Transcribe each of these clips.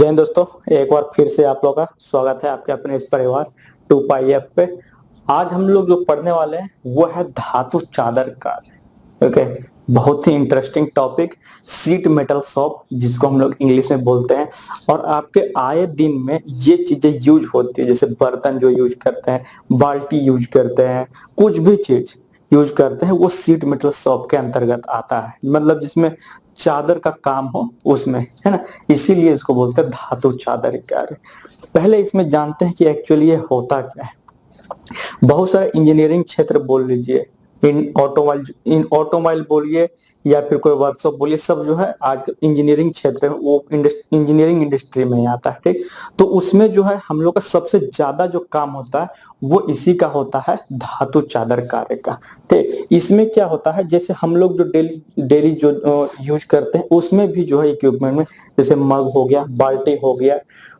जय हिंद दोस्तों, एक बार फिर से आप लोगों का स्वागत है आपके अपने इस परिवार 2पाई पे। आज हम लोग जो पढ़ने वाले हैं वो है धातु चादर कार्य। ओके, बहुत ही interesting topic, sheet metal shop जिसको हम लोग इंग्लिश में बोलते हैं। और आपके आए दिन में ये चीजें यूज होती है, जैसे बर्तन जो यूज करते हैं, बाल्टी यूज करते हैं, कुछ भी चीज यूज करते हैं वो सीट मेटल शॉप के अंतर्गत आता है। मतलब जिसमें चादर का काम हो उसमें, है ना। इसीलिए इसको बोलते हैं धातु चादर कार्य। पहले इसमें जानते हैं कि एक्चुअली ये होता क्या है। बहुत सारे इंजीनियरिंग क्षेत्र बोल लीजिए, इन ऑटोमोबाइल बोलिए या फिर कोई वर्कशॉप बोलिए, सब जो है आज इंजीनियरिंग क्षेत्र में, वो इंजीनियरिंग इंडस्ट्री में ही आता है। ठीक, तो उसमें जो है हम लोग का सबसे ज्यादा जो काम होता है वो इसी का होता है, धातु चादर कार्य का। ठीक, इसमें क्या होता है, जैसे हम लोग जो डेली डेली जो यूज करते हैं उसमें भी जो है इक्विपमेंट में, जैसे मग हो गया, बाल्टी हो गया,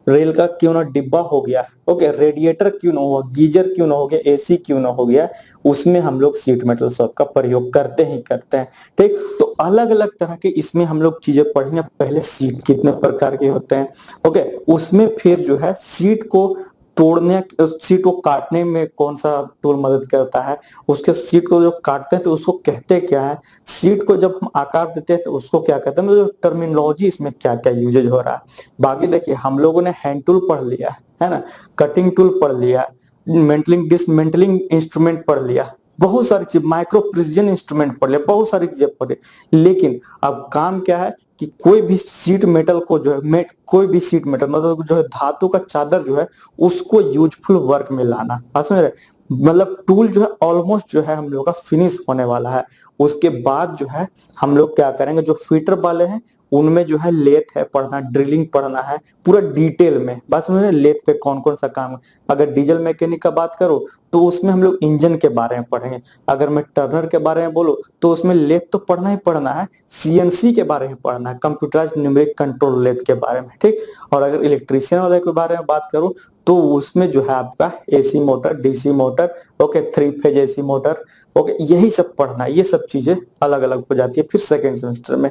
रेल का क्यों ना डिब्बा हो गया, ओके, रेडिएटर क्यों ना हुआ, गीजर क्यों ना हो गया, एसी क्यों ना हो गया, उसमें हम लोग सीट मेटल शॉप का प्रयोग करते ही करते हैं। ठीक, तो अलग अलग तरह के इसमें हम लोग चीजें पढ़ेंगे। पहले सीट कितने प्रकार के होते हैं, ओके, उसमें फिर जो है सीट को तोड़ने, सीट को काटने में कौन सा टूल मदद करता है, उसके सीट को जो काटते हैं तो उसको कहते क्या है, सीट को जब हम आकार देते हैं तो उसको क्या कहते हैं, मतलब टर्मिनोलॉजी इसमें क्या क्या यूजेज हो रहा है। बाकी देखिए, हम लोगों ने हैंड टूल पढ़ लिया है ना, कटिंग टूल पढ़ लिया, मेंटलिंग डिसमेंटलिंग इंस्ट्रूमेंट पढ़ लिया, बहुत सारी चीज, माइक्रो प्रिसिजन इंस्ट्रूमेंट पढ़ लिया, बहुत सारी चीजें पढ़े। लेकिन अब काम क्या है कि कोई भी सीट मेटल को जो है, कोई भी सीट मेटल मतलब जो है धातु का चादर जो है उसको यूजफुल वर्क में लाना। बात समझ रहे, मतलब टूल जो है ऑलमोस्ट जो है हम लोग का फिनिश होने वाला है। उसके बाद जो है हम लोग क्या करेंगे, जो फीटर वाले हैं उनमें जो है लेथ है पढ़ना, ड्रिलिंग पढ़ना है पूरा डिटेल में। बस में लेथ पे कौन कौन सा काम है। अगर डीजल मैकेनिक का बात करो तो उसमें हम लोग इंजन के बारे में पढ़ेंगे। अगर मैं टर्नर के बारे में बोलूं तो उसमें लेथ तो पढ़ना ही पढ़ना है, सीएनसी के बारे में पढ़ना है, कंप्यूटराइज न्यूमेरिक कंट्रोल लेथ के बारे में। ठीक, और अगर इलेक्ट्रीशियन वाले के बारे में बात करूं तो उसमें जो है आपका AC motor, DC motor, okay, 3 phase AC motor, okay, यही सब पढ़ना है। ये सब चीजें अलग अलग हो जाती है फिर सेकेंड सेमेस्टर में,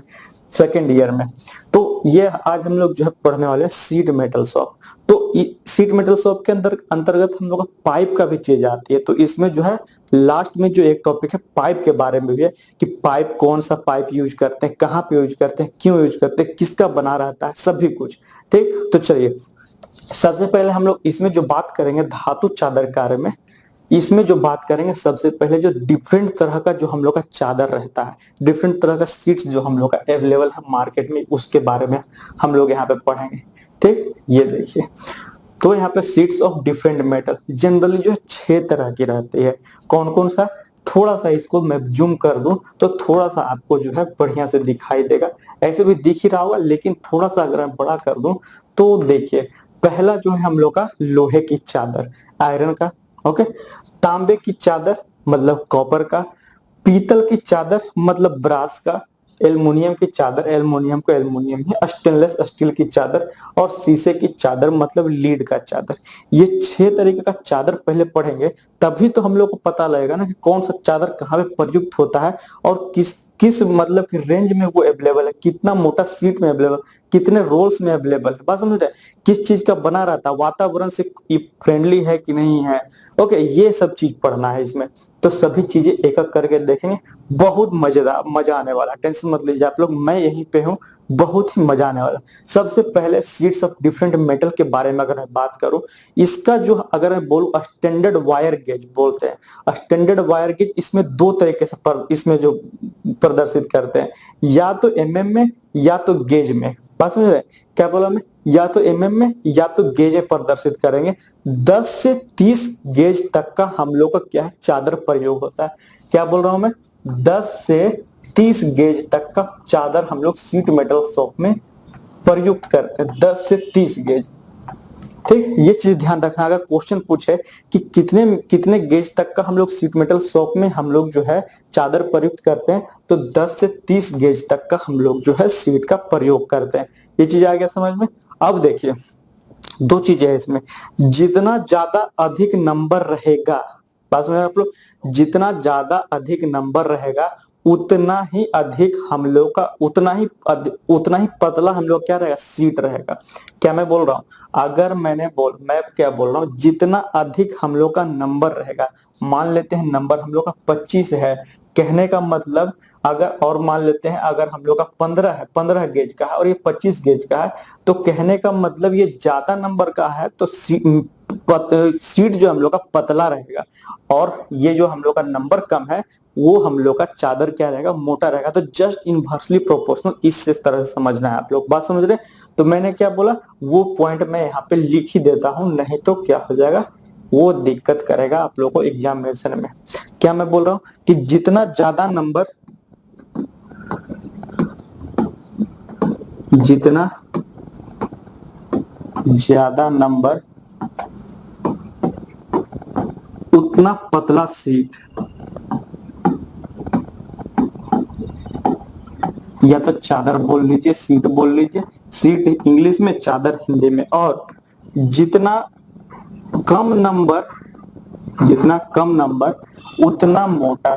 सेकेंड ईयर में। तो ये आज हम लोग जो है पढ़ने वाले हैं सीट मेटल शॉप। तो सीट मेटल शॉप के अंतर्गत हम लोग का पाइप का भी चीज आती है। तो इसमें जो है लास्ट में जो एक टॉपिक है पाइप के बारे में भी है, कि पाइप कौन सा पाइप यूज करते हैं, कहाँ पे यूज करते हैं, क्यों यूज करते हैं, किसका बना रहता है, सभी कुछ। ठीक, तो चलिए सबसे पहले हम लोग इसमें जो बात करेंगे धातु चादर कार्य में, इसमें जो बात करेंगे सबसे पहले जो डिफरेंट तरह का जो हम लोग का चादर रहता है, डिफरेंट तरह का सीट्स जो हम लोग का अवेलेबल है मार्केट में, उसके बारे में हम लोग यहाँ पे पढ़ेंगे। ठीक, ये देखिए, तो यहाँ पे seats of different metal generally जो है 6 तरह की रहती है। कौन कौन सा, थोड़ा सा इसको मैं जूम कर दूं तो थोड़ा सा आपको जो है बढ़िया से दिखाई देगा। ऐसे भी दिख ही रहा होगा, लेकिन थोड़ा सा अगर मैं बड़ा कर दूं तो देखिए, पहला जो है हम लोग का लोहे की चादर, आयरन का, ओके, तांबे की चादर मतलब कॉपर का, पीतल की चादर मतलब ब्रास का, एल्युमिनियम की चादर, एल्युमिनियम को एल्युमिनियम ही, स्टेनलेस स्टील की चादर, और शीशे की चादर मतलब लीड का चादर। ये 6 तरीके का चादर पहले पढ़ेंगे, तभी तो हम लोग को पता लगेगा ना कि कौन सा चादर कहाँ पे प्रयुक्त होता है और किस किस मतलब कि रेंज में वो अवेलेबल है, कितना मोटा सीट में अवेलेबल, कितने रोल्स में अवेलेबल है। बात समझ रहे, किस चीज का बना रहता है, वातावरण से फ्रेंडली है कि नहीं है, ओके, ये सब चीज पढ़ना है इसमें। तो सभी चीजें एक एक करके देखेंगे, बहुत मजेदार, मजा आने वाला, टेंशन मत लीजिए आप लोग, मैं यहीं पे हूँ, बहुत ही मजा आने वाला। सबसे पहले सीट्स ऑफ डिफरेंट मेटल के बारे में अगर मैं बात करूं, इसका जो अगर मैं बोलूं स्टैंडर्ड वायर गेज बोलते हैं। स्टैंडर्ड वायर गेज इसमें 2 तरीके से इसमें जो प्रदर्शित करते हैं, या तो एमएम में या तो गेज में। बात समझ रहे, क्या बोला मैं, या तो एमएम में या तो गेज प्रदर्शित करेंगे। 10 से 30 गेज तक का हम लोग का क्या है, चादर प्रयोग होता है। क्या बोल रहा हूं मैं, 10 से 30 गेज तक का चादर हम लोग सीट मेटल शॉप में प्रयुक्त करते हैं, 10 से 30 गेज। ठीक, ये चीज ध्यान रखना, अगर क्वेश्चन पूछे कि कितने कितने गेज तक का हम लोग सीट मेटल शॉप में हम लोग जो है चादर प्रयुक्त करते हैं, तो 10 से 30 गेज तक का हम लोग जो है सीट का प्रयोग करते हैं। ये चीज आ गया समझ में। अब देखिए, 2 चीजें है इसमें, जितना ज्यादा अधिक नंबर रहेगा, बात समझ आप लोग, जितना ज्यादा अधिक नंबर रहेगा उतना ही अधिक हम लोग का उतना ही पतला हम लोग क्या रहेगा, सीट रहेगा। क्या मैं बोल रहा हूँ, अगर मैं क्या बोल रहा हूँ, जितना अधिक हम लोग का नंबर रहेगा, मान लेते हैं नंबर हम लोग का 25 है, कहने का मतलब अगर, और मान लेते हैं अगर हम लोग का 15 है, 15 गेज का है और ये 25 गेज का है, तो कहने का मतलब ये ज्यादा नंबर का है, तो सीट जो हम लोग का पतला रहेगा, और ये जो हम लोग का नंबर कम है वो हम लोग का चादर क्या रहेगा, मोटा रहेगा। तो जस्ट इनवर्सली प्रोपोर्शनल, इस तरह से समझना है आप लोग, बात समझ रहे हैं। तो मैंने क्या बोला, वो पॉइंट मैं यहाँ पे लिख ही देता हूं, नहीं तो क्या हो जाएगा, वो दिक्कत करेगा आप लोगों को एग्जामिनेशन में। क्या मैं बोल रहा हूँ कि जितना ज्यादा नंबर उतना पतला सीट, या तो चादर बोल लीजिए, सीट बोल लीजिए, सीट इंग्लिश में, चादर हिंदी में। और जितना कम नंबर उतना मोटा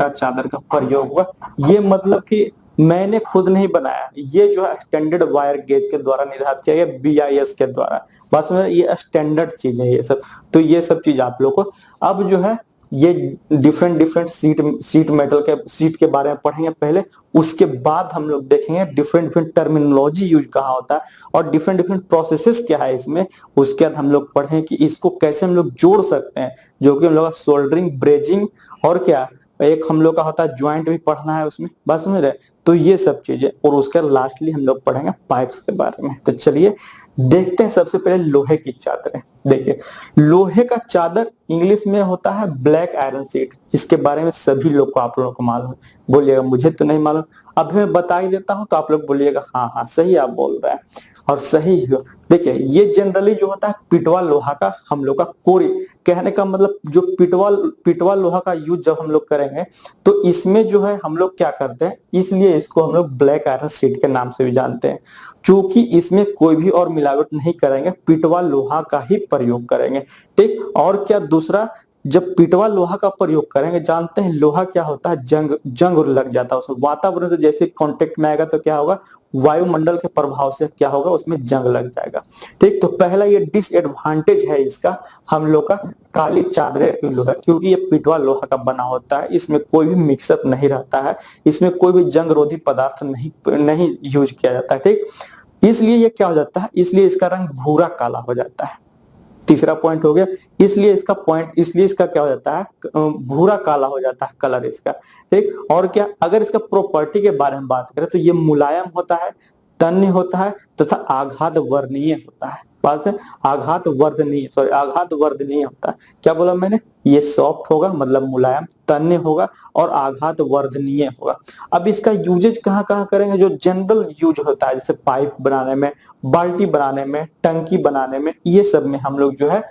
चादर, का प्रयोग हुआ। ये मतलब कि मैंने खुद नहीं बनाया, ये जो है स्टैंडर्ड वायर गेज के द्वारा निर्धारित किया गया, BIS के द्वारा। बस में ये स्टैंडर्ड चीज है ये सब। तो ये सब चीज आप लोग को अब जो है ये डिफरेंट डिफरेंट सीट के बारे में पढ़ेंगे पहले, उसके बाद हम लोग देखेंगे डिफरेंट डिफरेंट टर्मिनोलॉजी यूज कहाँ होता है और डिफरेंट डिफरेंट प्रोसेसेस क्या है इसमें। उसके बाद हम लोग पढ़ें कि इसको कैसे हम लोग जोड़ सकते हैं, जो कि हम लोग सोल्डरिंग, ब्रेजिंग, और क्या एक हम लोग का होता है ज्वाइंट भी पढ़ना है उसमें, बस समझ रहे। तो ये सब चीजें, और उसके लास्टली हम लोग पढ़ेंगे पाइप्स के बारे में। तो चलिए देखते हैं। सबसे पहले लोहे की चादरें देखिए। लोहे का चादर इंग्लिश में होता है ब्लैक आयरन सीट। इसके बारे में सभी लोग को, आप लोगों को मालूम है। बोलिएगा मुझे तो नहीं मालूम, अभी मैं बता ही देता हूं तो आप लोग बोलिएगा हाँ हाँ सही आप बोल रहे हैं, और सही हो। देखिए ये जनरली जो होता है पिटवा लोहा का हम लोग का कोरी, कहने का मतलब जो पिटवा लोहा का यूज जब हम लोग करेंगे तो इसमें जो है हम लोग क्या करते हैं, इसलिए इसको हम लोग ब्लैक आयरन सीट के नाम से भी जानते हैं, क्योंकि इसमें कोई भी और मिलावट नहीं करेंगे, पिटवा लोहा का ही प्रयोग करेंगे। ठीक, और क्या दूसरा, जब पिटवा लोहा का प्रयोग करेंगे, जानते हैं लोहा क्या होता है, जंग लग जाता है उसमें, वातावरण से जैसे कांटेक्ट में आएगा तो क्या होगा, वायुमंडल के प्रभाव से क्या होगा, उसमें जंग लग जाएगा। ठीक, तो पहला ये डिसएडवांटेज है इसका हम लोग का काली चादरें लोहा, क्योंकि ये पिटवा लोहा का बना होता है, इसमें कोई भी मिक्सअप नहीं रहता है, इसमें कोई भी जंग रोधी पदार्थ नहीं यूज किया जाता है। ठीक, इसलिए ये क्या हो जाता है, इसलिए इसका रंग भूरा काला हो जाता है। तीसरा पॉइंट हो गया, इसलिए इसका क्या हो जाता है, भूरा काला हो जाता है कलर इसका। ठीक, और क्या, अगर इसका प्रॉपर्टी के बारे में बात करें तो ये मुलायम होता है, तन्य होता है तथा आघात वर्णीय होता है। बात है, आघात वर्धनीय होता है। क्या बोला मैंने, ये सॉफ्ट होगा मतलब मुलायम, तन्य होगा और आघात वर्धनीय होगा। अब इसका यूजेज कहाँ कहाँ करेंगे, जो जनरल यूज होता है, जैसे पाइप बनाने में, बाल्टी बनाने में, टंकी बनाने में, ये सब में हम लोग जो है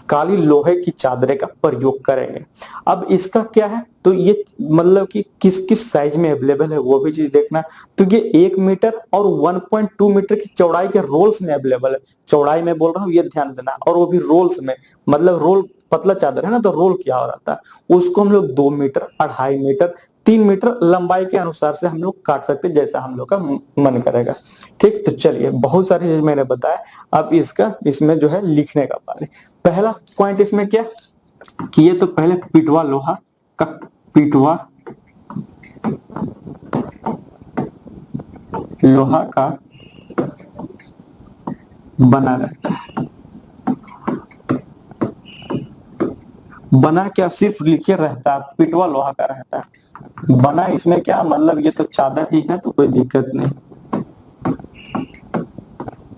काली लोहे की चादरें का प्रयोग करेंगे। अब इसका क्या है, तो ये मतलब कि किस किस साइज में अवेलेबल है वो भी चीज देखना। तो ये 1 मीटर और 1.2 मीटर की चौड़ाई के रोल्स में अवेलेबल है। चौड़ाई में बोल रहा हूँ, ये ध्यान देना, और वो भी रोल्स में, मतलब रोल पतला चादर है ना, तो रोल क्या हो रहता है उसको हम लोग 2 मीटर, 2.5 मीटर, 3 मीटर लंबाई के अनुसार से हम लोग काट सकते हैं, जैसा हम लोग का मन करेगा। ठीक, तो चलिए बहुत सारी चीज मैंने बताया, अब इसमें जो है लिखने का बारे। पहला पॉइंट इसमें क्या कि ये तो पहले पिटवा लोहा का बना रहता है। बना क्या, सिर्फ लिखे रहता है, पिटवा लोहा का रहता है। बना इसमें क्या मतलब, ये तो चादर ही है तो कोई दिक्कत नहीं।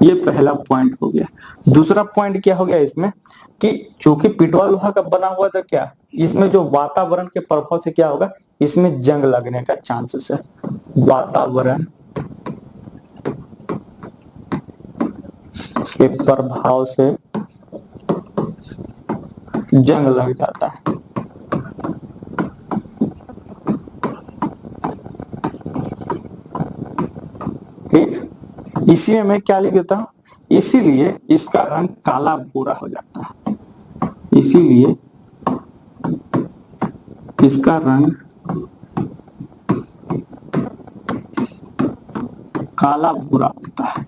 ये पहला पॉइंट हो गया। दूसरा पॉइंट क्या हो गया इसमें कि चूंकि पिटवा लोहा का बना हुआ था, क्या इसमें जो वातावरण के प्रभाव से क्या होगा, इसमें जंग लगने का चांसेस है। वातावरण के प्रभाव से जंग लग जाता है। ठीक, इसी में मैं क्या लिख देता हूं, इसीलिए इसका रंग काला भूरा हो जाता है। इसीलिए इसका रंग काला भूरा होता है।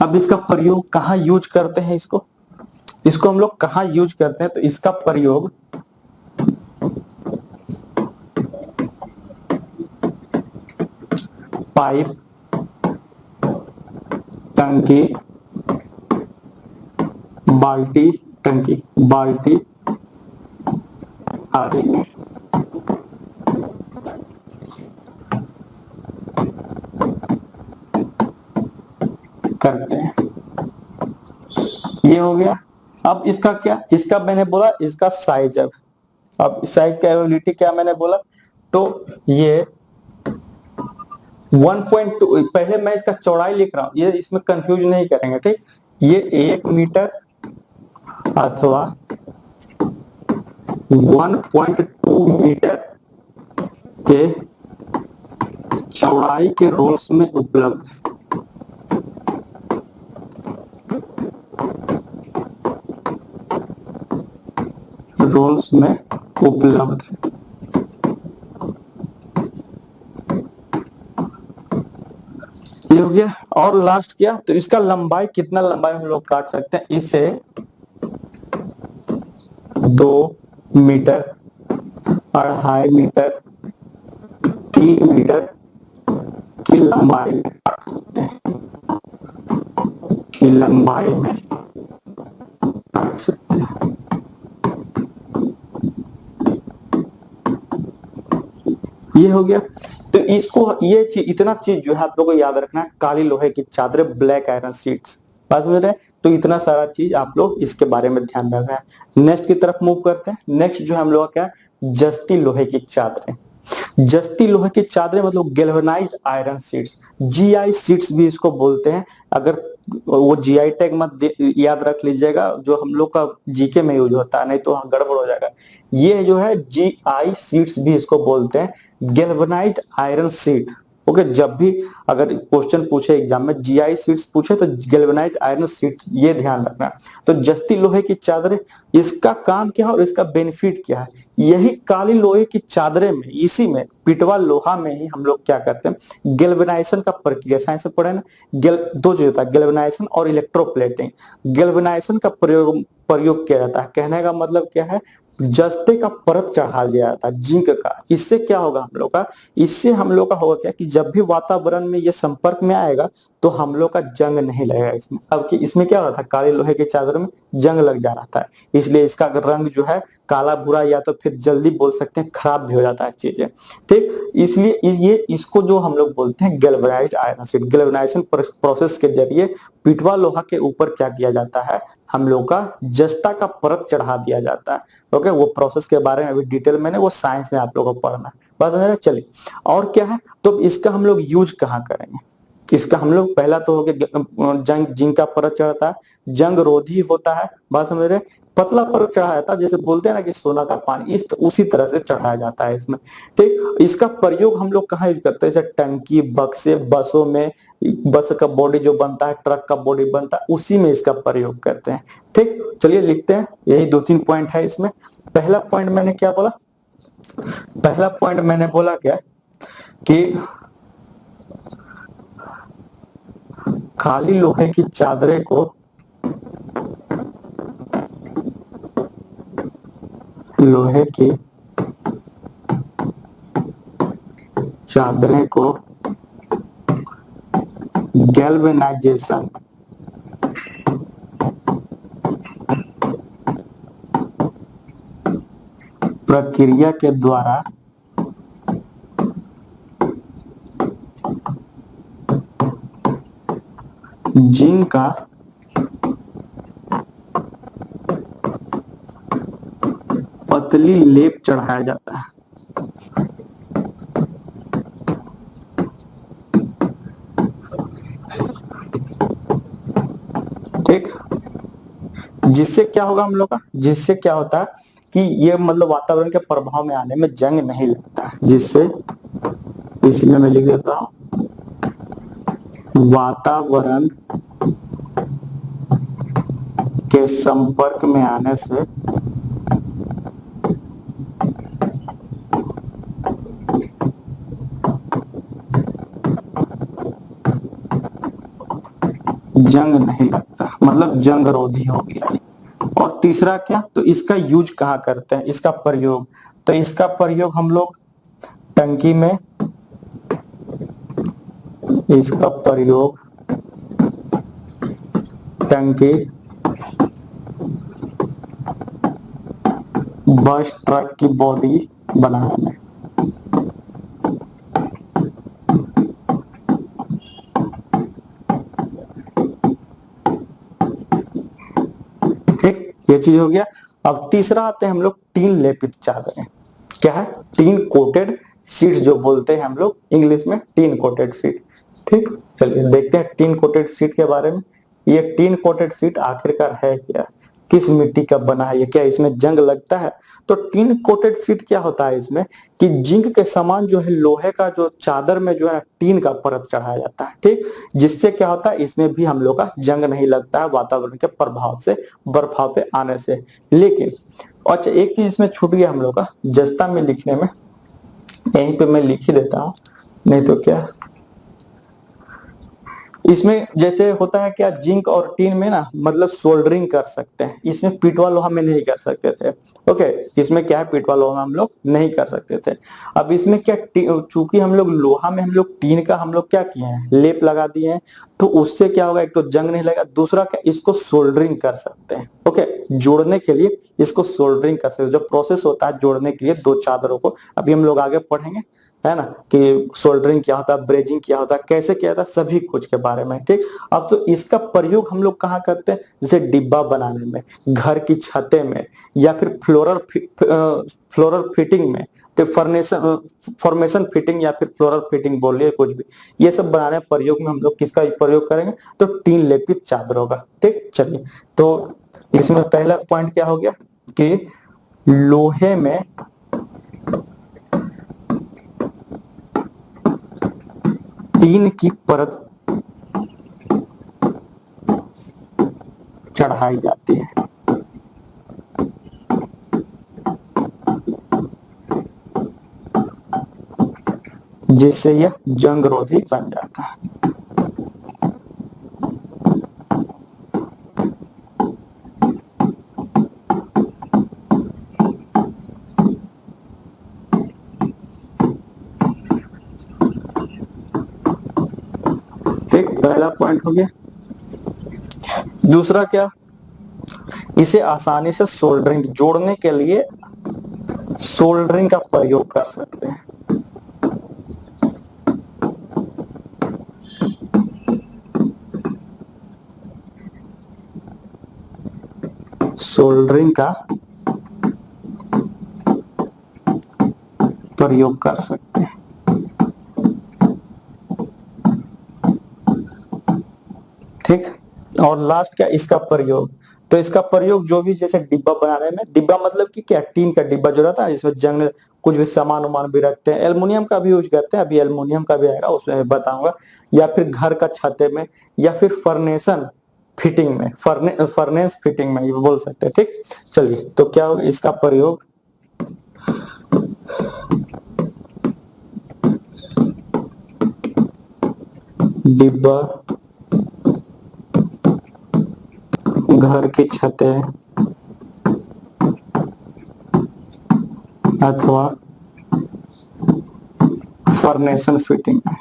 अब इसका प्रयोग कहाँ यूज करते हैं, इसको हम लोग कहाँ यूज करते हैं, तो इसका प्रयोग पाइप, टंकी, बाल्टी आदि में करते हैं। ये हो गया। अब इसका क्या, इसका मैंने बोला इसका साइज। अब साइज का एबिलिटी क्या मैंने बोला, तो ये 1.2, पहले मैं इसका चौड़ाई लिख रहा हूं, ये इसमें कंफ्यूज नहीं करेंगे, ठीक। ये 1 मीटर अथवा 1.2 मीटर के चौड़ाई के रोल्स में उपलब्ध है। रोल्स में उपलब्ध है। ये हो गया। और लास्ट क्या, तो इसका लंबाई, कितना लंबाई हम लोग काट सकते हैं, इसे 2 मीटर, 2.5 मीटर, 3 मीटर की लंबाई में काट सकते हैं, ये हो गया। तो इसको, ये चीज, इतना चीज जो है आप लोगों को याद रखना है, काली लोहे की चादरें, ब्लैक आयरन शीट्स, बस मेरे। तो इतना सारा चीज आप लोग इसके बारे में ध्यान रखना है। नेक्स्ट की तरफ मूव करते हैं। नेक्स्ट जो है हम लोग क्या, जस्ती लोहे की चादरें। जस्ती लोहे की चादरें मतलब galvanised iron sheets, GI sheets भी इसको बोलते हैं। अगर वो जीआई टैग मत याद रख लीजिएगा, जो हम लोग का जीके में यूज होता है, नहीं तो गड़बड़ हो जाएगा। ये जो है जीआई शीट्स भी इसको बोलते हैं, गैल्वेनाइज्ड आयरन शीट। ओके, जब भी अगर क्वेश्चन पूछे एग्जाम में जीआई शीट्स पूछे तो गैल्वेनाइज्ड आयरन शीट, ये ध्यान रखना। तो जस्ती लोहे की चादरें, इसका काम क्या है और इसका बेनिफिट क्या है, यही काली लोहे की चादरें में, इसी में पिटवा लोहा में ही हम लोग क्या करते हैं, गैल्वेनाइजेशन का प्रक्रिया, साइंस में पढ़े ना, दो चीज होता है, गैल्वेनाइजेशन और इलेक्ट्रोप्लेटिंग। गैल्वेनाइजेशन का प्रयोग किया जाता है, कहने का मतलब क्या है, जस्ते का परत चढ़ा दिया जाता है जिंक का। इससे क्या होगा हम लोग का, इससे हम लोग का होगा क्या कि जब भी वातावरण में ये संपर्क में आएगा तो हम लोग का जंग नहीं लगेगा इसमें। अब कि इसमें क्या होता है, काले लोहे के चादर में जंग लग जा रहा था, इसलिए इसका रंग जो है काला भूरा, या तो फिर जल्दी बोल सकते हैं खराब भी हो जाता है चीजें, ठीक। इसलिए ये इसको जो हम लोग बोलते हैं galvanised iron sheet. Galvanisation process के जरिए पिटवा लोहा के ऊपर क्या किया जाता है, हम लोग का जस्ता का परत चढ़ा दिया जाता है। ओके, वो प्रोसेस के बारे में अभी डिटेल मैंने वो साइंस में आप लोगों को पढ़ना है, बस मेरा। चलिए, और क्या है, तो इसका हम लोग यूज कहाँ करेंगे। इसका हम लोग, पहला तो हो गया जंग, जिंक का परत चढ़ाता है, जंग रोधी होता है, बस मेरे। पतला परत चढ़ाया जाता है, जैसे बोलते हैं ना कि सोना का पानी, इस उसी तरह से चढ़ाया जाता है इसमें, ठीक। इसका प्रयोग हम लोग कहाँ यूज करते हैं, जैसे टंकी, बक्से, बसों में, बस का बॉडी जो बनता है, ट्रक का बॉडी बनता है, उसी में इसका प्रयोग करते हैं, ठीक। चलिए लिखते हैं, यही 2-3 पॉइंट है इसमें। पहला पॉइंट मैंने क्या बोला, पहला पॉइंट मैंने बोला क्या कि काली लोहे की चादरें को गैल्वेनाइजेशन प्रक्रिया के द्वारा जिंक का पतली लेप चढ़ाया जाता है, ठीक। जिससे क्या होगा हम लोग का, जिससे क्या होता है कि ये मतलब वातावरण के प्रभाव में आने में जंग नहीं लगता है, जिससे, इसमें मैं लिख देता हूं, वातावरण के संपर्क में आने से जंग नहीं लगता, मतलब जंग रोधी हो गया। और तीसरा क्या, तो इसका यूज कहाँ करते हैं, इसका प्रयोग, तो इसका प्रयोग हम लोग टंकी में, इसका प्रयोग टंकी, बस, ट्रक की बॉडी बनाने में। ठीक, ये चीज हो गया। अब तीसरा आते हैं हम लोग टीन लेपित चादरें। क्या है, टीन कोटेड शीट्स जो बोलते हैं हम लोग इंग्लिश में, टीन कोटेड शीट। ठीक, चलिए देखते हैं टीन कोटेड शीट के बारे में। ये टीन कोटेड शीट आखिरकार है क्या, किस मिट्टी का बना है, ये क्या इसमें जंग लगता है? तो टीन कोटेड शीट क्या होता है इसमें कि जिंक के समान जो है लोहे का जो चादर में जो है टीन का परत चढ़ाया जाता है। ठीक, जिससे क्या होता है इसमें भी हम लोग का जंग नहीं लगता है वातावरण के प्रभाव से, बर्फाव पे आने से। लेकिन अच्छा एक चीज इसमें छूट गया हम लोग का जस्ता में लिखने में, यहीं पे मैं लिख ही देता हूँ, नहीं तो क्या इसमें जैसे होता है क्या, जिंक और टीन में ना मतलब सोल्डरिंग कर सकते हैं, इसमें पीटवा लोहा में नहीं कर सकते थे। ओके, इसमें क्या है, पीटवा लोहा हम लोग नहीं कर सकते थे। अब इसमें क्या, चूंकि हम लोग लोहा में हम लोग टीन का हम लोग क्या किए हैं, लेप लगा दिए हैं, तो उससे क्या होगा, एक तो जंग नहीं लगेगा, दूसरा क्या इसको सोल्डरिंग कर सकते हैं। ओके, जोड़ने के लिए इसको सोल्डरिंग कर सकते हैं। जो प्रोसेस होता है जोड़ने के लिए दो चादरों को, अभी हम लोग आगे पढ़ेंगे, है ना, कि सोल्डरिंग क्या होता है, ब्रेजिंग क्या होता है, कैसे किया जाता है, सभी कुछ के बारे में। ठीक, अब तो इसका प्रयोग हम लोग कहाँ करते हैं, जैसे डिब्बा बनाने में, घर की छतें में, या फिर फ्लोरल फिटिंग में, तो फॉर्मेशन फिटिंग या फिर फ्लोरल फिटिंग बोलिए कुछ भी, ये सब बनाने प्रयोग में हम लोग किसका प्रयोग करेंगे, तो टीन लेपित चादरों का। ठीक, चलिए तो इसमें पहला पॉइंट क्या हो गया कि लोहे में टीन की परत चढ़ाई जाती है, जिससे यह जंग रोधी बन जाता है। ठीक, पहला पॉइंट हो गया। दूसरा क्या, इसे आसानी से सोल्डरिंग, जोड़ने के लिए सोल्डरिंग का प्रयोग कर सकते हैं। सोल्डरिंग का प्रयोग कर सकते हैं। ठीक, और लास्ट क्या, इसका प्रयोग, तो इसका प्रयोग जो भी जैसे डिब्बा बनाने में, डिब्बा मतलब कि क्या, टीन का डिब्बा जो रहता है इसमें जंग कुछ भी सामान उमान भी रखते हैं, एल्युमिनियम का भी यूज करते हैं, अभी एल्युमिनियम का भी आएगा उसमें बताऊंगा, या फिर घर का छते में, या फिर फर्नेसन फिटिंग में, फर्नेस फिटिंग में ये बोल सकते हैं। ठीक, चलिए तो क्या होगा इसका प्रयोग, डिब्बा, घर की छतें अथवा फर्नेसन फिटिंग में।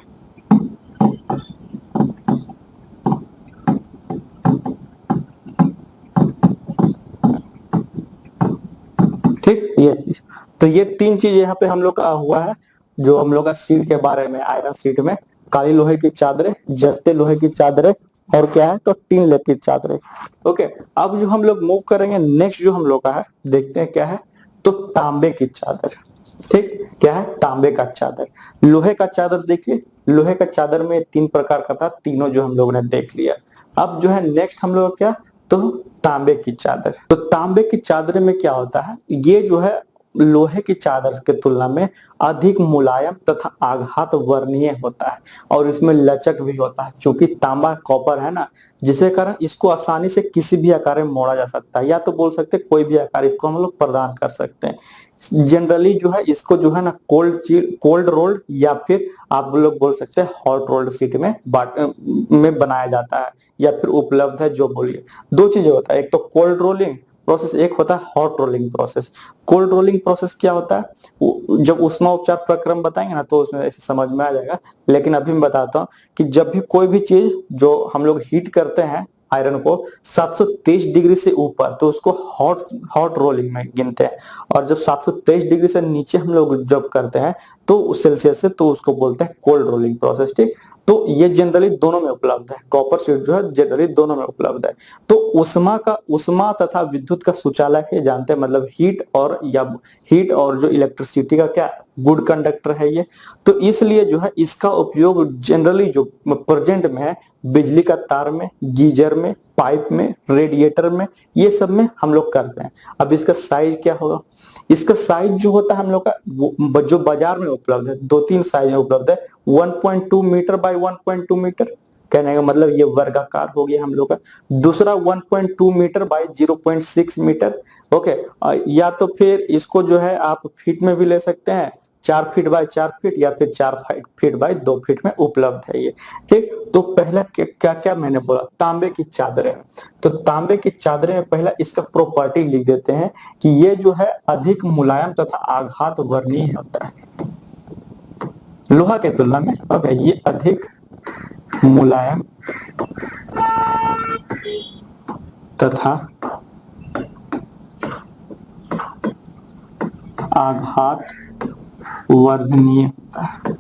ठीक, ये चीज, तो ये तीन चीज यहाँ पे हम लोग का हुआ है, जो हम लोग का सीट के बारे में, आयरन सीट में काली लोहे की चादरें, जस्ते लोहे की चादरें, और क्या है तो टीन लेपित चादरें। ओके, अब जो हम लोग मूव करेंगे नेक्स्ट जो हम लोग का है, देखते हैं क्या है, तो तांबे की चादर। ठीक, क्या है, तांबे का चादर। लोहे का चादर देखिए, लोहे का चादर में तीन प्रकार का था, तीनों जो हम लोगों ने देख लिया। अब जो है नेक्स्ट हम लोग क्या, तो तांबे की चादर। तो तांबे की चादर में क्या होता है, ये जो है लोहे की चादर के तुलना में अधिक मुलायम तथा आघात वर्णीय होता है और इसमें लचक भी होता है, क्योंकि तांबा कॉपर है ना, जिसके कारण इसको आसानी से किसी भी आकार में मोड़ा जा सकता है, या तो बोल सकते हैं कोई भी आकार इसको हम लोग प्रदान कर सकते हैं। जनरली जो है इसको जो है ना कोल्ड रोल्ड या फिर आप लोग बोल सकते हैं हॉट रोल्ड शीट में बनाया जाता है या फिर उपलब्ध है, जो बोलिए। दो चीजें होता है, एक तो कोल्ड रोलिंग प्रोसेस, एक होता है hot rolling process. Cold rolling process क्या होता है, जब ऊष्मा उपचार प्रक्रम बताएंगे ना तो उसमें ऐसे समझ में आ जाएगा, लेकिन अभी मैं बताता हूँ कि जब भी कोई भी चीज जो हम लोग हीट करते हैं आयरन को 723 डिग्री से ऊपर, तो उसको हॉट हॉट रोलिंग में गिनते हैं, और जब 723 डिग्री से नीचे हम लोग जब करते हैं तो सेल्सियस से, तो उसको बोलते हैं कोल्ड रोलिंग प्रोसेस। ठीक, तो ये जनरली दोनों में उपलब्ध है, कॉपर शीट जो है जनरली दोनों में उपलब्ध है। तो उष्मा तथा विद्युत का सुचालक है, जानते हैं, मतलब हीट और जो इलेक्ट्रिसिटी का क्या गुड कंडक्टर है ये। तो इसलिए जो है इसका उपयोग जनरली जो प्रेजेंट में है बिजली का तार में, गीजर में, पाइप में, रेडिएटर में, ये सब में हम लोग करते हैं। अब इसका साइज क्या होगा, इसका साइज जो होता है हम लोग का जो बाजार में उपलब्ध है, दो तीन साइज में उपलब्ध है। 1.2 मीटर बाय 1.2 मीटर, कहने का मतलब ये वर्गाकार हो गया हम लोग का। दूसरा 1.2 मीटर बाय 0.6 मीटर, ओके। या तो फिर इसको जो है आप फीट में भी ले सकते हैं, 4 फीट बाय 4 फीट, या फिर 4 फीट बाय 2 फीट में उपलब्ध है ये। ठीक, तो पहला क्या क्या मैंने बोला, तांबे की चादरें। तो तांबे की चादरें में पहला इसका प्रॉपर्टी लिख देते हैं कि ये जो है अधिक मुलायम तथा आघात वर्णीय होता है लोहा के तुलना में। ओके, ये अधिक मुलायम तथा आघात वर्धनीय होता है।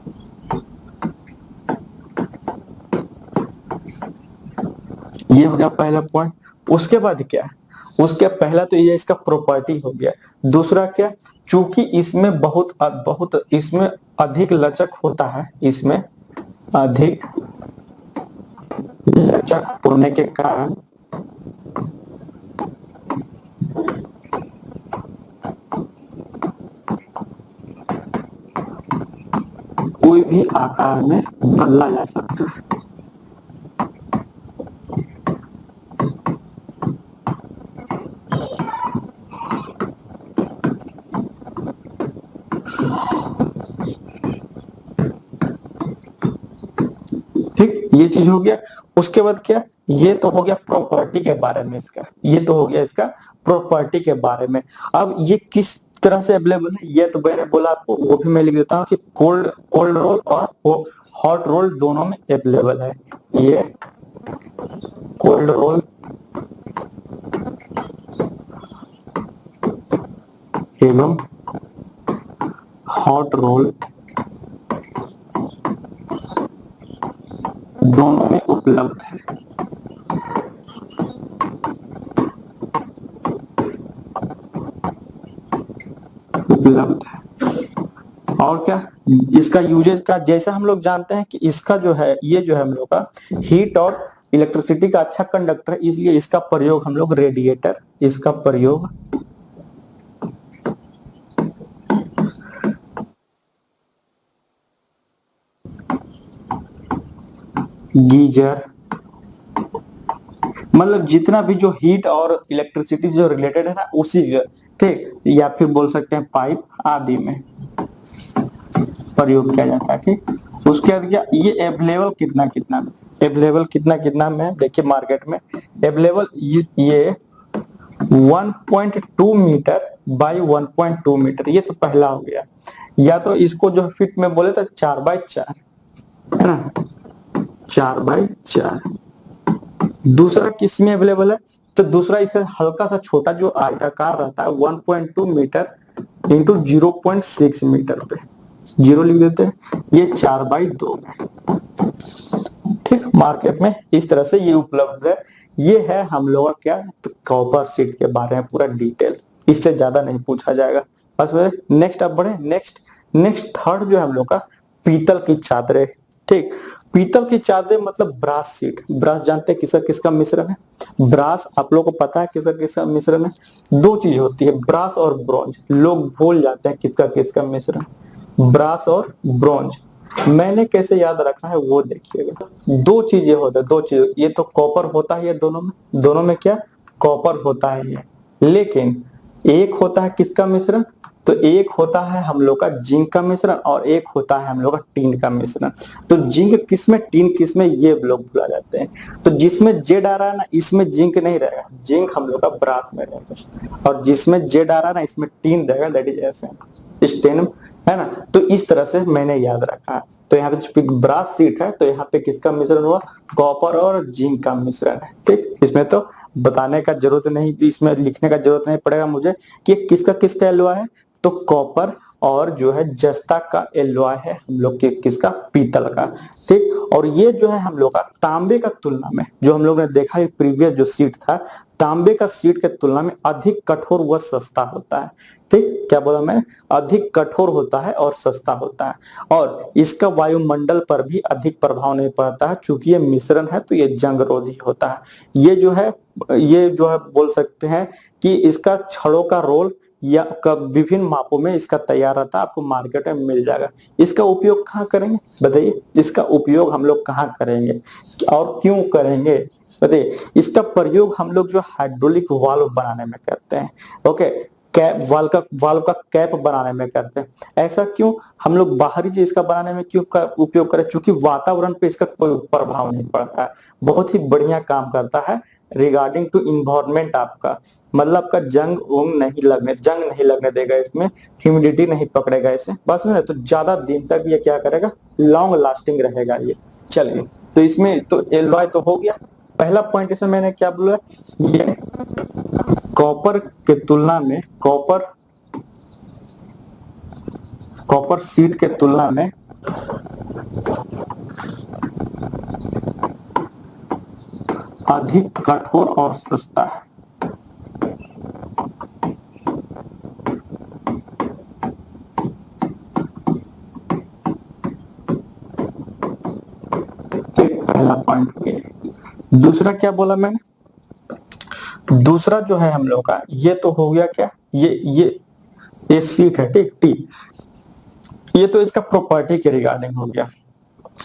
ये हो गया पहला पॉइंट। उसके बाद क्या, उसके पहला तो ये इसका प्रॉपर्टी हो गया। दूसरा क्या, चूंकि इसमें बहुत इसमें अधिक लचक होता है, इसमें अधिक लचक होने के कारण कोई भी आकार में बदला जा सकता है। ठीक, ये चीज हो गया। उसके बाद क्या, ये तो हो गया प्रॉपर्टी के बारे में इसका, ये तो हो गया इसका प्रॉपर्टी के बारे में। अब ये किस तरह से अवेलेबल है, ये तो मैंने बोला आपको, वो भी मैं लिख देता हूँ कि कोल्ड रोल और हॉट रोल दोनों में अवेलेबल है। ये कोल्ड रोल एवं हॉट रोल दोनों में उपलब्ध है। उपलब्ध है। और क्या, इसका यूजेज का जैसा हम लोग जानते हैं कि इसका जो है, ये जो है हम लोग का हीट और इलेक्ट्रिसिटी का अच्छा कंडक्टर है, इसलिए इसका प्रयोग हम लोग रेडिएटर, इसका प्रयोग गीजर, मतलब जितना भी जो हीट और इलेक्ट्रिसिटी जो रिलेटेड है ना उसी, ठीक, या फिर बोल सकते हैं पाइप आदि में प्रयोग किया जाता है। ठीक, उसके बाद क्या, ये अवेलेबल कितना कितना में, देखिए मार्केट में अवेलेबल ये 1.2 मीटर बाई 1.2 मीटर, ये तो पहला हो गया। या तो इसको जो फिट में बोले तो 4x4 है ना, 4x4। दूसरा किस में अवेलेबल है, तो दूसरा इससे हल्का सा छोटा जो आयताकार रहता है 1.2 मीटर इंटू 0.6 मीटर पे, 0 लिख देते हैं, ये 4x2 में। ठीक, मार्केट में इस तरह से ये उपलब्ध है। ये है हम लोग का क्या, तो कॉपर शीट के बारे में पूरा डिटेल, इससे ज्यादा नहीं पूछा जाएगा। बस नेक्स्ट अब बढ़े, नेक्स्ट थर्ड जो है हम लोग का पीतल की चादरें। ठीक, पीतल की चादर मतलब ब्रास सीट। ब्रास जानते हैं किसका किसका मिश्रण है? ब्रास आप लोगों को पता है किसका किसका मिश्रण है? दो चीज होती है, ब्रास और ब्रॉन्ज। लोग भूल जाते हैं किसका किसका मिश्रण, ब्रास और ब्रॉन्ज। मैंने कैसे याद रखा है वो देखिएगा। दो चीजें होता है, दो चीज, ये तो कॉपर होता है, ये दोनों में क्या कॉपर होता है ये। लेकिन एक होता है किसका मिश्रण? तो एक होता है हम लोग का जिंक का मिश्रण और एक होता है हम लोग का टीन का मिश्रण। तो जिंक किस में टीन किस में ये लोग भुला जाते हैं। तो जिसमें जेड आ रहा है ना इसमें जिंक नहीं रहेगा, जिंक हम लोग का ब्रास में रहेगा, और जिसमें जेड आ रहा है ना इसमें टीन रहेगा, दैट इज स्टेन, है ना। तो इस तरह से मैंने याद रखा है। तो यहाँ पे ब्रास सीट है तो यहाँ पे किसका मिश्रण हुआ? कॉपर और जिंक का मिश्रण है। ठीक, इसमें तो बताने का जरूरत नहीं, इसमें लिखने का जरूरत नहीं पड़ेगा मुझे कि किसका किसका एलॉय है। तो कॉपर और जो है जस्ता का एलॉय है हम लोग के किसका? पीतल का। ठीक, और ये जो है हम लोग का तांबे का तुलना में, जो हम लोग ने देखा है प्रीवियस जो सीट था, तांबे का सीट के तुलना में अधिक कठोर व सस्ता होता है। ठीक, क्या बोला मैं? अधिक कठोर होता है और सस्ता होता है, और इसका वायुमंडल पर भी अधिक प्रभाव नहीं पड़ता है। चूंकि ये मिश्रण है तो ये जंगरोधी होता है। ये जो है बोल सकते हैं कि इसका छड़ों का रोल या कब विभिन्न मापों में इसका तैयार रहता है, आपको मार्केट में मिल जाएगा। इसका उपयोग कहाँ करेंगे बताइए? इसका उपयोग हम लोग कहाँ करेंगे और क्यों करेंगे बताइए? इसका प्रयोग हम लोग जो हाइड्रोलिक वाल्व बनाने में करते हैं। ओके, कैप वाल्व का कैप बनाने में करते हैं। ऐसा क्यों? हम लोग बाहरी चीज का बनाने में क्यों उपयोग करें? क्योंकि वातावरण पे इसका कोई प्रभाव नहीं पड़ता है, बहुत ही बढ़िया काम करता है रिगार्डिंग टू इन्वायरमेंट। आपका मतलब आपका जंग नहीं लगने देगा, इसमें ह्यूमिडिटी नहीं पकड़ेगा इसे, बस में तो ज्यादा दिन तक ये क्या करेगा, लॉन्ग लास्टिंग रहेगा ये। चलिए, तो इसमें तो एलॉय तो हो गया। पहला पॉइंट इसमें मैंने क्या बोला, ये कॉपर के तुलना में कॉपर सीड के तुलना में अधिक कठोर और सस्ता है। पहला पॉइंट। दूसरा क्या बोला मैंने? दूसरा जो है हम लोग का, ये तो हो गया क्या, ये सीट है। ठीक, टी, ये तो इसका प्रॉपर्टी के रिगार्डिंग हो गया।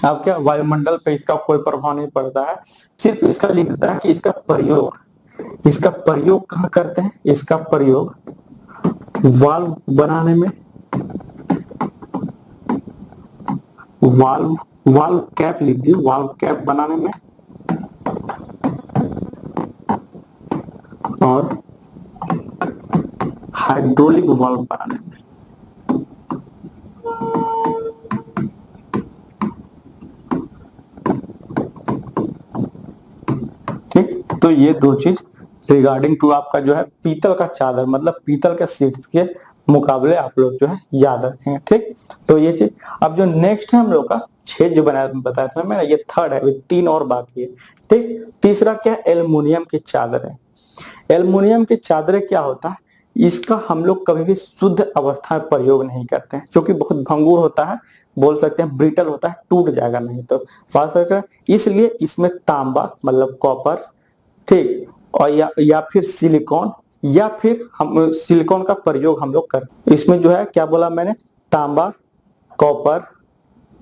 अब क्या, वायुमंडल पे इसका कोई प्रभाव नहीं पड़ता है, सिर्फ इसका लिखता है कि इसका प्रयोग कहाँ करते हैं? इसका प्रयोग वाल्व बनाने में, वाल्व कैप लिख दिए, वाल्व कैप बनाने में और हाइड्रोलिक वाल्व बनाने में। ठीक, तो ये दो चीज रिगार्डिंग टू आपका जो है पीतल का चादर मतलब पीतल के सीट्स के मुकाबले आप लोग जो है याद रखेंगे। ठीक, तो ये चीज। अब जो नेक्स्ट है हम लोग का 6 जो बताया था मैंने, ये थर्ड है, 3 और बाकी है। ठीक, तीसरा क्या है? एल्युमिनियम की चादर है। एल्युमिनियम की चादरें क्या होता है, इसका हम लोग कभी भी शुद्ध अवस्था में प्रयोग नहीं करते हैं, क्योंकि बहुत भंगुर होता है, बोल सकते हैं ब्रिटल होता है, टूट जाएगा नहीं तो बात सकते। इसलिए इसमें तांबा मतलब कॉपर, ठीक, और या फिर सिलिकॉन, या फिर हम सिलिकॉन का प्रयोग हम लोग करते। इसमें जो है क्या बोला मैंने, तांबा, कॉपर,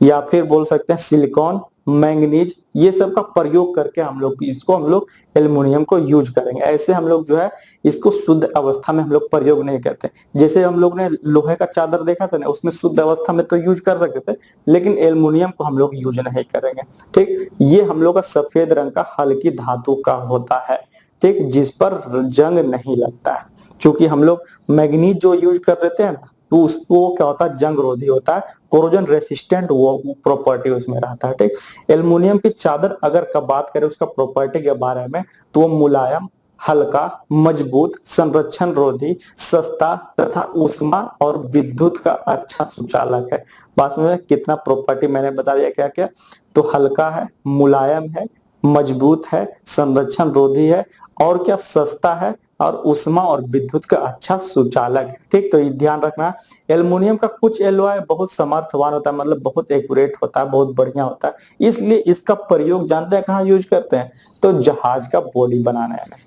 या फिर बोल सकते हैं सिलिकॉन, मैंगनीज, ये सब का प्रयोग करके हम लोग एल्युमिनियम को यूज करेंगे। ऐसे हम लोग जो है इसको शुद्ध अवस्था में हम लोग प्रयोग नहीं करते। जैसे हम लोग ने लोहे का चादर देखा था ना, उसमें शुद्ध अवस्था में तो यूज कर सकते थे, लेकिन एल्युमिनियम को हम लोग यूज नहीं करेंगे। ठीक, ये हम लोग का सफेद रंग का हल्की धातु का होता है। ठीक, जिस पर जंग नहीं लगता है। चूंकि हम लोग मैग्नीज जो यूज कर लेते हैं ना, तो उसको क्या होता है, जंग रोधी होता है, कोरोजन रेसिस्टेंट वो प्रॉपर्टी उसमें रहता है। ठीक, एल्युमिनियम की चादर अगर का बात करें उसका प्रॉपर्टी के बारे में, तो वो मुलायम, हल्का, मजबूत, संरक्षण रोधी, सस्ता तथा ऊष्मा और विद्युत का अच्छा सुचालक है। बात में कितना प्रॉपर्टी मैंने बता दिया क्या क्या, तो हल्का है, मुलायम है, मजबूत है, संरक्षण रोधी है, और क्या सस्ता है, और ऊष्मा और विद्युत का अच्छा सुचालक है। ठीक, तो ये ध्यान रखना। एल्युमिनियम का कुछ एलॉय बहुत समर्थवान होता है, मतलब बहुत एक्यूरेट होता है, बहुत बढ़िया होता है, इसलिए इसका प्रयोग जानते हैं कहाँ यूज करते हैं? तो जहाज का बॉडी बनाने में।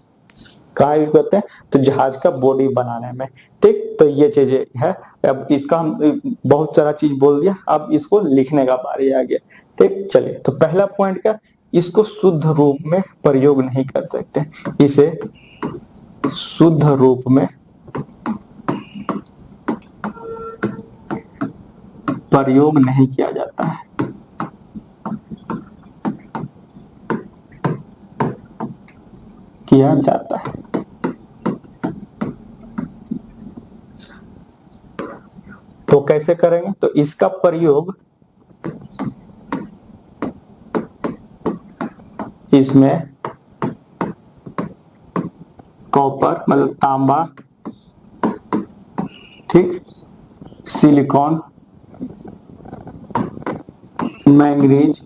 कहाँ यूज करते हैं? तो जहाज का बॉडी बनाने में। ठीक, तो ये चीजें है। अब इसका हम बहुत सारा चीज बोल दिया, अब इसको लिखने का बारी आ गया। ठीक, चलिए, तो पहला पॉइंट क्या, इसको शुद्ध रूप में प्रयोग नहीं कर सकते, इसे शुद्ध रूप में प्रयोग नहीं किया जाता है। किया जाता है। तो कैसे करेंगे? तो इसका प्रयोग इसमें कॉपर मतलब तांबा, ठीक, सिलिकॉन, मैंगनीज,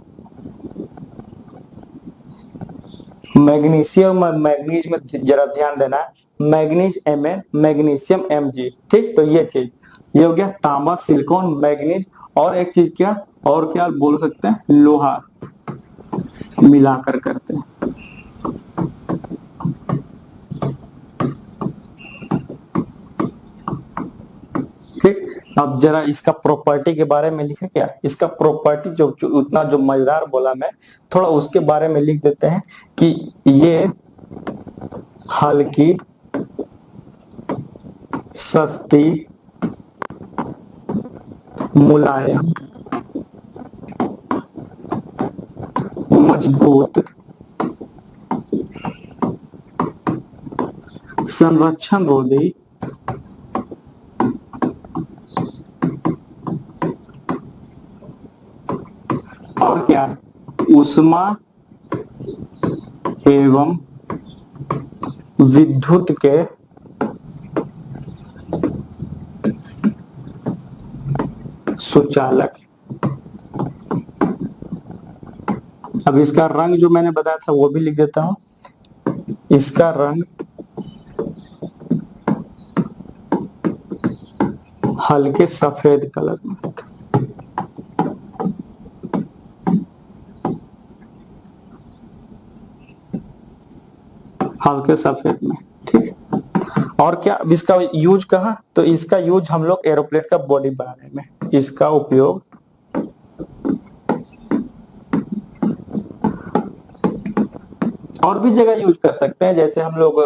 मैग्नीशियम और मैग्नीज में जरा ध्यान देना है, मैग्नीज Mn, मैग्नीशियम Mg। ठीक, तो ये चीज ये हो गया तांबा, सिलिकॉन, मैग्नीज, और एक चीज क्या, और क्या बोल सकते हैं, लोहा मिलाकर करते हैं। ठीक, अब जरा इसका प्रॉपर्टी के बारे में लिखे क्या, इसका प्रॉपर्टी जो उतना जो मजेदार बोला मैं, थोड़ा उसके बारे में लिख देते हैं कि ये हल्की, सस्ती, मुलायम, मजबूत, संरक्षण रोधी, और क्या, ऊष्मा एवं विद्युत के सुचालक। अब इसका रंग जो मैंने बताया था वो भी लिख देता हूं। इसका रंग हल्के सफेद कलर में, हल्के सफेद में। ठीक, और क्या, अब इसका यूज कहाँ, तो इसका यूज हम लोग एरोप्लेन का बॉडी बनाने में, इसका उपयोग और भी जगह यूज कर सकते हैं, जैसे हम लोग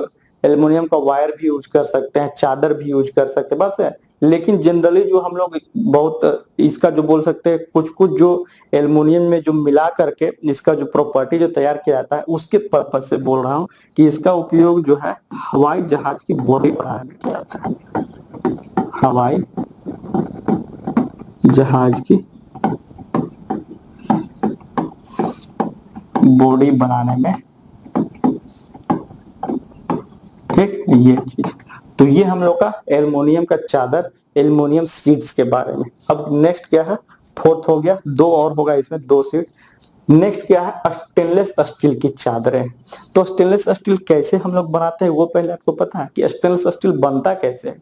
एल्युमिनियम का वायर भी यूज कर सकते हैं, चादर भी यूज कर सकते हैं, बस है। लेकिन जनरली जो हम लोग बहुत इसका जो बोल सकते हैं, कुछ कुछ जो एल्युमिनियम में जो मिला करके इसका जो प्रॉपर्टी जो तैयार किया जाता है, उसके पर्पज से बोल रहा हूँ कि इसका उपयोग जो है हवाई जहाज की बॉडी बनाने में किया जाता है। हवाई जहाज की बॉडी बनाने में। ठीक, ये चीज, तो ये हम लोग का एल्युमिनियम का चादर, एल्युमिनियम शीट्स के बारे में। अब नेक्स्ट क्या है, फोर्थ हो गया, दो और होगा इसमें, दो शीट। नेक्स्ट क्या है, स्टेनलेस स्टील की चादरें। तो स्टेनलेस स्टील कैसे हम लोग बनाते हैं वो पहले आपको पता है कि स्टेनलेस स्टील बनता कैसे है,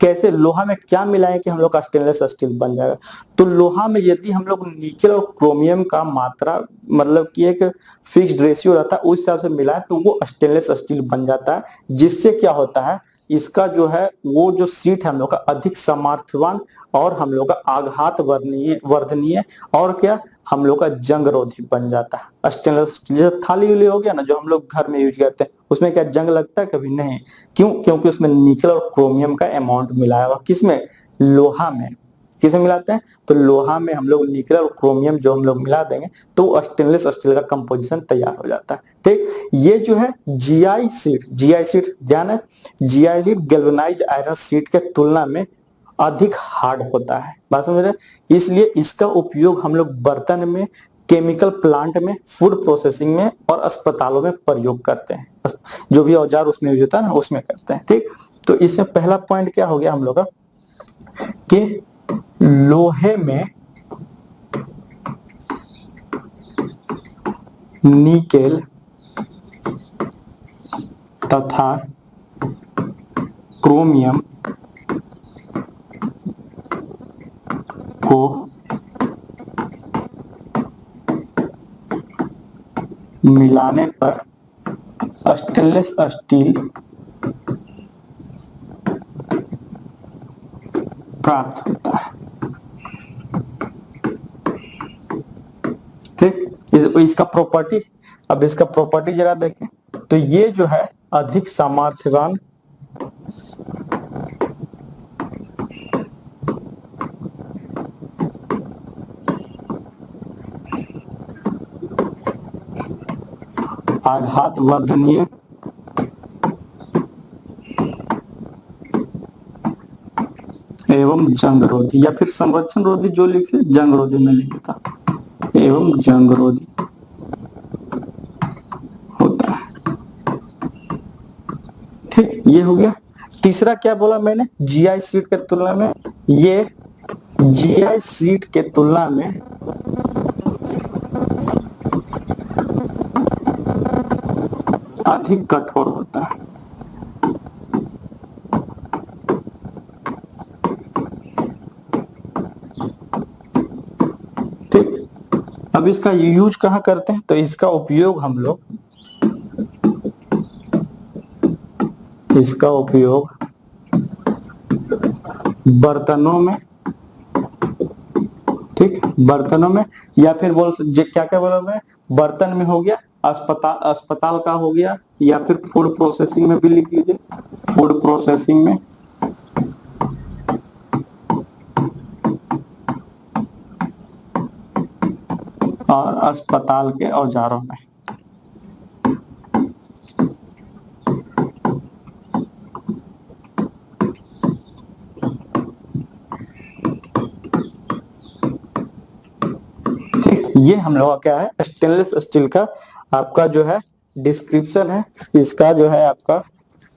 कैसे लोहा में क्या मिलाएं कि हम लोग का स्टेनलेस स्टील बन जाएगा। तो लोहा में यदि हम लोग निकेल और क्रोमियम का मात्रा मतलब कि एक फिक्स्ड रेशियो रहता है, उस हिसाब से मिलाएं तो वो स्टेनलेस स्टील बन जाता है। जिससे क्या होता है, इसका जो है वो जो सीट है हम लोग का अधिक सामर्थ्यवान और हम लोग का आघात वर्धनीय और क्या, हम लोग का जंग रोधी बन जाता है। स्टेनलेस स्टील जैसे थाली उली हो गया ना, जो हम लोग घर में यूज करते हैं, उसमें क्या जंग लगता है? कभी नहीं। क्यों? क्योंकि उसमें निकल और क्रोमियम का अमाउंट मिलाया हुआ। किसमें? लोहा में। किसमें मिलाते हैं? तो लोहा में हम लोग निकल और क्रोमियम जो हम लोग मिला देंगे तो स्टेनलेस स्टील का कंपोजिशन तैयार हो जाता है। ठीक, ये जो है जीआई सीट ध्यान है, GI sheet galvanised iron sheet के तुलना में अधिक हार्ड होता है, बात समझ रहे? इसलिए इसका उपयोग हम लोग बर्तन में, केमिकल प्लांट में, फूड प्रोसेसिंग में और अस्पतालों में प्रयोग करते हैं। जो भी औजार उसमें यूज होता है ना, उसमें करते हैं। ठीक, तो इसमें पहला पॉइंट क्या हो गया हम लोग का कि लोहे में निकेल तथा क्रोमियम को मिलाने पर स्टेनलेस स्टील प्राप्त होता है। ठीक, इसका प्रॉपर्टी, अब इसका प्रॉपर्टी जरा देखें तो ये जो है अधिक सामर्थ्यवान आघात वर्धनीय एवं जंग रोधी, या फिर संरक्षण रोधी जो लिखे जंग रोधी में लिखता, एवं जंग रोधी होता है। ठीक, ये हो गया। तीसरा क्या बोला मैंने, जीआई सीट के तुलना में, ये जीआई सीट के तुलना में अधिक कठोर होता है। ठीक, अब इसका यूज कहाँ करते हैं, तो इसका उपयोग हम लोग, इसका उपयोग बर्तनों में, ठीक, बर्तनों में, या फिर बोल क्या क्या बोला मैं, बर्तन में हो गया, अस्पताल का हो गया, या फिर फूड प्रोसेसिंग में भी लिख लीजिए, फूड प्रोसेसिंग में, और अस्पताल के औजारों में। ये हम लोग का क्या है, स्टेनलेस स्टील का आपका जो है डिस्क्रिप्शन है, इसका जो है आपका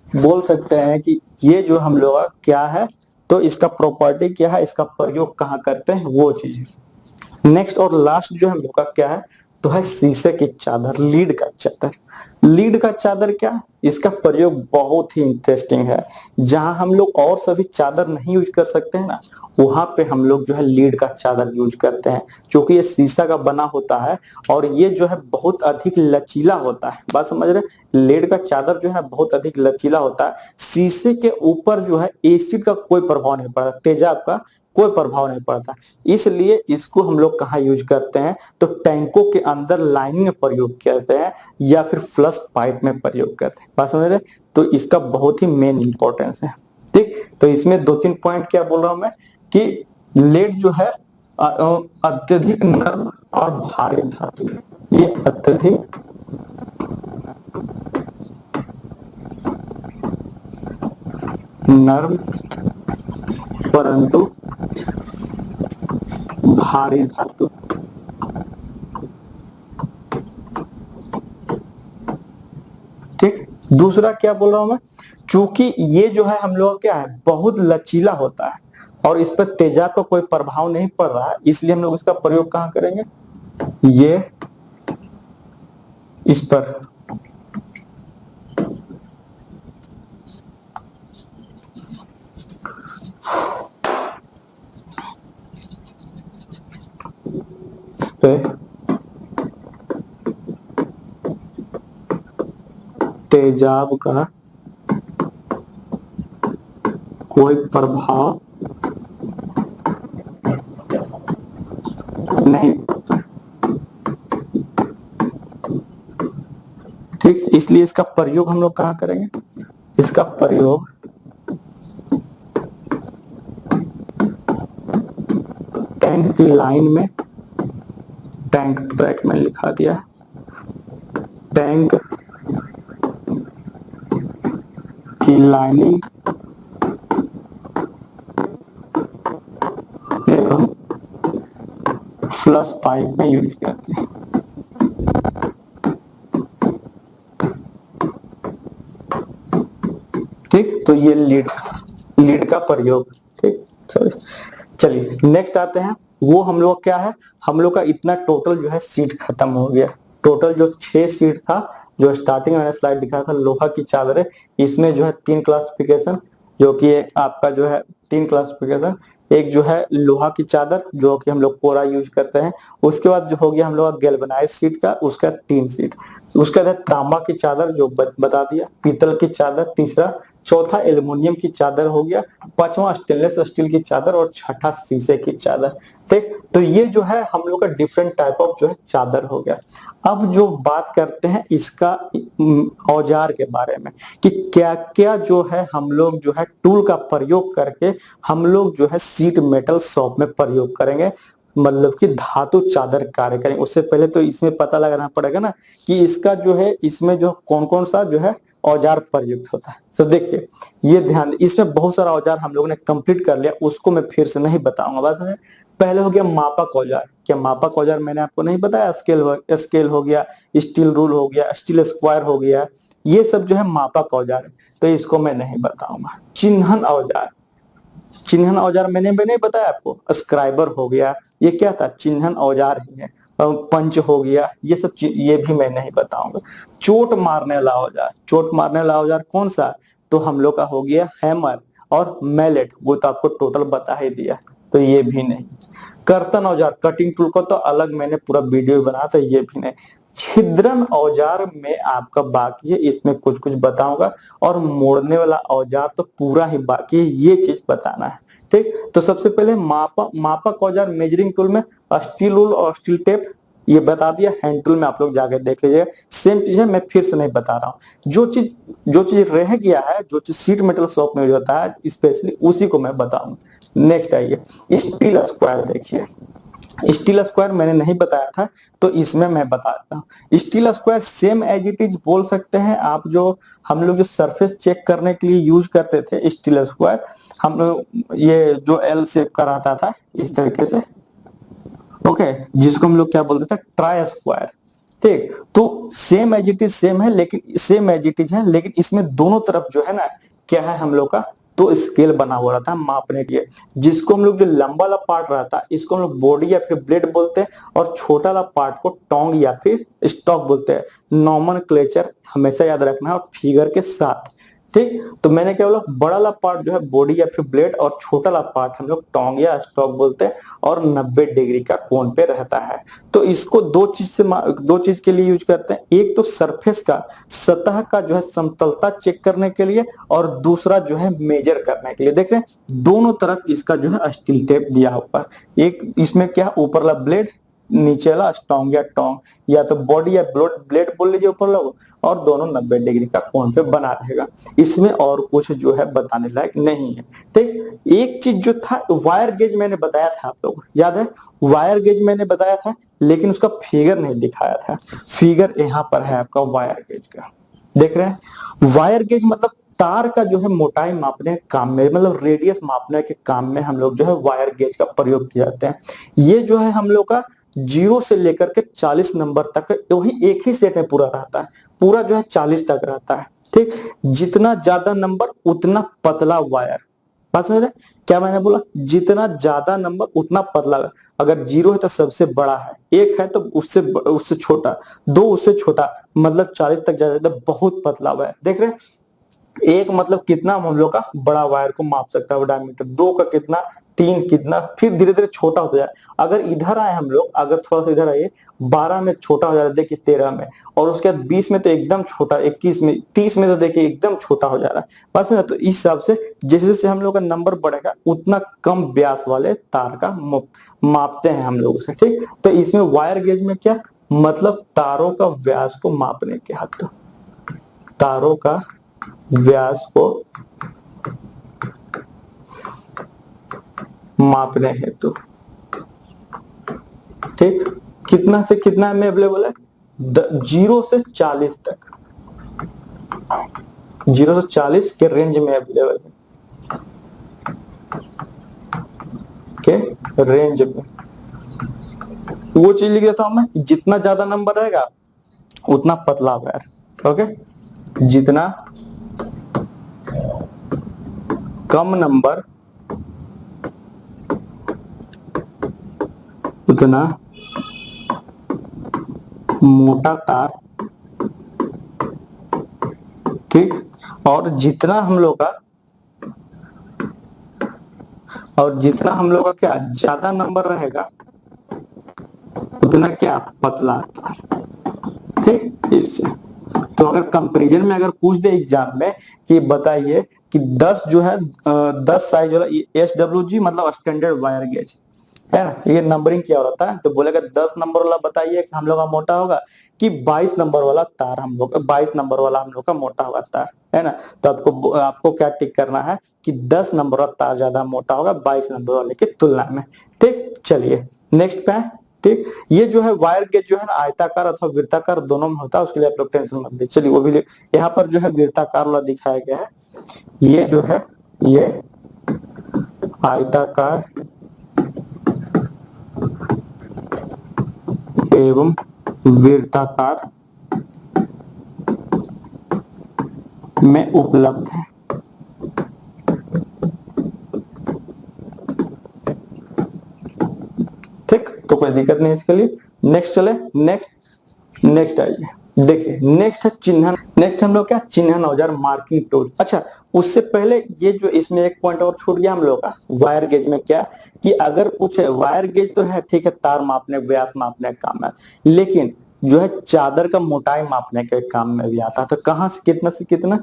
बोल सकते हैं कि ये जो हम लोग का क्या है, तो इसका प्रॉपर्टी क्या है, इसका प्रयोग कहाँ करते हैं, वो चीज है। नेक्स्ट और लास्ट जो हम लोग का क्या है, तो है शीशे की चादर, लीड का चादर। लीड का चादर क्या, इसका प्रयोग बहुत ही इंटरेस्टिंग है। जहां हम लोग और सभी चादर नहीं यूज कर सकते हैं ना, वहां पे हम लोग जो है लीड का चादर यूज करते हैं, क्योंकि ये शीशा का बना होता है और ये जो है बहुत अधिक लचीला होता है। बात समझ रहे, लीड का चादर जो है बहुत अधिक लचीला होता है। शीशे के ऊपर जो है एसिड का कोई प्रभाव नहीं पड़ता, तेजाब का कोई प्रभाव नहीं पड़ता, इसलिए इसको हम लोग कहाँ यूज करते हैं, तो टैंकों के अंदर लाइनिंग में प्रयोग करते हैं, या फिर फ्लश पाइप में प्रयोग करते हैं। बात समझ रहे, तो इसका बहुत ही मेन इंपॉर्टेंस है। ठीक, तो इसमें दो तीन पॉइंट क्या बोल रहा हूं मैं, कि लेड जो है अत्यधिक नर्म और भारी धातु है, ये अत्यधिक नर्म परंतु भारी धातु। ठीक, दूसरा क्या बोल रहा हूं मैं, चूंकि ये जो है हम लोग क्या है बहुत लचीला होता है और इस पर तेजाब का कोई प्रभाव नहीं पड़ रहा है, इसलिए हम लोग इसका प्रयोग कहाँ करेंगे, ये इस पर तेजाब का कोई प्रभाव नहीं पड़ता। ठीक, इसलिए इसका प्रयोग हम लोग कहाँ करेंगे, इसका प्रयोग टैंक की लाइन में, टैंक ट्रैक में लिखा दिया, टैंक की लाइनिंग एवं फ्लश पाइप में यूज करते हैं। ठीक, तो ये लीड का प्रयोग। ठीक, चलिए नेक्स्ट आते हैं, वो हम लोग क्या है, हम लोग का इतना टोटल जो है सीट खत्म हो गया। टोटल जो 6 सीट था, जो स्टार्टिंग में स्लाइड दिखाया था लोहा की चादरें, इसमें जो है 3 क्लासिफिकेशन, जो कि आपका जो है 3 क्लासिफिकेशन। एक जो है लोहा की चादर जो कि हम लोग कोरा यूज करते हैं। उसके बाद जो हो गया हम लोग गैल्वेनाइज शीट का, उसका 3 शीट। उसके बाद तांबा की चादर जो बता दिया, पीतल की चादर तीसरा, चौथा एल्युमिनियम की चादर हो गया, पांचवा स्टेनलेस स्टील की चादर और छठा शीशे की चादर। ठीक, तो ये जो है हम लोग का डिफरेंट टाइप ऑफ जो है चादर हो गया। अब जो बात करते हैं इसका औजार के बारे में कि क्या क्या जो है हम लोग जो है टूल का प्रयोग करके हम लोग जो है सीट मेटल शॉप में प्रयोग करेंगे, मतलब कि धातु चादर कार्य करेंगे। उससे पहले तो इसमें पता लगाना पड़ेगा ना कि इसका जो है इसमें जो कौन कौन सा जो है औजार प्रयुक्त होता है। तो देखिए ये ध्यान, इसमें बहुत सारा औजार हम लोगों ने कंप्लीट कर लिया, उसको मैं फिर से नहीं बताऊंगा। बस पहले हो गया मापक औजार। क्या मापक औजार मैंने आपको नहीं बताया? स्केल हो गया, स्टील रूल हो गया, स्टील स्क्वायर हो गया, ये सब जो है मापक औजार है, तो इसको मैं नहीं बताऊंगा। चिन्हन औजार, चिन्हन औजार मैंने नहीं बताया आपको, स्क्राइबर हो गया, ये क्या था? चिन्हन औजार ही है। पंच हो गया, ये सब ये भी मैं नहीं बताऊंगा। चोट मारने वाला औजार, चोट मारने वाला औजार कौन सा? तो हम लोग का हो गया हैमर और मैलेट, वो तो आपको टोटल बता ही दिया, तो ये भी नहीं। कर्तन औजार, कटिंग टूल को तो अलग मैंने पूरा वीडियो बनाया था, ये भी नहीं। छिद्रन औजार में आपका बाकी है, इसमें कुछ कुछ बताऊंगा। और मोड़ने वाला औजार तो पूरा ही बाकी है, ये चीज बताना है। ठीक, तो सबसे पहले मापक औजार मेजरिंग टूल में स्टील रूल और स्टील टेप, ये बता दिया। हैंड टूल में आप लोग जाके देख लीजिएगा, सेम चीज है, मैं फिर से नहीं बता रहा हूँ। जो चीज रह गया है, जो चीज सीट मेटल शॉप में होता है स्पेशली, उसी को मैं बताऊंगा। नेक्स्ट आइए स्टील स्क्वायर। देखिए स्टील स्क्वायर मैंने नहीं बताया था, तो इसमें मैं बताता हूँ। Steel square same as it is बोल सकते हैं आप। जो हम लोग जो सरफेस चेक करने के लिए यूज करते थे स्टील स्क्वायर, हम लोग ये जो एल शेप का रहता था इस तरीके से, ओके, जिसको हम लोग क्या बोलते थे? Try square. ठीक, तो same as it is same है, लेकिन सेम एज इट इज है, लेकिन इसमें दोनों तरफ जो है ना क्या है हम लोग का, तो स्केल बना हुआ रहता है मापने के लिए। जिसको हम लोग जो लंबा वाला पार्ट रहता है इसको हम लोग बॉडी या फिर ब्लेड बोलते हैं, और छोटा वाला पार्ट को टोंग या फिर स्टॉक बोलते हैं। नॉमेनक्लेचर हमेशा याद रखना है और फिगर के साथ। ठीक, तो मैंने क्या बोला, बड़ा वाला पार्ट जो है बॉडी या फिर ब्लेड, और छोटा वाला पार्ट हम लोग टोंग या स्टॉक बोलते हैं, और 90 डिग्री का कोण पे रहता है। तो इसको दो चीज के लिए यूज करते हैं। एक तो सरफेस का, सतह का जो है समतलता चेक करने के लिए, और दूसरा जो है मेजर करने के लिए। देख रहे हैं दोनों तरफ इसका जो है स्टील टेप दिया हुआ। एक इसमें क्या, ऊपर वाला ब्लेड, नीचे वाला स्टोंग या टोंग, या तो बॉडी या ब्लेड बोल लीजिए ऊपर वाला, और दोनों 90 डिग्री का कोण पे बना रहेगा। इसमें और कुछ जो है बताने लायक नहीं है। ठीक, एक चीज जो था वायर गेज मैंने बताया था, आप लोग याद है? वायर गेज मैंने बताया था, लेकिन उसका फिगर नहीं दिखाया था। फिगर यहाँ पर है आपका वायर गेज का, देख रहे हैं? वायर गेज मतलब तार का जो है मोटाई मापने के काम में, मतलब रेडियस मापने के काम में हम लोग जो है वायर गेज का प्रयोग किया जाता है। ये जो है हम लोग का 0 से लेकर के 40 नंबर तक वही एक ही सेट में पूरा रहता है, पूरा जो है 40 तक रहता है। ठीक, जितना ज्यादा नंबर उतना पतला वायर। बात समझ रहे? क्या मैंने बोला? जितना ज्यादा नंबर उतना पतला। अगर 0 है तो सबसे बड़ा है, 1 है तो उससे छोटा, 2 उससे छोटा, मतलब 40 तक जाता है, बहुत पतला वायर। देख रहे हैं? एक मतलब कितना हम लोग का बड़ा वायर को माप सकता है डायमीटर, 2 का कितना, 3 कितना, फिर धीरे धीरे छोटा होता जाए। अगर इधर आए हम लोग, अगर थोड़ा सा इधर आइए, 12 में छोटा हो जा रहा है, देखिए 13 में, और उसके बाद 20 में तो एकदम छोटा, 21 में, 30 में तो देखिए एकदम छोटा हो जा रहा है। बस ना, तो इस हिसाब से जैसे जैसे हम लोग का नंबर बढ़ेगा उतना कम व्यास वाले तार का मापते हैं हम लोग उसे। ठीक, तो इसमें वायर गेज में क्या मतलब, तारों का व्यास को मापने के हाथ, तारों का व्यास को मापने हेतु। ठीक, कितना से कितना में अवेलेबल है? 0 से 40 तक, 0 से 40 के रेंज में अवेलेबल है, के रेंज में। वो चीज लिख देता हूं मैं, जितना ज्यादा नंबर रहेगा उतना पतला वायर। ओके, जितना कम नंबर उतना मोटा तार। ठीक, और जितना हम लोग का और जितना हम लोग का क्या ज्यादा नंबर रहेगा उतना क्या पतला तार। ठीक, इससे तो अगर कंपैरिजन में अगर पूछ दे एग्जाम में कि बताइए कि 10 जो है 10 साइज वाला SWG मतलब स्टैंडर्ड वायर गेज है ना, ये नंबरिंग क्या होता है, तो बोलेगा 10 नंबर वाला बताइए कि हम लोग का मोटा होगा कि 22 नंबर वाला तार हम लोग 22 नंबर वाला हम लोग का मोटा होगा तार, है ना। तो आपको आपको क्या टिक करना है कि 10 नंबर वाला तार ज्यादा मोटा होगा 22 नंबर वाले की तुलना में। ठीक, चलिए नेक्स्ट पे। ठीक, ये जो है वायर गेज जो है ना आयताकार अथवा वृत्ताकार दोनों में होता है, उसके लिए आप लोग टेंशन मत लीजिए। चलिए वो भी यहाँ पर जो है वृत्ताकार वाला दिखाया गया है, ये जो है ये आयताकार एवं वृत्ताकार में उपलब्ध है। ठीक, तो कोई दिक्कत नहीं इसके लिए। नेक्स्ट चले, नेक्स्ट आइए देखिए, नेक्स्ट है चिन्ह। नेक्स्ट हम लोग क्या चिन्हन औजार मार्किंग टूल। अच्छा, उससे पहले ये जो इसमें एक पॉइंट और छूट गया हम लोग का वायर गेज में, क्या कि अगर पूछे वायर गेज तो है ठीक है, तार मापने व्यास मापने का काम है, लेकिन जो है चादर का मोटाई मापने के काम में भी आता है। तो कहाँ से कितना,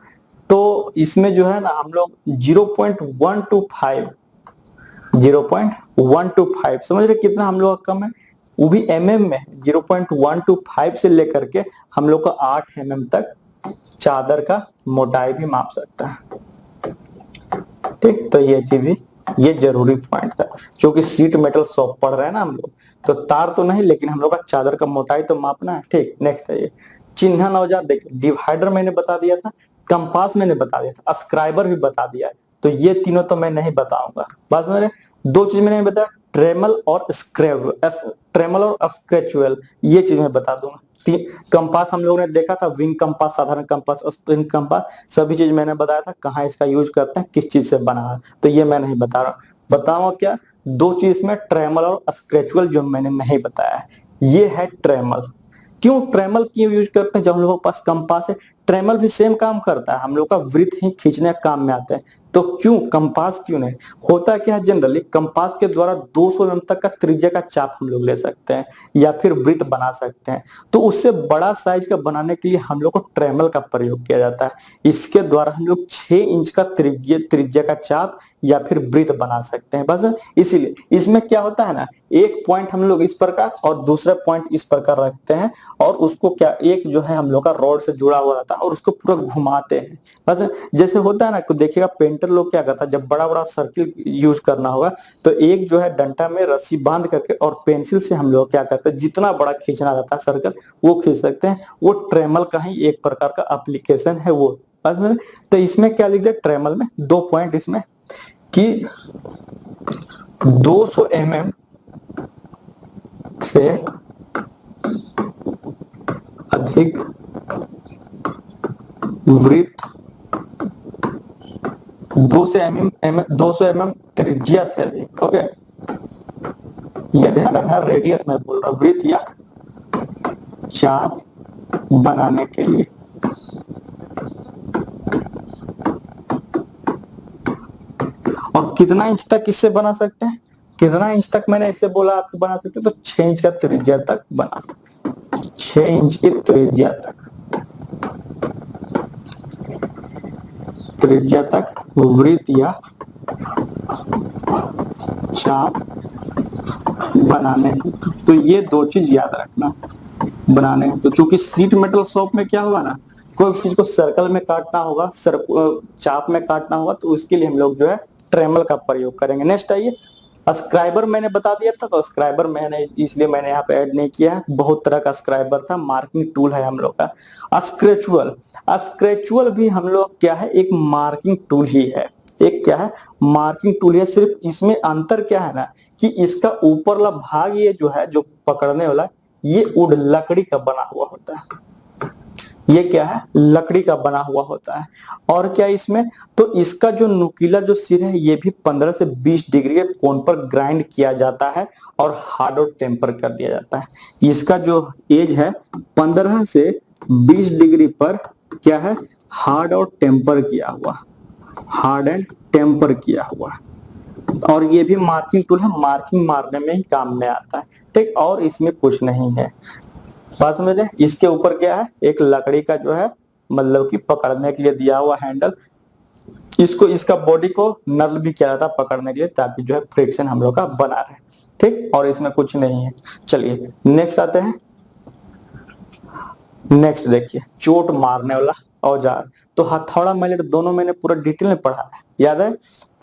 तो इसमें जो है ना हम लोग 0.125 समझ रहे कितना हम लोग का कम है, वो भी mm में 0.125 से लेकर के हम लोग का 8 mm तक चादर का मोटाई भी माप सकता है। ठीक, तो ये चीज भी ये जरूरी पॉइंट था, क्योंकि सीट मेटल शॉप पढ़ रहे हैं ना हम लोग, तो तार तो नहीं लेकिन हम लोग का चादर का मोटाई तो मापना है। ठीक, नेक्स्ट है ये चिन्हन औजार। देखिए डिवाइडर मैंने बता दिया था, कंपास मैंने बता दिया था, स्क्राइबर भी बता दिया है, तो ये तीनों तो मैं नहीं बताऊंगा। बात मेरे दो चीज मैंने बताया, ट्रेमल और स्क्रेचुअल, ये चीज मैं बता दूंगा। कंपास हम लोगों ने देखा था, विंग कंपास, साधारण कंपास, स्प्रिंग कंपास, सभी चीज मैंने बताया था कहाँ इसका यूज करते हैं, किस चीज से बना है, तो ये मैं नहीं बता रहा। बताऊंगा क्या, दो चीज में ट्रेमल और स्क्रेचुअल जो मैंने नहीं बताया है, ये है ट्रेमल। क्यों ट्रेमल क्यों यूज करते हैं, जब हम लोगों के पास कंपास है, ट्रेमल भी सेम काम करता है, हम लोग का वृत्त ही खींचने का काम में आता है, तो क्यों कंपास क्यों नहीं। होता क्या है जनरली कंपास के द्वारा 200 mm तक का त्रिज्या का चाप हम लोग ले सकते हैं या फिर वृत्त बना सकते हैं, तो उससे बड़ा साइज का बनाने के लिए हम लोग को ट्रेमल का प्रयोग किया जाता है। इसके द्वारा हम लोग 6 इंच का त्रिज्या का चाप या फिर वृत्त बना सकते हैं। बस इसीलिए इसमें क्या होता है ना, एक पॉइंट हम लोग इस प्रकार और दूसरा पॉइंट इस प्रकार रखते हैं, और उसको क्या एक जो है हम लोग का रॉड से जुड़ा हुआ रहता है और उसको पूरा घुमाते हैं। बस जैसे होता है ना, देखिएगा पेंटर लोग क्या करता है, जब बड़ा बड़ा सर्किल यूज करना होगा तो एक जो है डंटा में रस्सी बांध करके और पेंसिल से हम लोग क्या करते हैं, जितना बड़ा खींचना रहता है सर्कल वो खींच सकते हैं। वो ट्रेमल का ही एक प्रकार का एप्लीकेशन है वो। बस में तो इसमें क्या लिख दिया, ट्रेमल में 2 पॉइंट इसमें कि 200 mm से अधिक वृत्त 200 mm त्रिज्या से अधिक। ओके, ये ध्यान रखना, रेडियस में बोल रहा हूं, वृत्त या चाप बनाने के लिए। और कितना इंच तक इससे बना सकते हैं, कितना इंच तक मैंने इससे बोला आपको बना सकते हैं, तो 6 इंच का त्रिज्या तक बना सकते हैं, 6 इंच की त्रिज्या तक वृत्त या चाप बनाने। तो ये दो चीज याद रखना बनाने। तो चूंकि सीट मेटल शॉप में क्या होगा ना, कोई चीज को सर्कल में काटना होगा, चाप में काटना होगा, तो उसके लिए हम लोग जो है ट्रेमल का प्रयोग करेंगे। नेक्स्ट आइए, स्क्राइबर मैंने बता दिया था, तो स्क्राइबर मैंने इसलिए मैंने यहाँ पे ऐड नहीं किया है, बहुत तरह का स्क्राइबर था, मार्किंग टूल है हम लोग का। स्क्रेचुअल भी हम लोग क्या है, एक मार्किंग टूल ही है, एक क्या है मार्किंग टूल है। सिर्फ इसमें अंतर क्या है ना कि इसका ऊपर वाला भाग ये जो है, जो पकड़ने वाला, ये वुड लकड़ी का बना हुआ होता है, ये क्या है लकड़ी का बना हुआ होता है। और क्या इसमें, तो इसका जो नुकीला जो सिर है ये भी 15 से 20 डिग्री के कोण पर ग्राइंड किया जाता है और हार्ड और टेम्पर कर दिया जाता है। इसका जो एज है 15 से 20 डिग्री पर क्या है, हार्ड और टेम्पर किया हुआ, हार्ड एंड टेम्पर किया हुआ। और ये भी मार्किंग टूल है, मार्किंग मारने में ही काम में आता है, ठीक। और इसमें कुछ नहीं है। बात समझे। इसके ऊपर क्या है, एक लकड़ी का जो है मतलब कि पकड़ने के लिए दिया हुआ हैंडल, इसको इसका बॉडी को नर्ल भी किया जाता है पकड़ने के लिए, ताकि जो है फ्रिक्शन हम लोग का बना रहे, ठीक। और इसमें कुछ नहीं है। चलिए नेक्स्ट आते हैं। नेक्स्ट देखिए, चोट मारने वाला औजार। तो हथौड़ा मैलेट दोनों मैंने पूरा डिटेल में पढ़ा है, याद है।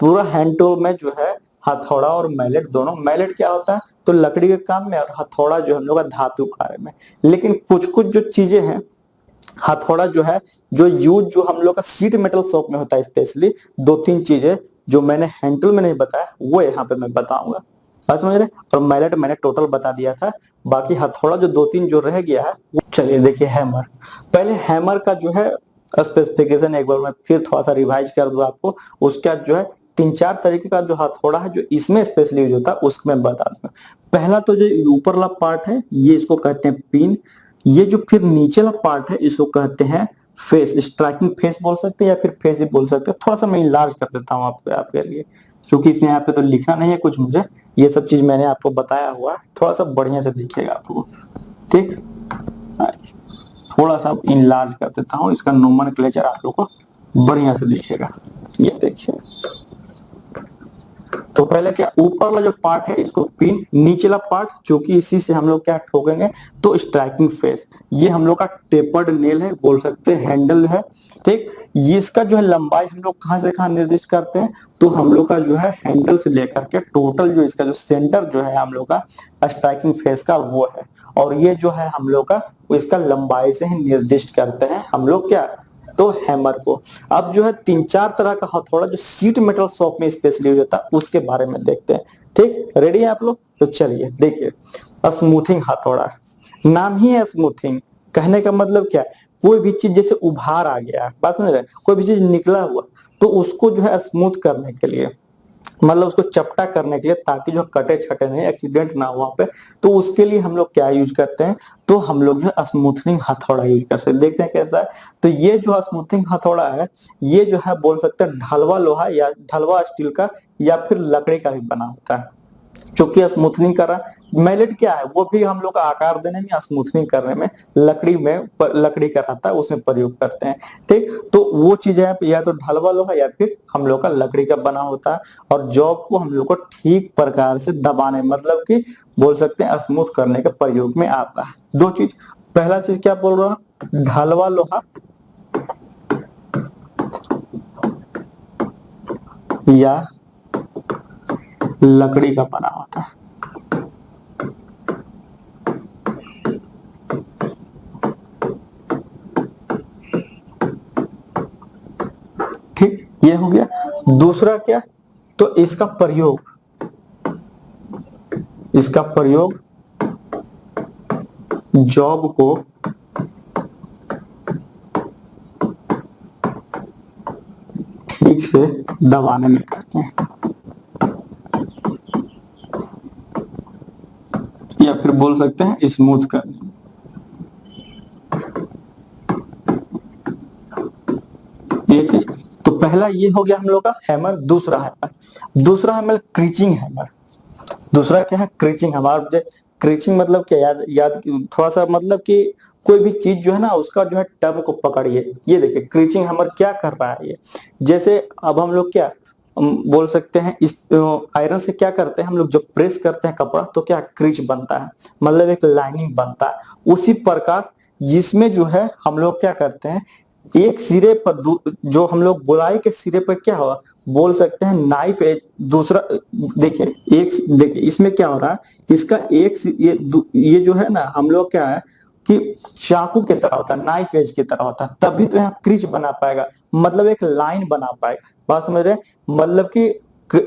पूरा हैंड टूल में जो है हथौड़ा और मैलेट दोनों, मैलेट क्या होता है तो लकड़ी के काम में, और हथौड़ा जो हम लोग का धातु कार्य में। लेकिन कुछ कुछ जो चीजें हैं, हथौड़ा जो है जो यूज जो हम लोग का सीट मेटल शॉप में होता है, स्पेशली दो तीन चीजें जो मैंने हैंड टूल में नहीं बताया वो यहाँ पे मैं बताऊंगा, बात समझ रहे। और मैलेट मैंने टोटल बता दिया था, बाकी हथौड़ा जो दो तीन जो रह गया है वो। चलिए देखिए हैमर। पहले हैमर का जो है स्पेसिफिकेशन एक बार मैं फिर थोड़ा सा रिवाइज कर दूं आपको। उसका जो है तीन चार तरीके का जो हथौड़ा है जो इसमें स्पेशली यूज होता है उसको मैं बता दूंगा। पहला तो जो ऊपर वाला पार्ट है ये इसको कहते हैं पिन। ये जो फिर नीचे वाला पार्ट है इसको कहते हैं फेस, स्ट्राइकिंग फेस बोल सकते हैं या फिर फेस ही बोल सकते हैं। थोड़ा सा मैं इलाज कर देता हूँ आपके लिए, क्योंकि इसमें यहाँ पे तो लिखा नहीं है कुछ मुझे, ये सब चीज मैंने आपको बताया हुआ है, थोड़ा सा बढ़िया से दिखेगा आपको, ठीक। थोड़ा सा इलाज कर देता हूँ, इसका नोमेनक्लेचर आप लोग को बढ़िया से दिखेगा। ये देखिए, तो पहले क्या ऊपर वाला जो पार्ट है इसको पिन, नीचे वाला पार्ट जो कि इसी से हम लोग क्या ठोकेंगे तो स्ट्राइकिंग फेस। ये हम लोग का टेपर्ड नेल है, बोल सकते हैं हैंडल है, ठीक। ये इसका जो है लंबाई हम लोग कहां से कहां निर्दिष्ट करते हैं तो हम लोग का जो है हैंडल से लेकर के टोटल जो इसका जो सेंटर जो है हम लोग का स्ट्राइकिंग फेस का वो है। और ये जो है हम लोग का वो इसका लंबाई से ही निर्दिष्ट करते हैं हम लोग क्या तो हैमर को। अब जो है तीन चार तरह का हथौड़ा जो सीट मेटल शॉप में स्पेशली यूज होता है उसके बारे में देखते हैं, ठीक। रेडी है आप लोग, तो चलिए देखिए। स्मूथिंग हथौड़ा, नाम ही है स्मूथिंग, कहने का मतलब क्या है, कोई भी चीज जैसे उभार आ गया, बात समझ रहे, कोई भी चीज निकला हुआ तो उसको जो है स्मूथ करने के लिए, मतलब उसको चपटा करने के लिए, ताकि जो कटे छटे नहीं, एक्सीडेंट ना हो वहां पे, तो उसके लिए हम लोग क्या यूज करते हैं तो हम लोग जो है स्मूथनिंग हथौड़ा यूज करते हैं। देखते हैं कैसा है। तो ये जो स्मूथनिंग हथौड़ा है ये जो है बोल सकते हैं ढलवा लोहा या ढलवा स्टील का या फिर लकड़ी का भी बना होता है, क्योंकि स्मूथनिंग कर रहा है। मैलेट क्या है वो भी हम लोग का आकार देने में, स्मूथनिंग करने में लकड़ी का रहता है उसमें प्रयोग करते हैं, ठीक। तो वो चीज है या तो ढलवा लोहा या फिर हम लोग का लकड़ी का बना होता है। और जॉब को हम लोग को ठीक प्रकार से दबाने मतलब कि बोल सकते हैं स्मूथ करने के प्रयोग में आता है। दो चीज, पहला चीज क्या बोल रहा हूँ, ढलवा लोहा या लकड़ी का बना होता है, ठीक। ये हो गया। दूसरा क्या तो इसका प्रयोग जॉब को ठीक से दबाने में करते हैं या फिर बोल सकते हैं स्मूथ करने में। ये चीज तो पहला ये हो गया हम लोग का हैमर। दूसरा हैमर क्रीचिंग हैमर। दूसरा क्या है क्रीचिंग हैमर। क्रीचिंग मतलब क्या, याद थोड़ा सा, मतलब कि कोई भी चीज जो है ना उसका जो है टर्म को पकड़िए। ये देखिए क्रीचिंग हैमर क्या कर रहा है ये, जैसे अब हम लोग क्या बोल सकते हैं, इस आयरन से क्या करते हैं हम लोग, जब प्रेस करते हैं कपड़ा तो क्या क्रीच बनता है, मतलब एक लाइनिंग बनता है। उसी प्रकार जिसमें जो है हम लोग क्या करते हैं, एक सिरे पर जो हम लोग गोलाई के सिरे पर क्या हुआ बोल सकते हैं नाइफ एज, दूसरा देखिए इसमें क्या हो रहा है, इसका ये जो है ना हम लोग क्या है कि चाकू की तरह होता है, नाइफ एज की तरह होता है, तभी तो यहाँ क्रीच बना पाएगा, मतलब एक लाइन बना पाएगा। बात समझ रहे, मतलब कि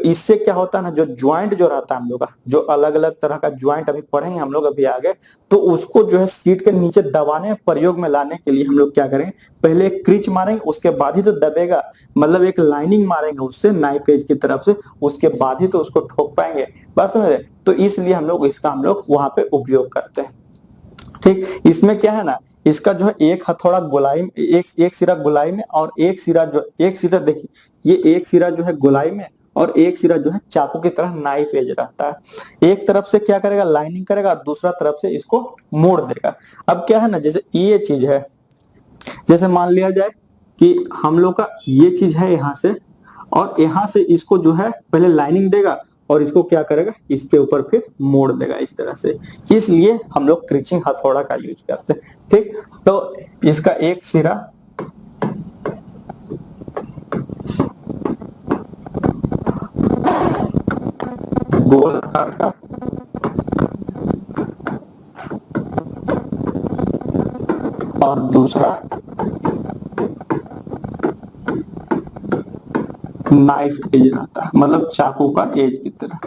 इससे क्या होता है ना, जो ज्वाइंट जो रहता है हम लोग का, जो अलग अलग तरह का ज्वाइंट अभी पढ़ेंगे हम लोग अभी आगे, तो उसको जो है सीट के नीचे दबाने प्रयोग में लाने के लिए हम लोग क्या करेंगे, पहले एक क्रीच मारेंगे उसके बाद ही तो दबेगा, मतलब एक लाइनिंग मारेंगे उससे नाइफ एज की तरफ से, उसके बाद ही तो उसको ठोक पाएंगे। बात समझ रहे, तो इसलिए हम लोग इसका हम लोग वहां पे उपयोग करते हैं, ठीक। इसमें क्या है ना, इसका जो है एक हथौड़ा गोलाई में, एक सिरा गोलाई में और एक सिरा देखिए ये एक सिरा जो है गोलाई में और एक सिरा जो है चाकू की तरह नाइफ एज रहता है। एक तरफ से क्या करेगा, लाइनिंग करेगा, दूसरा तरफ से इसको मोड़ देगा। अब क्या है ना, जैसे ये चीज है, जैसे मान लिया जाए कि हम लोग का ये चीज है यहाँ से, और यहाँ से इसको जो है पहले लाइनिंग देगा और इसको क्या करेगा, इसके ऊपर फिर मोड़ देगा इस तरह से। इसलिए हम लोग क्रीचिंग हथौड़ा का यूज करते हैं। ठीक, तो इसका एक सिरा गोल आकार का और दूसरा नाइफ एज रहता है, मतलब चाकू का एज की तरह।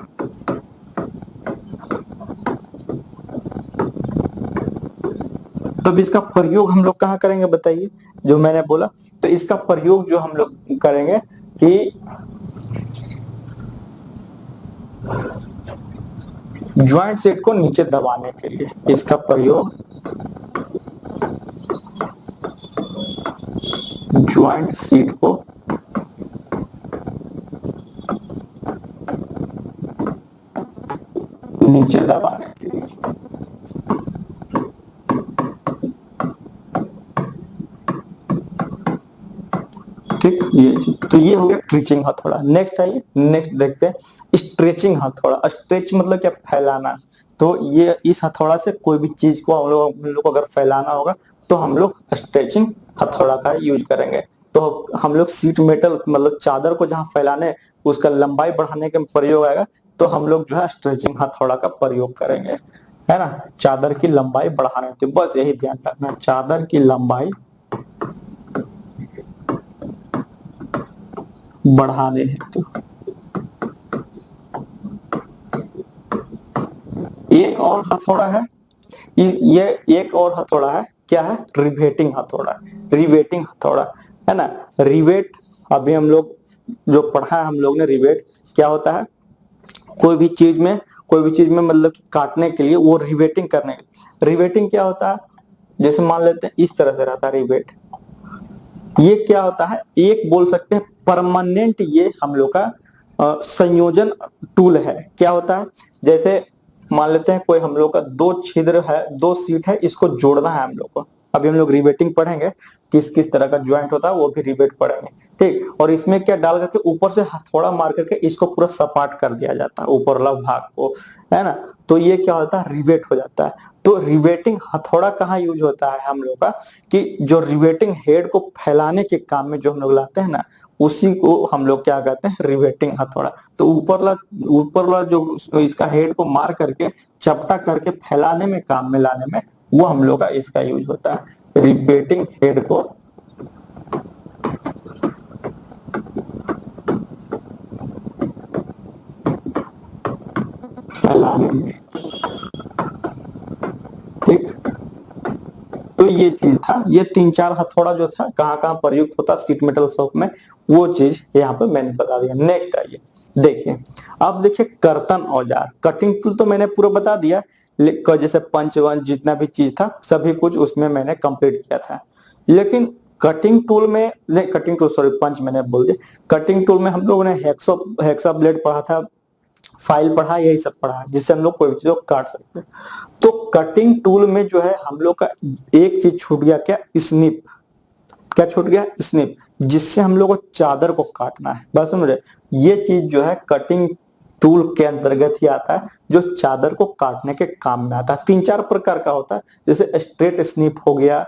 तब इसका प्रयोग हम लोग कहाँ करेंगे बताइए, जो मैंने बोला। तो इसका प्रयोग जो हम लोग करेंगे कि ज्वाइंट सेट को नीचे दबाने के लिए, इसका प्रयोग ज्वाइंट सीट को नीचे दबाने के लिए। ठीक, ये चीज तो ये हो गया क्रीचिंग हथौड़ा। नेक्स्ट आइए, नेक्स्ट देखते हैं स्ट्रेचिंग हथौड़ा। स्ट्रेच मतलब क्या, फैलाना। तो ये इस हथौड़ा से कोई भी चीज को हम लोग अगर फैलाना होगा तो हम लोग स्ट्रेचिंग हथौड़ा का यूज करेंगे। तो हम लोग सीट मेटल मतलब चादर को जहां फैलाने, उसका लंबाई बढ़ाने के प्रयोग आएगा, तो हम लोग जो है स्ट्रेचिंग हथौड़ा का प्रयोग करेंगे, है ना। चादर की लंबाई बढ़ाने, तो बस यही ध्यान रखना, चादर की लंबाई बढ़ाने हेतु। एक और हथौड़ा है, ये एक और हथौड़ा है, क्या है, रिवेटिंग हथौड़ा। रिवेटिंग हथौड़ा, है ना। रिवेट अभी हम लोग जो पढ़ा है हम लोग ने, रिवेट क्या होता है, कोई भी चीज में मतलब काटने के लिए वो रिवेटिंग करने के लिए। रिवेटिंग क्या होता है, जैसे मान लेते हैं इस तरह से रहता है रिवेट। ये क्या होता है, एक बोल सकते हैं परमानेंट, ये हम लोग का संयोजन टूल है। क्या होता है, जैसे मान लेते हैं कोई हम लोग का दो छिद्र है, दो सीट है, इसको जोड़ना है हम लोग को। अभी हम लोग रिवेटिंग पढ़ेंगे, किस किस तरह का ज्वाइंट होता है वो भी रिवेट पढ़ेंगे। ठीक, और इसमें क्या डाल करके ऊपर से हथौड़ा मार करके इसको पूरा सपाट कर दिया जाता है, ऊपर वाला भाग को, है ना। तो ये क्या होता है, रिवेट हो जाता है। तो रिवेटिंग हथौड़ा कहाँ यूज होता है हम लोग का, कि जो रिवेटिंग हेड को फैलाने के काम में जो हम लोग लाते हैं ना, उसी को हम लोग क्या कहते हैं, रिवेटिंग हथौड़ा। तो ऊपर वाला जो इसका हेड को मार करके चपटा करके फैलाने में, काम में लाने में, वो हम लोग का इसका यूज होता है, रिवेटिंग हेड को फैलाने में। ठीक, तो ये चीज था, ये 3-4 हथौड़ा जो था कहाँ कहाँ प्रयुक्त होता सीट मेटल शॉप में, वो चीज यहाँ पे मैंने बता दिया। नेक्स्ट आइए, देखिए अब देखिए कर्तन औजार। कटिंग टूल तो मैंने पूरा बता दिया, जैसे पंच वंच जितना भी चीज था सभी कुछ उसमें मैंने कंप्लीट किया था। लेकिन कटिंग टूल में नहीं, कटिंग टूल सॉरी पंच मैंने बोल दिया। कटिंग टूल में हम लोगों ने हेक्सा ब्लेड पढ़ा था, फाइल पढ़ा, यही सब पढ़ा, जिससे हम लोग कोई भी चीज को काट सकते हैं। तो कटिंग टूल में जो है हम लोग का एक चीज छूट गया, क्या, स्निप। क्या छूट गया, स्निप, जिससे हम लोग को चादर को काटना है। बस समझे, ये चीज जो है कटिंग टूल के अंतर्गत ही आता है, जो चादर को काटने के काम में आता है। 3-4 प्रकार का होता है, जैसे स्ट्रेट स्निप हो गया,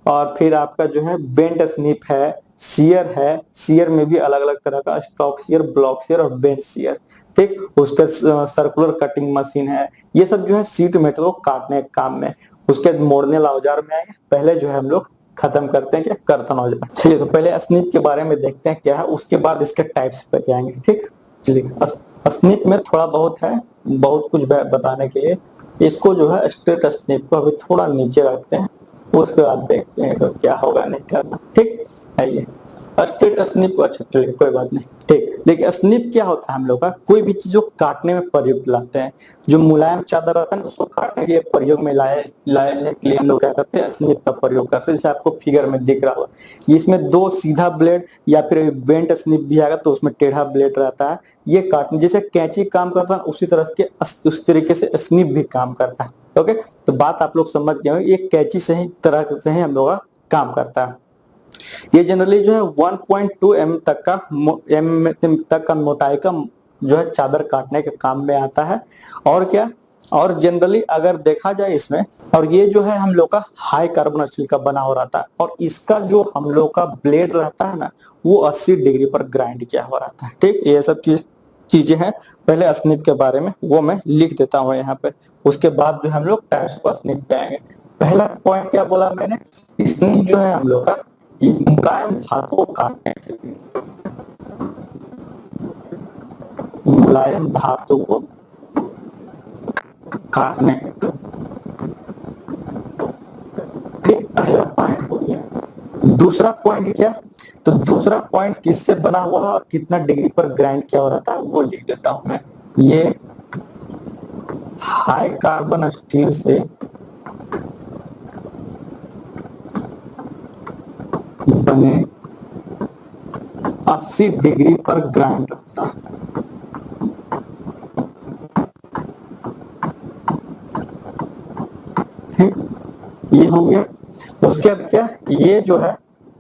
और फिर आपका जो है बेंट स्निप है, सीयर है, सीयर में भी अलग अलग तरह का, स्टॉक सीयर, ब्लॉक सीयर और बेंच सीयर। ठीक, उसके सर्कुलर कटिंग मशीन है, ये सब जो है सीट मेटल को काटने के काम में। उसके मोड़ने वाले औजार में आएंगे, पहले जो है हम लोग खत्म करते हैं क्या, कर्तन औजार। चलिए, तो पहले स्निप के बारे में देखते हैं क्या है, उसके बाद इसके टाइप्स पे जाएंगे। ठीक, चलिए, स्निप में थोड़ा बहुत है, बहुत कुछ बताने के लिए। इसको जो है स्ट्रेट स्निप को अभी थोड़ा नीचे रखते हैं, उसके बाद देखते हैं तो क्या होगा नहीं करना। ठीक, आइए स्ट्रेट स्निप को, अच्छा चलिए कोई बात नहीं। ठीक, देखिए स्निप क्या होता है, हम लोग का कोई भी चीज जो काटने में प्रयुक्त लाते हैं, जो मुलायम चादर रहता है ना उसको काटने के लिए प्रयोग में लाने के लिए हम लोग क्या करते हैं, स्निप का प्रयोग करते हैं। जैसे आपको फिगर में दिख रहा होगा, इसमें दो सीधा ब्लेड या फिर बेंट स्निप भी आएगा तो उसमें टेढ़ा ब्लेड रहता है। ये काटने जैसे कैंची काम करता है उसी तरह के उस तरीके से स्निप भी काम करता है। ओके, तो बात आप लोग समझ गए होंगे, ये कैंची से ही तरह से ही हम लोग का काम करता है। ये जनरली जो है 1.2 mm तक का मोटाई का जो है चादर काटने के काम में आता है। और क्या, और जनरली अगर देखा जाए इसमें, और ये जो है हम लोग का हाई कार्बन स्टील का बना हो रहता है, और इसका जो हम लोग का ब्लेड रहता है ना वो 80 डिग्री पर ग्राइंड किया हुआ रहता है। ठीक, ये सब चीजें हैं। पहले स्निप के बारे में वो मैं लिख देता हूँ यहाँ पे, उसके बाद जो हम लोग टाइप्स ऑफ स्निप पे आएंगे। पहला पॉइंट क्या बोला मैंने, स्निप जो है हम लोग का मुलायम धातु को काटने के लिए, मुलायम धातु को काटने के पहला पॉइंट हो गया। दूसरा पॉइंट क्या, तो दूसरा पॉइंट किससे बना हुआ है और कितना डिग्री पर ग्राइंड किया हो रहा था वो लिख देता हूं मैं। ये हाई कार्बन स्टील से बने 80 डिग्री पर ग्राइंड होता है। ठीक, ये हो गया। उसके बाद क्या, ये जो है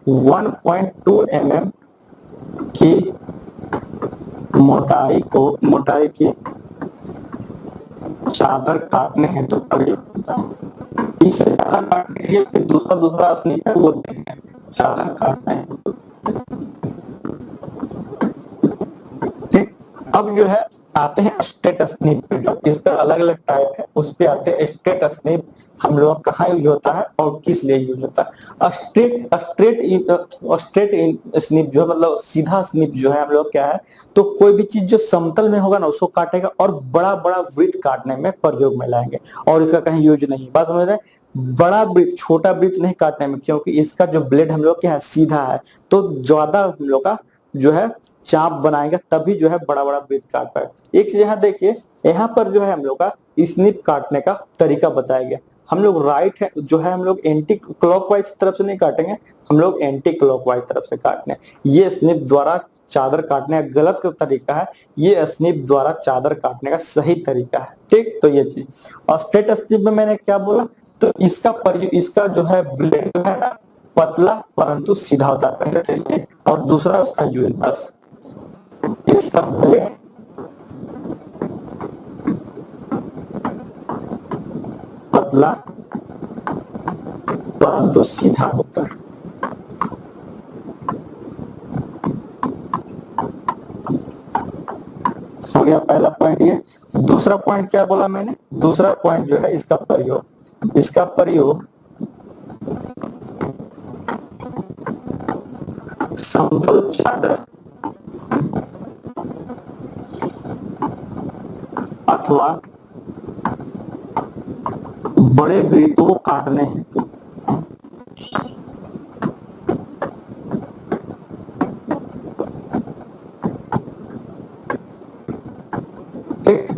1.2 mm की मोटाई की चादर काटने हैं तो प्रयोग होता है। इससे ज्यादा काटने के लिए फिर दूसरा स्निप है वो देखें, चादर काटना है। ठीक, अब जो है आते हैं स्ट्रेट स्निप पे, जो इसका अलग अलग टाइप है उस पे आते हैं। स्ट्रेट स्निप हम लोग कहाँ यूज होता है और किस लिए यूज होता है। स्ट्रेट स्निप जो है मतलब सीधा स्निप जो है हम लोग क्या है, तो कोई भी चीज जो समतल में होगा ना उसको काटेगा और बड़ा बड़ा वृत्त काटने में प्रयोग में लाएंगे, और इसका कहीं यूज नहीं। बात समझ रहे हैं, बड़ा वृत्त छोटा वृत्त नहीं काटने में, क्योंकि इसका जो ब्लेड हम लोग क्या है सीधा है, तो ज्यादा हम लोग का जो है चाप बनाएगा तभी जो है बड़ा बड़ा वृत्त काट पाए। एक चीज यहाँ देखिए, यहाँ पर जो है हम लोग का स्निप काटने का तरीका बताया गया। हम लोग राइट है जो है हम लोग एंटी क्लॉकवाइज तरफ से नहीं काटेंगे, हम लोग एंटी क्लॉकवाइज तरफ से काटने। ये स्निप द्वारा चादर काटने का गलत तरीका है, ये स्निप द्वारा चादर काटने का सही तरीका है। ठीक, तो ये चीज। और स्ट्रेट स्निप में मैंने क्या बोला, तो इसका जो है ब्लेड जो है ना पतला परंतु सीधा होता है पहले तरीके, और दूसरा उसका यूज बस इसका ब्लेड पतला परंतु सीधा होता है। हो गया पहला पॉइंट ये। दूसरा पॉइंट क्या बोला मैंने, दूसरा पॉइंट जो है इसका प्रयोग समतल चादर अथवा बड़े वृत्तों को काटने हेतु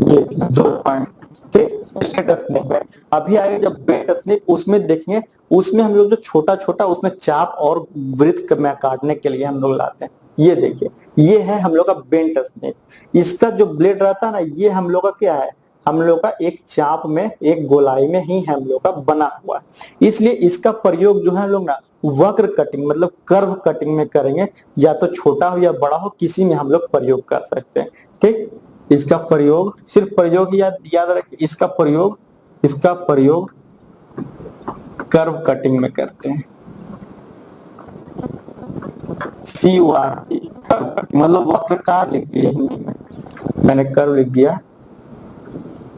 ये दो पॉइंट थे स्ट्रेट स्निप में। अभी आगे जब बेंट स्निप उसमें देखेंगे, उसमें हम लोग जो छोटा छोटा उसमें चाप और वृत्त में काटने के लिए हम लोग लाते हैं। ये देखिए, ये है हम लोग का बेंट स्निप। इसका जो ब्लेड रहता है ना ये हम लोग का क्या है, हम लोग का एक चाप में एक गोलाई में ही हम लोग का बना हुआ है। इसलिए इसका प्रयोग जो है हम लोग ना वक्र कटिंग मतलब कर्व कटिंग में करेंगे, या तो छोटा हो या बड़ा हो किसी में हम लोग प्रयोग कर सकते हैं। ठीक, इसका प्रयोग सिर्फ प्रयोग याद रखिए, इसका प्रयोग कर्व कटिंग में करते हैं। CURV कर्व कटिंग मतलब वक्रकार लिख दिया हिंदी में, मैंने कर्व लिख दिया,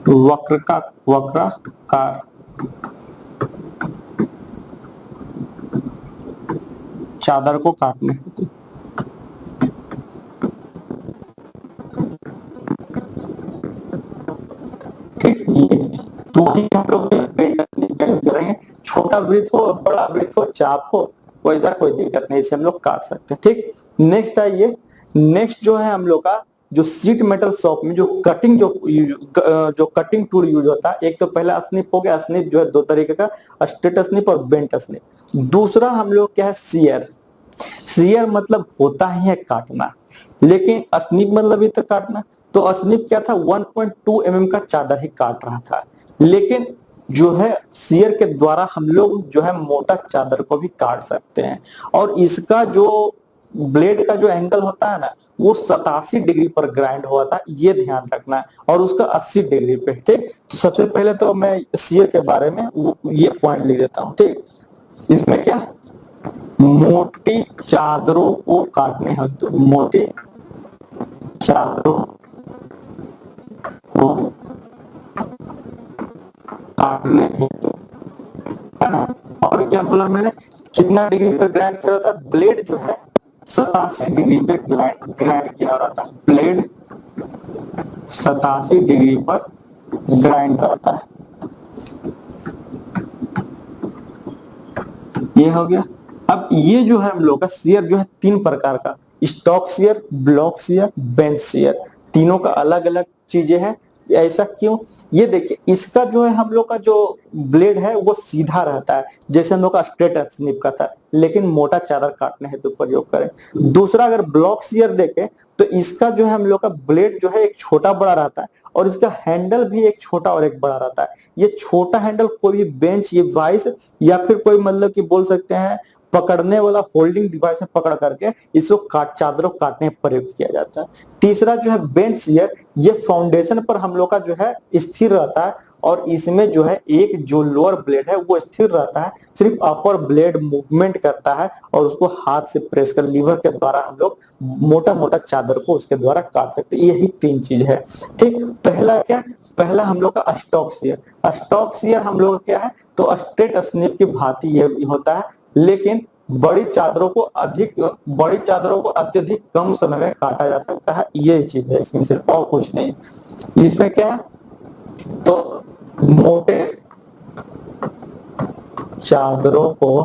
वक्रकार चादर को काटने हेतु। तो वही हम लोग करेंगे, छोटा वृत्त हो बड़ा वृत्त हो चाप हो वैसा कोई दिक्कत नहीं, इसे हम लोग काट सकते हैं। ठीक, नेक्स्ट है ये नेक्स्ट जो है हम लोग का जो सीट मेटल शॉप में जो कटिंग जो कटिंग टूल यूज होता है, एक तो पहला स्निप हो गया। स्निप जो है दो तरीके का, स्ट्रेट स्निप और बेंट स्निप। दूसरा हम लोग क्या है, सीयर। सीयर मतलब होता ही है काटना, लेकिन स्निप मतलब इतना काटना। तो स्निप क्या था, 1.2 mm का चादर ही काट रहा था, लेकिन जो है सीयर के द्वारा हम लोग जो है मोटा चादर को भी काट सकते हैं। और इसका जो ब्लेड का जो एंगल होता है ना, वो 87 डिग्री पर ग्राइंड हुआ था, ये ध्यान रखना है। और उसका 80 डिग्री पे, ठीक। तो सबसे पहले तो मैं सीयर के बारे में ये पॉइंट लिख देता हूँ, ठीक। इसमें क्या, मोटी चादरों को काटने हेतु, मोटी चादरों को काटने हेतु, है ना। और क्या बोला मैंने, कितना डिग्री पर ग्राइंड किया था, ब्लेड जो है 87 डिग्री पे ग्राइंड किया रहा था। ब्लेड 87 डिग्री पर ग्राइंड करता है। ये हो गया। अब ये जो है हम लोग का सीयर जो है तीन प्रकार का, stock shear, block shear, bench shear, तीनों का अलग अलग चीजें हैं। ऐसा क्यों, ये देखिए, इसका जो है हम लोग का जो ब्लेड है वो सीधा रहता है, जैसे हम लोग का स्ट्रेट स्निप का था, लेकिन मोटा चादर काटने हेतु प्रयोग करें। दूसरा अगर ब्लॉक सीयर देखें, तो इसका जो है हम लोग का ब्लेड जो है एक छोटा बड़ा रहता है, और इसका हैंडल भी एक छोटा और एक बड़ा रहता है। ये छोटा हैंडल कोई भी बेंच, ये वाइस या फिर कोई मतलब कि बोल सकते हैं पकड़ने वाला होल्डिंग डिवाइस में पकड़ करके इसको चादरों काटने में प्रयुक्त किया जाता है। तीसरा जो है बेंच सीयर, ये फाउंडेशन पर हम लोग का जो है स्थिर रहता है, और इसमें जो है एक जो लोअर ब्लेड है वो स्थिर रहता है, सिर्फ अपर ब्लेड मूवमेंट करता है, और उसको हाथ से प्रेस कर लीवर के द्वारा हम लोग मोटा मोटा चादर को उसके द्वारा काट सकते हैं। यही तीन चीज है, ठीक। पहला क्या, पहला हम लोग का स्टॉक सीयर। स्टॉक सीयर हम लोग क्या है, तो स्ट्रेट स्निप की भांति ये होता है, लेकिन बड़ी चादरों को अत्यधिक कम समय में काटा जा सकता है। ये चीज है इसमें, सिर्फ और कुछ नहीं। इसमें क्या है, तो मोटे चादरों को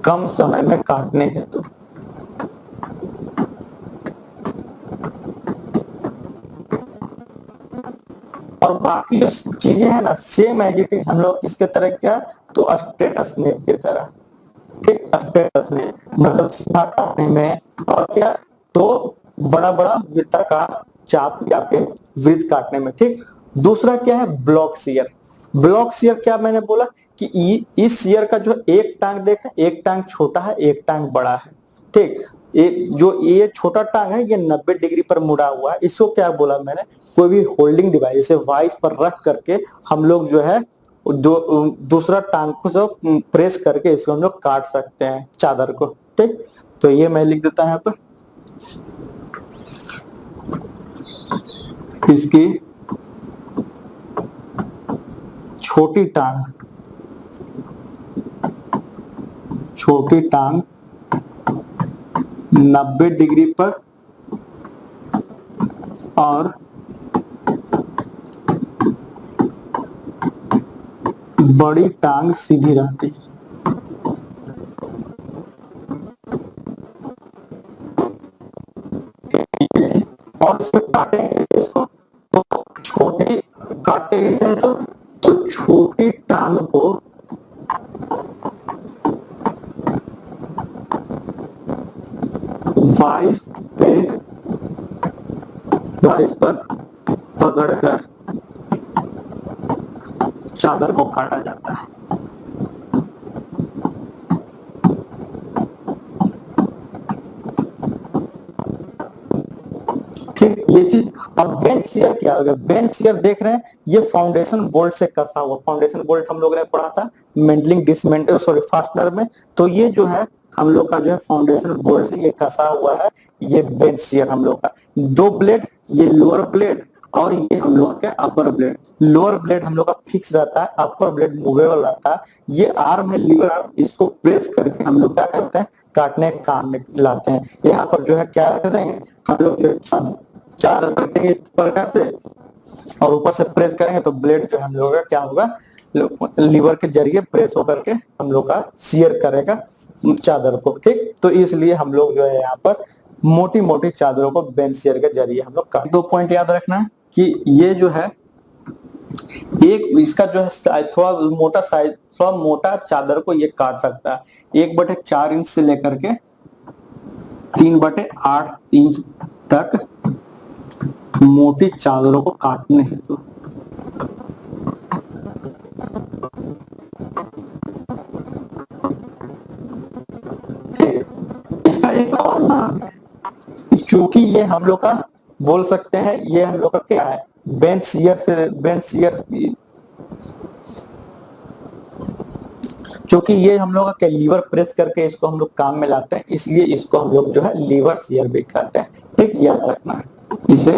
कम समय में काटने हेतु और बाकी जो चीजें हैं ना, सेम एज इट इज हम लोग इसके तरह क्या, तो स्ट्रेट स्नेप की तरह, ठीक। स्ट्रेट स्नेप मतलब सीधा काटने में, और क्या, तो बड़ा बड़ा वृत्ताकार चाप या फिर वृत्त काटने में, ठीक। दूसरा क्या है, ब्लॉक सीयर। ब्लॉक सीयर क्या मैंने बोला कि इस सीयर का जो एक टांग देखें, एक टांग छोटा है, एक टांग बड़ा है, ठीक। एक जो ये छोटा टांग है ये 90 डिग्री पर मुड़ा हुआ है, इसको क्या बोला मैंने, कोई भी होल्डिंग डिवाइस जैसे वाइस पर रख करके हम लोग जो है दूसरा टांग को सब प्रेस करके इसको हम लोग काट सकते हैं चादर को, ठीक। तो ये मैं लिख देता है यहाँ पर, इसकी छोटी टांग 90 डिग्री पर और बड़ी टांग सीधी रहती है। और उसको काटेंगे इसको, तो छोटी काटते हैं, तो छोटी टांग को वाइस पर पकड़कर चादर को काटा जाता है। ठीक, ये चीज। और बेंच सीयर क्या होगा, बेंच सीयर देख रहे हैं, ये फाउंडेशन बोल्ट से कसा हुआ, फाउंडेशन बोल्ट हम लोग ने पढ़ा था मेंटलिंग डिसमेंटल फास्टनर में, तो ये जो है हम लोग का जो है फाउंडेशन बोल्ट से ये कसा हुआ है, ये बेंच सीयर हम लोग का। दो ब्लेड, ये लोअर ब्लेड और ये हम लोग का अपर ब्लेड। लोअर ब्लेड हम लोग का फिक्स रहता है, अपर ब्लेड मूवेबल रहता है। ये आर्म है, लीवर आर्म, इसको प्रेस करके हम लोग क्या करते हैं, काटने के काम में लाते हैं। यहाँ पर जो है क्या करते हैं, हम लोग चादर काटेंगे इस प्रकार से, और ऊपर से प्रेस करेंगे तो ब्लेड जो हम लोग का क्या होगा, लीवर के जरिए प्रेस होकर के हम लोग का सीयर करेगा, चादर को, ठीक। तो इसलिए हम लोग जो है यहाँ पर मोटी मोटी चादरों को बेंच शेयर के जरिए हम लोग काट। 2 पॉइंट याद रखना है कि ये जो है एक इसका जो है थोड़ा मोटा साइज, थोड़ा मोटा चादर को ये काट सकता है 1/4 इंच से लेकर के 3/8 इंच तक मोटी चादरों को काटने हेतु। इसका एक और नाम है, क्योंकि ये हम लोग का बोल सकते हैं, ये हम लोग का क्या है, बेंच शियर, क्योंकि ये हम लोग का लीवर प्रेस करके इसको हम लोग काम में लाते हैं, इसलिए इसको हम लोग जो है लीवर शियर भी कहते हैं, ठीक। याद रखना है इसे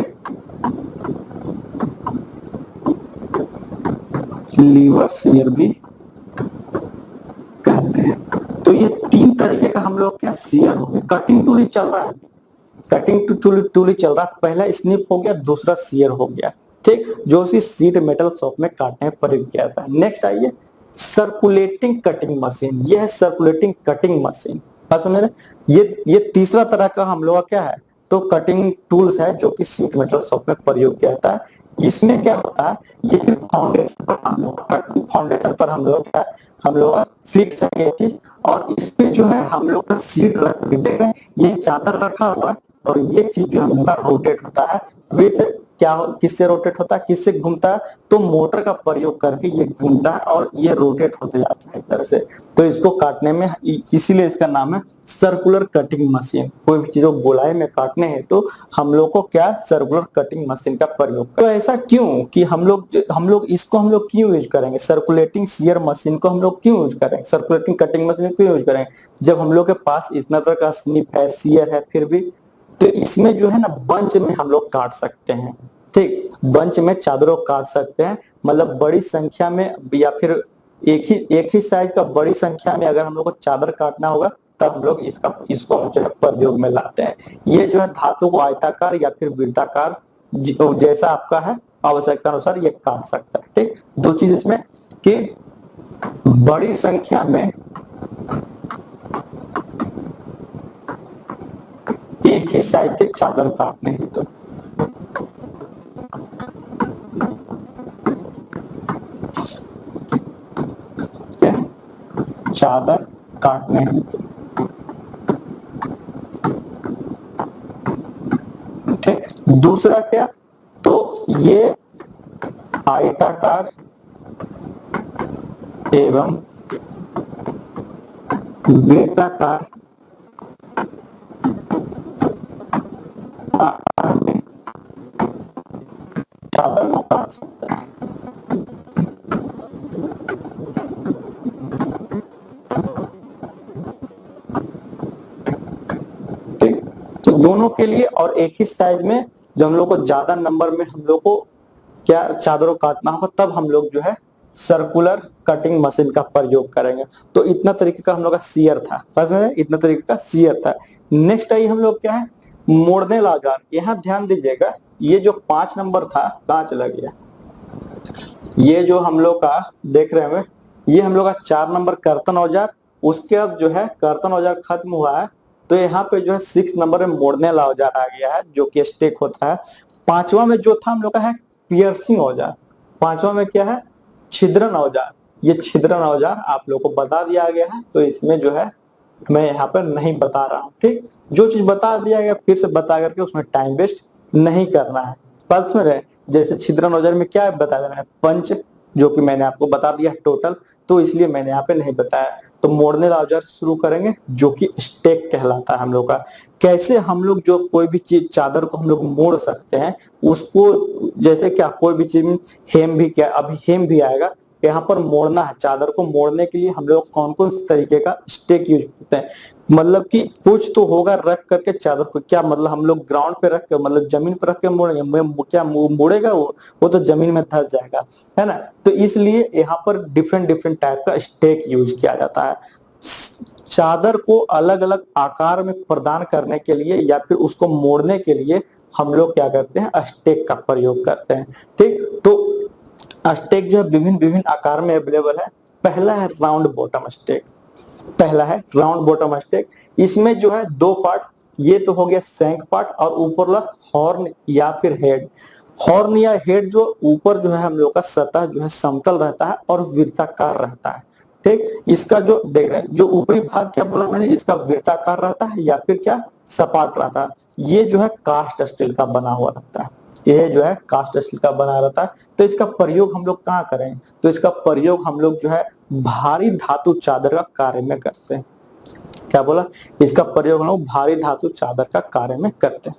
लीवर शियर भी कहते हैं। तो ये 3 तरीके का हम लोग क्या शियर हो गया। कटिंग टूल चल रहा है, कटिंग टूल चल रहा है, पहला स्निप हो गया, दूसरा शियर हो गया, ठीक, जो उसी शीट मेटल शॉप में काटने में प्रयोग किया जाता है। नेक्स्ट आइए सर्कुलेटिंग कटिंग मशीन। यह है सर्कुलेटिंग कटिंग मशीन। समझ रहे, ये तीसरा तरह का हम लोग का क्या है, तो कटिंग टूल्स है जो कि शीट मेटल शॉप में प्रयोग किया जाता है। इसमें क्या होता है, ये फाउंडेशन पर हम लोग क्या, हम लोग फिक्स है ये चीज, और इस पे जो है हम लोग का सीट रख देख रहे हैं, ये चादर रखा हुआ है और ये चीज जो हम लोग का रोटेट होता है। विथ क्या किससे रोटेट होता है, किससे घूमता है, तो मोटर का प्रयोग करके ये घूमता है और ये रोटेट होते जाता है इस तरह से। तो इसको काटने में इसीलिए इसका नाम है सर्कुलर कटिंग मशीन। कोई भी चीज को गोलाई में काटने हैं तो हम लोग को क्या सर्कुलर कटिंग मशीन का प्रयोग। तो ऐसा क्यों कि हम लोग इसको हम लोग क्यों यूज करेंगे, सर्कुलेटिंग शियर मशीन को हम लोग क्यों यूज करेंगे, सर्कुलेटिंग कटिंग मशीन क्यों यूज करेंगे, जब हम लोग के पास इतना तरह का स्निप है, शियर है, फिर भी तो इसमें जो है ना बंच में हम लोग काट सकते हैं, ठीक। बंच में चादरों काट सकते हैं, मतलब बड़ी संख्या में, या फिर एक ही साइज का बड़ी संख्या में अगर हम लोग को चादर काटना होगा तब हम लोग इसको जो है प्रयोग में लाते हैं। ये जो है धातु को आयताकार या फिर वृत्ताकार जैसा आपका है आवश्यकता अनुसार ये काट सकता है, ठीक। 2 चीज इसमें कि बड़ी संख्या में एक ही साइज के चादर काटने हैं तो चादर काटने हैं तो, ठीक। दूसरा क्या, तो ये आयताकार एवं वृत्ताकार आकार में चादर को काट सकता है। तो दोनों के लिए और एक ही साइज में, जो हम लोग को ज्यादा नंबर में हम लोग को क्या चादरों काटना होगा तब हम लोग जो है सर्कुलर कटिंग मशीन का प्रयोग करेंगे। तो इतना तरीके का हम लोग का शियर था, समझ में, इतना तरीके का शियर था। नेक्स्ट आई हम लोग क्या है, मोड़ने वाला औजार। यहाँ ध्यान दीजिएगा, ये जो 5 नंबर था कहाँ चला गया, ये जो हम लोग का देख रहे हैं, ये हम लोग का 4 नंबर कर्तन औजार। उसके बाद जो है कर्तन औजार खत्म हुआ है, तो यहाँ पे जो है 6 नंबर में मोड़ने वाला औजार आ गया है जो कि स्टेक होता है। 5वां में जो था हम लोग का है पियर्सिंग औजार। 5वां में क्या है, छिद्रन औजार। ये छिद्रन औजार आप लोग को बता दिया गया है, तो इसमें जो है मैं यहाँ पर नहीं बता रहा हूँ, ठीक। जो चीज बता दिया गया फिर से बता करके उसमें टाइम वेस्ट नहीं करना है, बस में रहे। जैसे छिद्रन औजार में क्या बताया मैंने, पंच, जो कि मैंने आपको बता दिया टोटल, तो इसलिए मैंने यहाँ पे नहीं बताया। तो मोड़ने वाला औजार शुरू करेंगे जो कि स्टेक कहलाता है हम लोग का। कैसे हम लोग जो कोई भी चीज चादर को हम लोग मोड़ सकते हैं उसको, जैसे क्या कोई भी चीज, हेम भी, क्या अभी हेम भी आएगा, यहाँ पर मोड़ना है। चादर को मोड़ने के लिए हम लोग कौन कौन से तरीके का स्टेक यूज करते हैं, मतलब कि कुछ तो होगा रख करके चादर को, क्या मतलब हम लोग ग्राउंड पे रख के, मतलब जमीन पे रख के मोड़ेंगे, क्या मुड़ेगा वो तो जमीन में धंस जाएगा, है ना। तो इसलिए यहाँ पर डिफरेंट टाइप का स्टेक यूज किया जाता है। चादर को अलग अलग आकार में प्रदान करने के लिए या फिर उसको मोड़ने के लिए हम लोग क्या करते हैं, स्टेक का प्रयोग करते हैं, ठीक। तो स्टेक जो है विभिन्न आकार में अवेलेबल है। पहला है राउंड बॉटम स्टेक। पहला है राउंड बॉटम स्टेक। इसमें जो है दो पार्ट, ये तो हो गया शैंक पार्ट और ऊपर वाला हॉर्न या फिर हेड। हॉर्न या हेड जो ऊपर जो है हम लोग का सतह जो है समतल रहता है और वृत्ताकार रहता है। ठीक, इसका जो देख रहे हैं जो ऊपरी भाग क्या बोला मैंने, इसका वृत्ताकार रहता है या फिर क्या सपाट रहता है। ये जो है कास्ट स्टील का बना हुआ रहता है, ये जो है कास्ट स्टील का बना रहता है। तो इसका प्रयोग हम लोग कहाँ करें, तो इसका प्रयोग हम लोग जो है भारी धातु चादर का कार्य में करते हैं। क्या बोला, इसका प्रयोग हम लोग भारी धातु चादर का कार्य में करते हैं।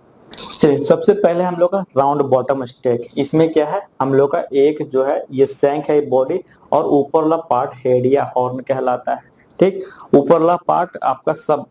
चलिए सबसे पहले हम लोग का राउंड बॉटम स्टेक। इसमें क्या है, हम लोग का एक जो है ये शैंक है बॉडी और ऊपर वाला पार्ट हेड या हॉर्न कहलाता है। ठीक, ऊपर वाला पार्ट आपका सब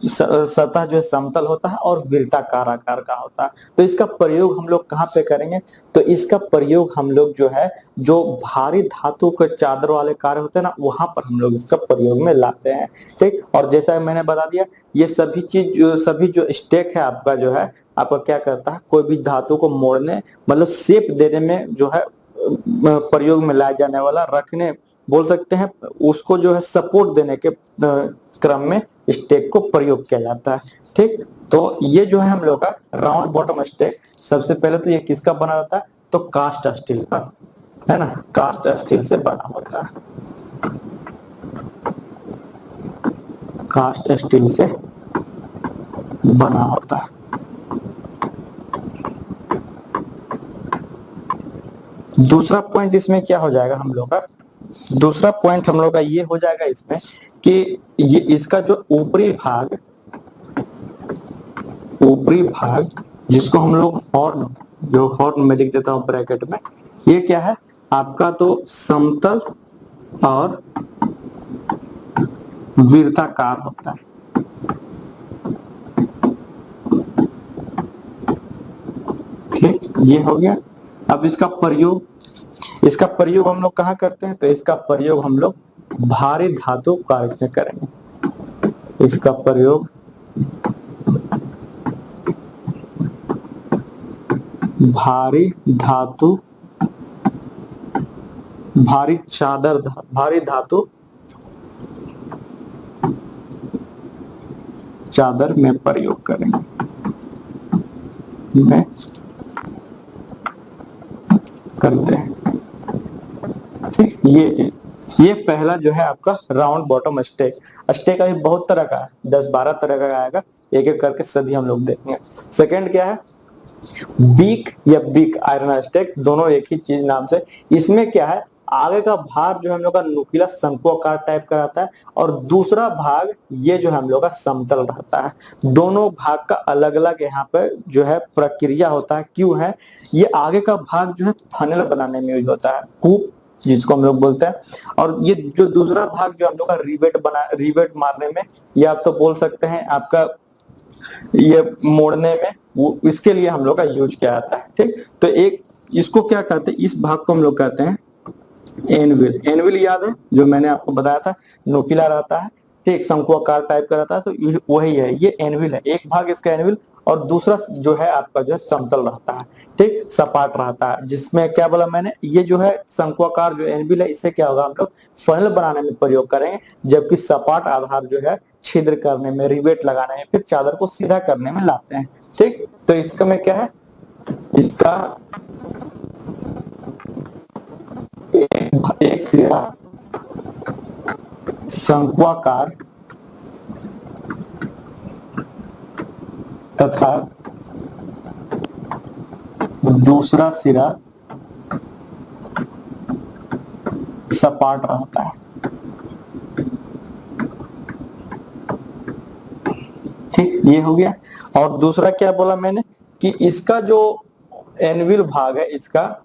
सतह जो है समतल होता है और वृत्ताकार आकार का होता है। तो इसका प्रयोग हम लोग कहाँ पे करेंगे, तो इसका प्रयोग हम लोग जो है जो भारी धातु के चादर वाले कार्य होते हैं ना, वहां पर हम लोग इसका प्रयोग में लाते हैं। ठीक, और जैसा मैंने बता दिया ये सभी जो स्टेक है आपका जो है आपका क्या करता है, कोई भी धातु को मोड़ने मतलब शेप देने में जो है प्रयोग में लाया जाने वाला, रखने बोल सकते हैं, उसको जो है सपोर्ट देने के क्रम में स्टेक को प्रयोग किया जाता है। ठीक, तो ये जो है हम लोग का राउंड बॉटम स्टेक। सबसे पहले तो ये किसका बना रहता है, तो कास्ट स्टील का, है ना, कास्ट स्टील से बना होता है, कास्ट स्टील से बना होता है। दूसरा पॉइंट इसमें क्या हो जाएगा हम लोग का, दूसरा पॉइंट हम लोग का ये हो जाएगा इसमें कि ये इसका जो ऊपरी भाग जिसको हम लोग हॉर्न, जो हॉर्न में लिख देता हूं ब्रैकेट में, ये क्या है आपका तो समतल और वृत्ताकार होता है। ठीक, ये हो गया। अब इसका प्रयोग हम लोग कहाँ करते हैं, तो इसका प्रयोग हम लोग भारी धातु कार्य में करेंगे। इसका प्रयोग भारी धातु, भारी धातु चादर में प्रयोग करेंगे, में करते हैं। ठीक, ये चीज, ये पहला जो है आपका राउंड बॉटम स्टेक। स्टेक अभी बहुत तरह का है, 10-12 तरह का आएगा, एक एक करके सभी हम लोग देखेंगे। सेकंड क्या है, बीक या बीक आयरन स्टेक, दोनों एक ही चीज नाम से। इसमें क्या है, आगे का भाग जो हम लोग का नुकीला शंकुआकार टाइप का रहता है और दूसरा भाग ये जो है हम लोग का समतल रहता है। दोनों भाग का अलग अलग यहाँ पे जो है प्रक्रिया होता है। क्यों है, ये आगे का भाग जो है फनल बनाने में यूज होता है, कूप जिसको हम लोग बोलते हैं, और ये जो दूसरा भाग जो हम लोग का रिवेट मारने में, या आप तो बोल सकते हैं आपका ये मोड़ने में, वो इसके लिए हम लोग का यूज किया जाता है। ठीक, तो एक इसको क्या कहते हैं, इस भाग को हम लोग कहते हैं एनविल। एनविल याद है जो मैंने आपको बताया था, नुकीला रहता है, ठीक, शंकुआकार टाइप का रहता है, तो वही है, ये एनविल है। एक भाग इसका एनविल और दूसरा जो है आपका जो है समतल रहता है, ठीक, सपाट रहता है। जिसमें क्या बोला मैंने, ये जो है शंकुआकार जो एनविल है, इससे क्या होगा, हम लोग फनल बनाने में प्रयोग करेंगे, जबकि सपाट आधार जो है छिद्र करने में, रिवेट लगाने में, फिर चादर को सीधा करने में लाते हैं। ठीक, तो इसका में क्या है, इसका एक सिरा शंकुआकार तथा दूसरा सिरा सपाट रहता है। ठीक, ये हो गया। और दूसरा क्या बोला मैंने कि इसका जो एनविल भाग है, इसका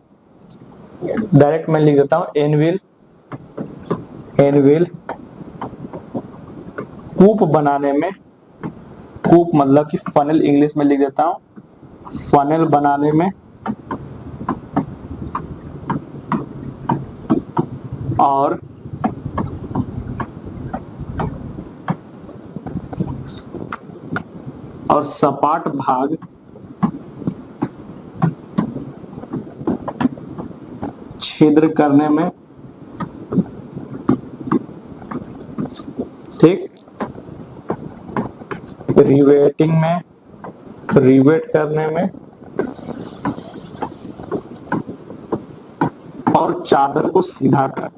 डायरेक्ट मैं लिख देता हूं, एनविल कूप बनाने में, कूप मतलब कि फनल इंग्लिश में लिख देता हूं, फनल बनाने में और सपाट भाग छिद्र करने में ठीक, रिवेटिंग में, रिवेट करने में, और चादर को सीधा कर,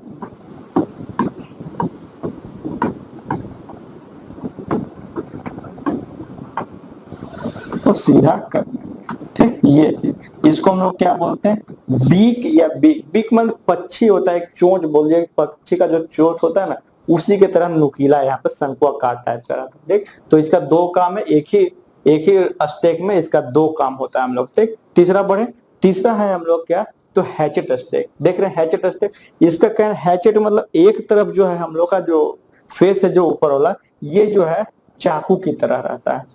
तो सीधा करने में। ठीक, ये चीज, इसको हम लोग क्या बोलते हैं, बीक या बीक। बीक मतलब पक्षी होता है, एक चोंच बोलिए, पक्षी का जो चोंच होता है ना, उसी के तरह नुकीला यहाँ पे शंकुआकार टाइप का रहता है। ठीक, तो इसका दो काम है, एक ही स्टेक में इसका दो काम होता है हम लोग। ठीक, तीसरा बढ़े, तीसरा है हम लोग क्या, तो हैचेट स्टेक। देख रहे हैं हैचेट स्टेक, इसका क्या है, हैचेट मतलब एक तरफ जो है हम लोग का जो फेस है जो ऊपर वाला, ये जो है चाकू की तरह रहता है।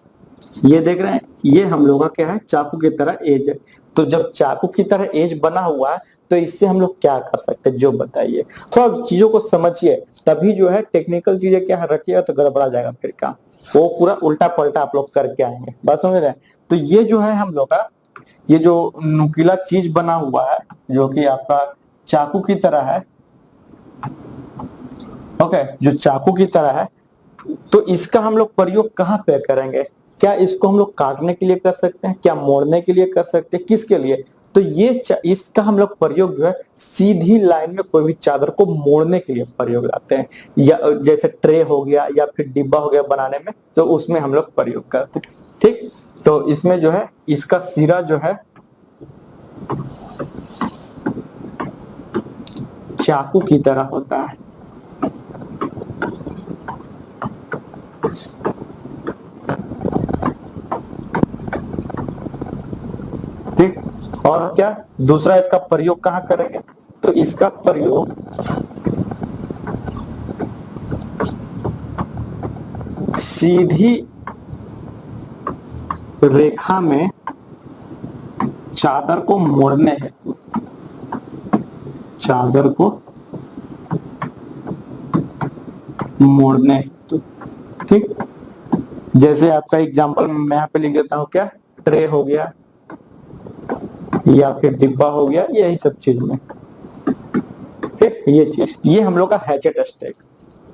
ये देख रहे हैं, ये हम लोग का क्या है, चाकू की तरह एज है। तो जब चाकू की तरह एज बना हुआ है, तो इससे हम लोग क्या कर सकते हैं, जो बताइए, थोड़ा चीजों को समझिए, तभी जो है टेक्निकल चीजें क्या रखिएगा तो गड़बड़ा जाएगा फिर काम, वो पूरा उल्टा पलटा आप लोग करके आएंगे। बात समझ रहे हैं। तो ये जो है हम लोग का, ये जो नुकीला चीज बना हुआ है जो कि आपका चाकू की तरह है, ओके, जो चाकू की तरह है, तो इसका हम लोग प्रयोग कहाँ पे करेंगे, क्या इसको हम लोग काटने के लिए कर सकते हैं, क्या मोड़ने के लिए कर सकते हैं, किसके लिए, तो ये इसका हम लोग प्रयोग जो है सीधी लाइन में कोई भी चादर को मोड़ने के लिए प्रयोग लाते हैं, या जैसे ट्रे हो गया या फिर डिब्बा हो गया बनाने में, तो उसमें हम लोग प्रयोग करते हैं। ठीक, तो इसमें जो है इसका सिरा जो है चाकू की तरह होता है। ठीक, और क्या दूसरा इसका प्रयोग कहाँ करेंगे, तो इसका प्रयोग सीधी रेखा में चादर को मोड़ने हेतु, चादर को मोड़ने हेतु। ठीक, जैसे आपका एग्जांपल मैं यहाँ पे लिख देता हूँ, क्या ट्रे हो गया या फिर डिब्बा हो गया, यही सब चीज में। ठीक, ये चीज, ये हम लोग का हैचेट स्टेक।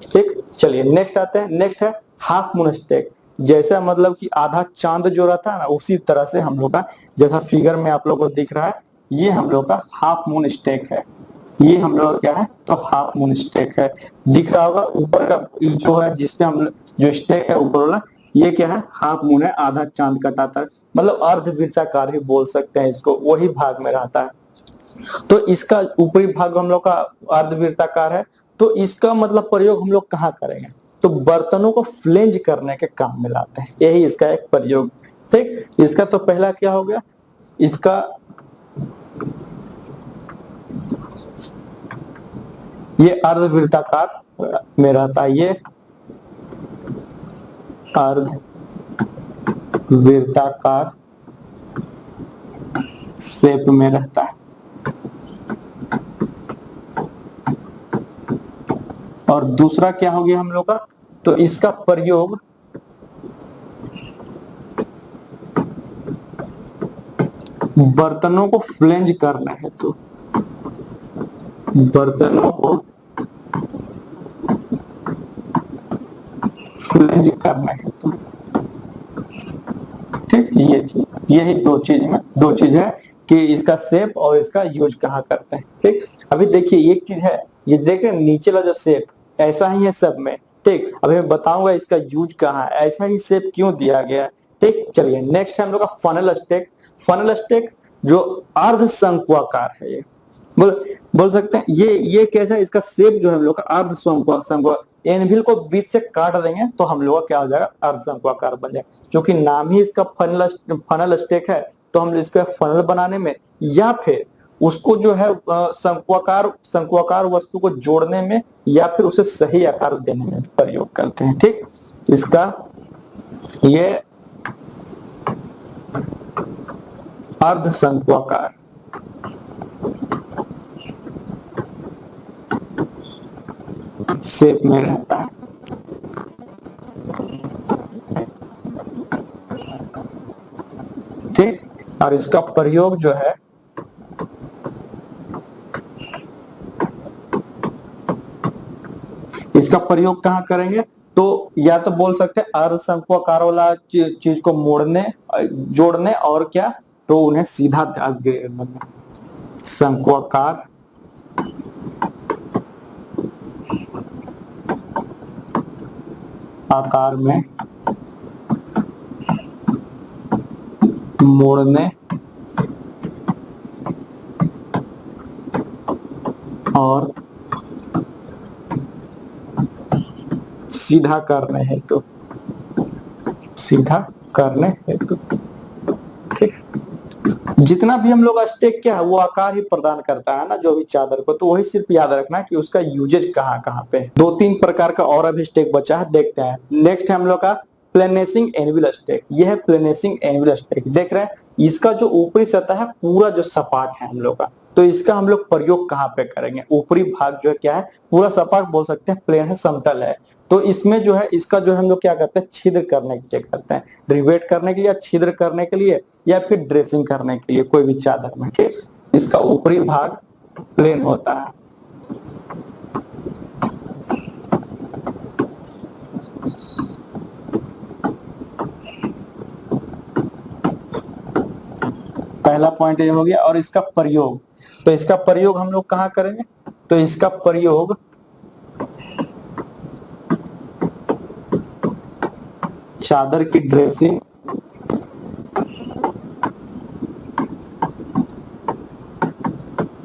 ठीक, चलिए नेक्स्ट आते हैं, नेक्स्ट है हाफ मून स्टेक। जैसा मतलब कि आधा चांद जो रहता है ना, उसी तरह से हम लोग का, जैसा फिगर में आप लोग को दिख रहा है, ये हम लोग का हाफ मून स्टेक है। ये हम लोग क्या है, तो हाफ मून स्टेक है। दिख रहा होगा ऊपर का जो है, जिसपे हम जो स्टेक है ऊपर वाला, ये क्या है, हाफ मून है, आधा चांद कटाता है, मतलब अर्धवृत्ताकार ही बोल सकते हैं इसको, वही भाग में रहता है। तो इसका ऊपरी भाग हम लोग का अर्धवृत्ताकार है। तो इसका मतलब प्रयोग हम लोग कहाँ करेंगे, तो बर्तनों को फ्लेंज करने के काम में लाते हैं, यही इसका एक प्रयोग। ठीक, इसका तो पहला क्या हो गया, इसका ये अर्धवृत्ताकार में रहता है, ये अर्धवृत्ताकार शेप में रहता है। और दूसरा क्या हो गया हम लोग का, तो इसका प्रयोग बर्तनों को फ्लेंज करना है, तो बर्तनों को फ्लेंज करना है, तो ठीक, ये यही दो चीज है कि इसका शेप और इसका यूज कहाँ करते हैं। ठीक, अभी देखिए एक चीज है, ये देखें नीचे वाला जो शेप ऐसा ही है सब में। ठीक, अभी मैं बताऊंगा इसका यूज कहाँ है, ऐसा ही शेप क्यों दिया गया है। ठीक, चलिए नेक्स्ट है हम लोग का फनल स्टेक। फनल स्टेक जो अर्ध शंकुआकार है, ये बोल सकते हैं, ये कैसा है, इसका शेप जो है हम लोग का अर्ध शंकुआकार, एनविल को बीच से काट देंगे तो हम लोग का क्या हो जाएगा, अर्ध शंकुआकार बन जाएगा। क्योंकि नाम ही इसका फनल स्टेक है, तो हम इसका फनल बनाने में या फिर उसको जो है शंकुआकार वस्तु को जोड़ने में या फिर उसे सही आकार देने में प्रयोग करते हैं। ठीक, इसका ये अर्ध शंकुआकार शेप में रहता है। ठीक, और इसका प्रयोग जो है इसका प्रयोग कहाँ करेंगे, तो या तो बोल सकते हैं अर्धशंक्वाकार वाला चीज को मोड़ने जोड़ने और क्या, तो उन्हें सीधा शंक्वाकार आकार में मोड़ने और सीधा करने हेतु, सीधा करने हेतु। ठीक, जितना भी हम लोग स्टेक क्या है वो आकार ही प्रदान करता है ना जो भी चादर को, तो वही सिर्फ याद रखना कि उसका यूजेज कहाँ कहाँ पे। 2-3 प्रकार का और अभी स्टेक बचा है, देखते हैं। नेक्स्ट है हम लोग का प्लेनेसिंग एनुअल स्टेक। यह है प्लेनेसिंग एनुअल स्टेक। देख रहे हैं इसका जो ऊपरी सतह है पूरा जो सपाट है हम लोग का, तो इसका हम लोग प्रयोग कहाँ पे करेंगे। ऊपरी भाग जो है क्या है, पूरा सपाट बोल सकते हैं, प्लेन है, समतल है। तो इसमें जो है इसका जो हम लोग क्या करते हैं, छिद्र करने के लिए करते हैं, रिवेट करने के लिए, छिद्र करने के लिए, या फिर ड्रेसिंग करने के लिए कोई भी चादर में। ठीक, इसका ऊपरी भाग प्लेन होता है। पहला पॉइंट ये हो गया। और इसका प्रयोग, तो इसका प्रयोग हम लोग कहाँ करेंगे, तो इसका प्रयोग चादर की ड्रेसिंग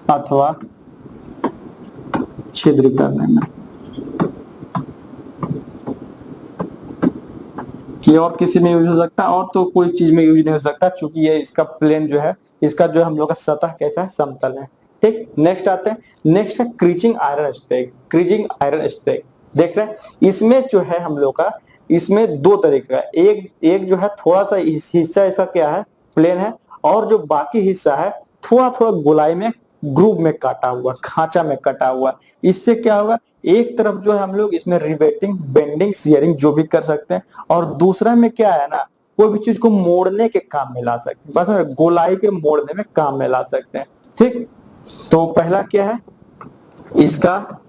अथवा छिद्र करने में, कि और किसी में यूज हो सकता है, और तो कोई चीज में यूज नहीं हो सकता, क्योंकि ये इसका प्लेन जो है, इसका जो हम लोग का सतह कैसा है, समतल है। ठीक, नेक्स्ट आते हैं। नेक्स्ट है creasing iron stake. Creasing iron stake देख रहे हैं, इसमें जो है हम लोग का, इसमें दो तरीके का, एक जो है थोड़ा सा हिस्सा इसका क्या है, प्लेन है, और जो बाकी हिस्सा है थोड़ा थोड़ा गोलाई में, ग्रूव में काटा हुआ, खांचा में कटा हुआ। इससे क्या होगा, एक तरफ जो है हम लोग इसमें रिवेटिंग, बेंडिंग, शियरिंग जो भी कर सकते हैं, और दूसरा में क्या है ना, कोई भी चीज को मोड़ने के काम में ला सकते हैं, बस गोलाई के मोड़ने में काम में ला सकते हैं। ठीक, तो पहला क्या है, इसका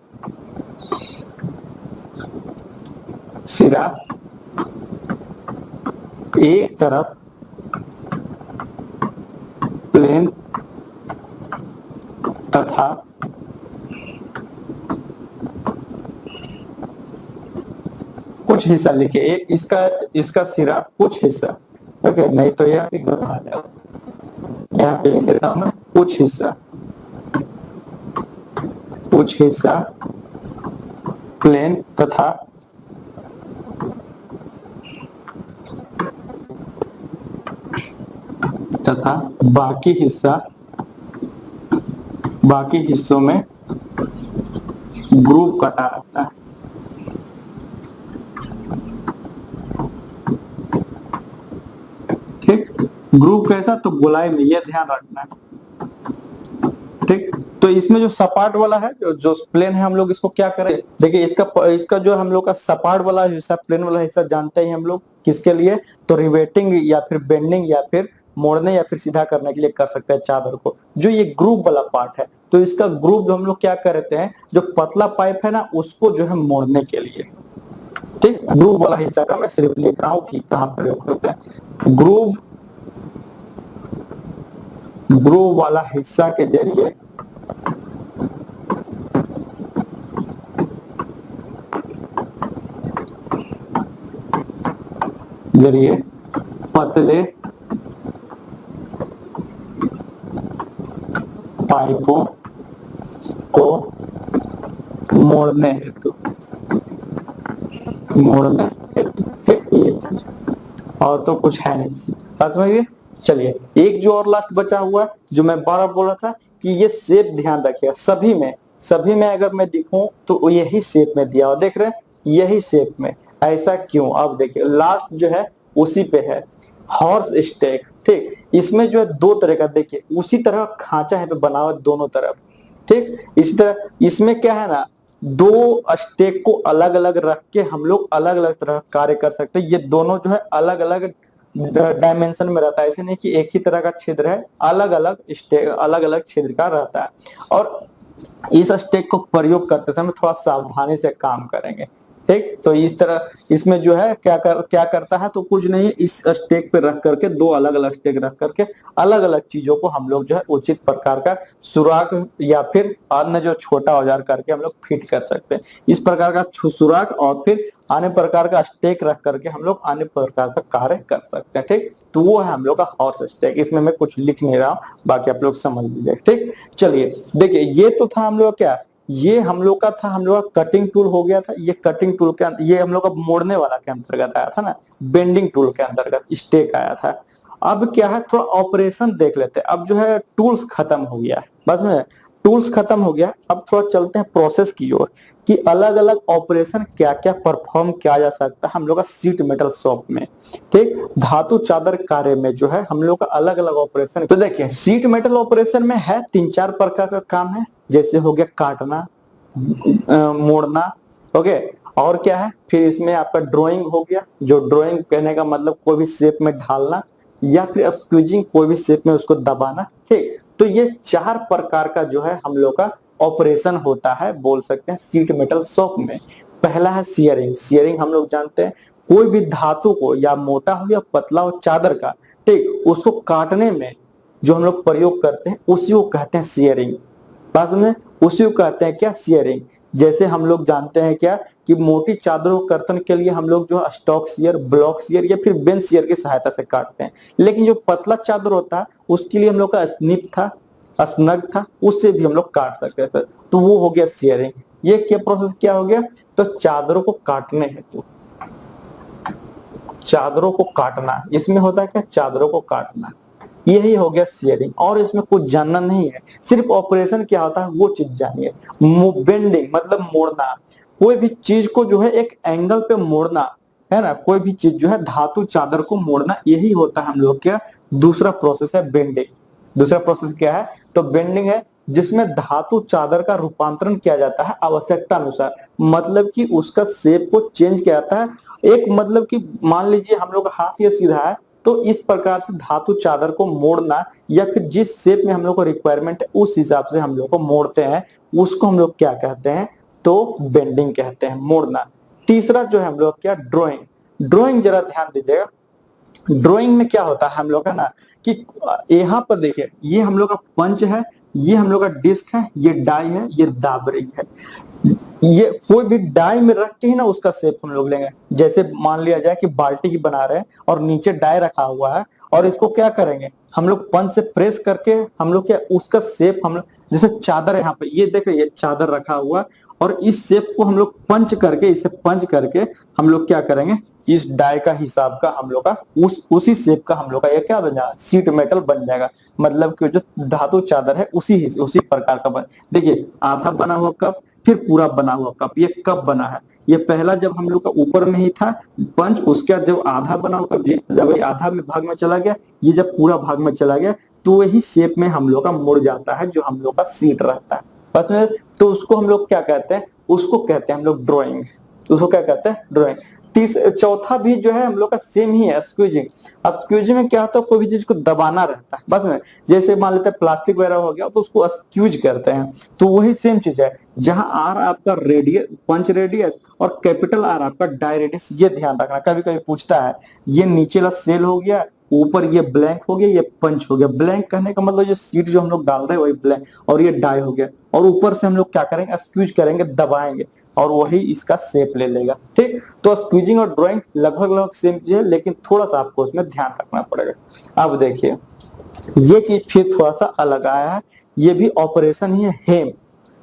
सिरा एक तरफ प्लेन तथा कुछ हिस्सा लिखे, एक इसका सिरा कुछ हिस्सा, ओके, नहीं तो यहाँ पे लिख देता हूं मैं, कुछ हिस्सा प्लेन तथा बाकी हिस्सों में ग्रूव कटा रहता है। ठीक, ग्रूव कैसा, तो गोलाई में, यह ध्यान रखना है। ठीक, तो इसमें जो सपाट वाला है, जो प्लेन है, हम लोग इसको क्या करें, देखिए इसका जो हम लोग का सपाट वाला हिस्सा, प्लेन वाला हिस्सा जानते हैं हम लोग किसके लिए, तो रिवेटिंग या फिर बेंडिंग या फिर मोड़ने या फिर सीधा करने के लिए कर सकते हैं चादर को। जो ये ग्रूव वाला पार्ट है, तो इसका ग्रूव जो हम लोग क्या करते हैं, जो पतला पाइप है ना, उसको जो है मोड़ने के लिए। ठीक, ग्रूव वाला हिस्सा का मैं सिर्फ लिख रहा हूँ कि कहाँ प्रयोग होता है। ग्रूव वाला हिस्सा के जरिए पतले पाइपों को मोड़ने हेतु ये चीज, और तो कुछ है नहीं। बात समझिए। चलिए, एक जो और लास्ट बचा हुआ है, जो मैं बार बार बोला था कि ये शेप ध्यान रखिएगा, सभी में अगर मैं दिखूं तो यही शेप में दिया हुआ, देख रहे हैं, यही शेप में। ऐसा क्यों, अब देखिए लास्ट जो है उसी पे है, हॉर्स स्टेक। ठीक, इसमें जो है दो तरह का, देखिए उसी तरह खांचा है पे बनावट दोनों तरफ। ठीक, इसी तरह इसमें क्या है ना, दो स्टेक को अलग अलग रख के हम लोग अलग अलग तरह कार्य कर सकते हैं। ये दोनों जो है अलग अलग डायमेंशन में रहता है, ऐसे नहीं कि एक ही तरह का छिद्र है, अलग अलग छिद्र का रहता है। और इस स्टेक को प्रयोग करते समय थोड़ा सावधानी से काम करेंगे। ठीक। तो इस तरह इसमें जो है क्या करता है, तो कुछ नहीं, इस स्टेक पे रख करके, दो अलग अलग स्टेक रख करके अलग अलग चीजों को हम लोग जो है उचित प्रकार का सुराख या फिर अन्य जो छोटा औजार करके हम लोग फिट कर सकते हैं। इस प्रकार का सुराख और फिर अन्य प्रकार का स्टेक रख करके हम लोग अन्य प्रकार का कार्य कर सकते हैं। ठीक। तो वो है हम लोग का हॉर्स स्टेक। इसमें मैं कुछ लिख नहीं रहा हूँ, बाकी आप लोग समझ लीजिए। ठीक। चलिए देखिए, ये तो था हम लोग क्या, ये हम लोग का था, हम लोग का कटिंग टूल हो गया था। ये कटिंग टूल के ये हम लोग का मोड़ने वाला के अंतर्गत आया था ना, बेंडिंग टूल के अंतर्गत स्टेक आया था। अब क्या है, थोड़ा ऑपरेशन देख लेते हैं। अब जो है टूल्स खत्म हो गया, बस में टूल्स खत्म हो गया। अब थोड़ा चलते हैं प्रोसेस की ओर, कि अलग अलग ऑपरेशन क्या क्या परफॉर्म किया जा सकता है हम लोग का सीट मेटल शॉप में। ठीक। धातु चादर कार्य में जो है हम लोग का अलग अलग ऑपरेशन। तो देखिए, सीट मेटल ऑपरेशन में है 3-4 प्रकार का काम है। जैसे हो गया काटना, मोड़ना, ओके। और क्या है, फिर इसमें आपका ड्राइंग हो गया। जो ड्राइंग कहने का मतलब कोई भी शेप में ढालना, या फिर स्क्वीजिंग, कोई भी शेप में उसको दबाना। ठीक। तो ये 4 प्रकार का जो है हम लोग का ऑपरेशन होता है, बोल सकते हैं सीट मेटल शॉप में। पहला है सियरिंग। सियरिंग हम लोग जानते हैं, कोई भी धातु को, या मोटा हो या पतला हो चादर का, ठीक, उसको काटने में जो हम लोग प्रयोग करते हैं उसी को कहते हैं सियरिंग। बात में उसी को कहते हैं क्या, सियरिंग। जैसे हम लोग जानते हैं क्या, कि मोटी चादरों कर्तन के लिए हम लोग जो स्टॉक सियर, ब्लॉक सियर या फिर बेंच सियर की सहायता से काटते हैं। लेकिन जो पतला चादर होता है उसके लिए हम लोग का स्निप था, स्नग था, उससे भी हम लोग काट सकते थे। तो वो हो गया सियरिंग। ये क्या प्रोसेस क्या हो गया, तो चादरों को काटने हेतु, चादरों को काटना, इसमें होता है क्या, चादरों को काटना, यही हो गया सियरिंग। और इसमें कुछ जानना नहीं है, सिर्फ ऑपरेशन क्या होता है वो चीज जानिए। बेंडिंग मतलब मोड़ना, कोई भी चीज को जो है एक एंगल पे मोड़ना, है ना, कोई भी चीज जो है धातु चादर को मोड़ना, यही होता है हम लोग क्या, दूसरा प्रोसेस है बेंडिंग। दूसरा प्रोसेस क्या है, तो बेंडिंग है, जिसमें धातु चादर का रूपांतरण किया जाता है आवश्यकता अनुसार। मतलब कि उसका शेप को चेंज किया जाता है। एक मतलब कि मान लीजिए हम लोग का हाथ ये सीधा है, तो इस प्रकार से धातु चादर को मोड़ना, या फिर जिस शेप में हम लोग को रिक्वायरमेंट है उस हिसाब से हम लोग को मोड़ते हैं, उसको हम लोग क्या कहते हैं, तो बेंडिंग कहते हैं, मोड़ना। तीसरा जो है हम लोग क्या, ड्राइंग। ड्राइंग जरा ध्यान दीजिएगा। ड्राइंग में क्या होता है हम लोग का ना, कि यहाँ पर देखिए, ये हम लोग का पंच है, ये हम लोग का डिस्क है, ये डाई है, ये दाब रही है। ये कोई भी डाई में रख के ही ना उसका शेप हम लोग लेंगे। जैसे मान लिया जाए कि बाल्टी ही बना रहे हैं और नीचे डाई रखा हुआ है, और इसको क्या करेंगे हम लोग, पंच से प्रेस करके हम लोग क्या उसका शेप हम लोग, जैसे चादर है यहाँ पे, ये देख रहे, ये चादर रखा हुआ, और इस शेप को हम लोग पंच करके, इसे पंच करके हम लोग क्या करेंगे, इस डाई का हिसाब का हम लोग का उसी शेप का हम लोग का ये क्या बन जाएगा, सीट मेटल बन जाएगा। मतलब कि जो धातु चादर है उसी प्रकार का बन। देखिए, आधा बना हुआ कप, फिर पूरा बना हुआ कप। ये कब बना है, ये पहला जब हम लोग का ऊपर में ही था पंच, उसके बाद जब आधा बना हुआ कप, जब आधा में भाग में चला गया, ये जब पूरा भाग में चला गया, तो वही शेप में हम लोग का मुड़ जाता है, जो हम लोग का सीट रहता है बस में। तो उसको हम लोग क्या कहते हैं, उसको कहते हैं हम लोग ड्राइंग। उसको क्या कहते हैं, ड्राइंग। चौथा भी जो है हम लोग का सेम ही है, स्क्वीजिंग। स्क्वीजिंग में क्या होता है, कोई भी चीज को दबाना रहता है बस में। जैसे मान लेते हैं प्लास्टिक वगैरह हो गया, तो उसको स्क्यूज करते हैं। तो वही सेम चीज है, जहां आर आपका रेडियस, पंच रेडियस, और कैपिटल आर आपका डाई रेडियस। ये ध्यान रखना, कभी कभी पूछता है, ये नीचे वाला सेल हो गया, ऊपर ये ब्लैंक हो गया, ये पंच हो गया। ब्लैंक कहने का मतलब जो सीट जो हम लोग डाल रहे हैं वही ब्लैंक, और ये डाई हो गया, और ऊपर से हम लोग क्या करेंगे, स्क्वीज करेंगे, दबाएंगे, और वही इसका शेप ले लेगा। ठीक। तो स्क्वीजिंग और ड्राइंग लगभग लगभग सेम चीज है, लेकिन थोड़ा सा आपको उसमें ध्यान रखना पड़ेगा। अब देखिए, ये चीज फिर थोड़ा सा अलग आया है, ये भी ऑपरेशन ही है, हेम।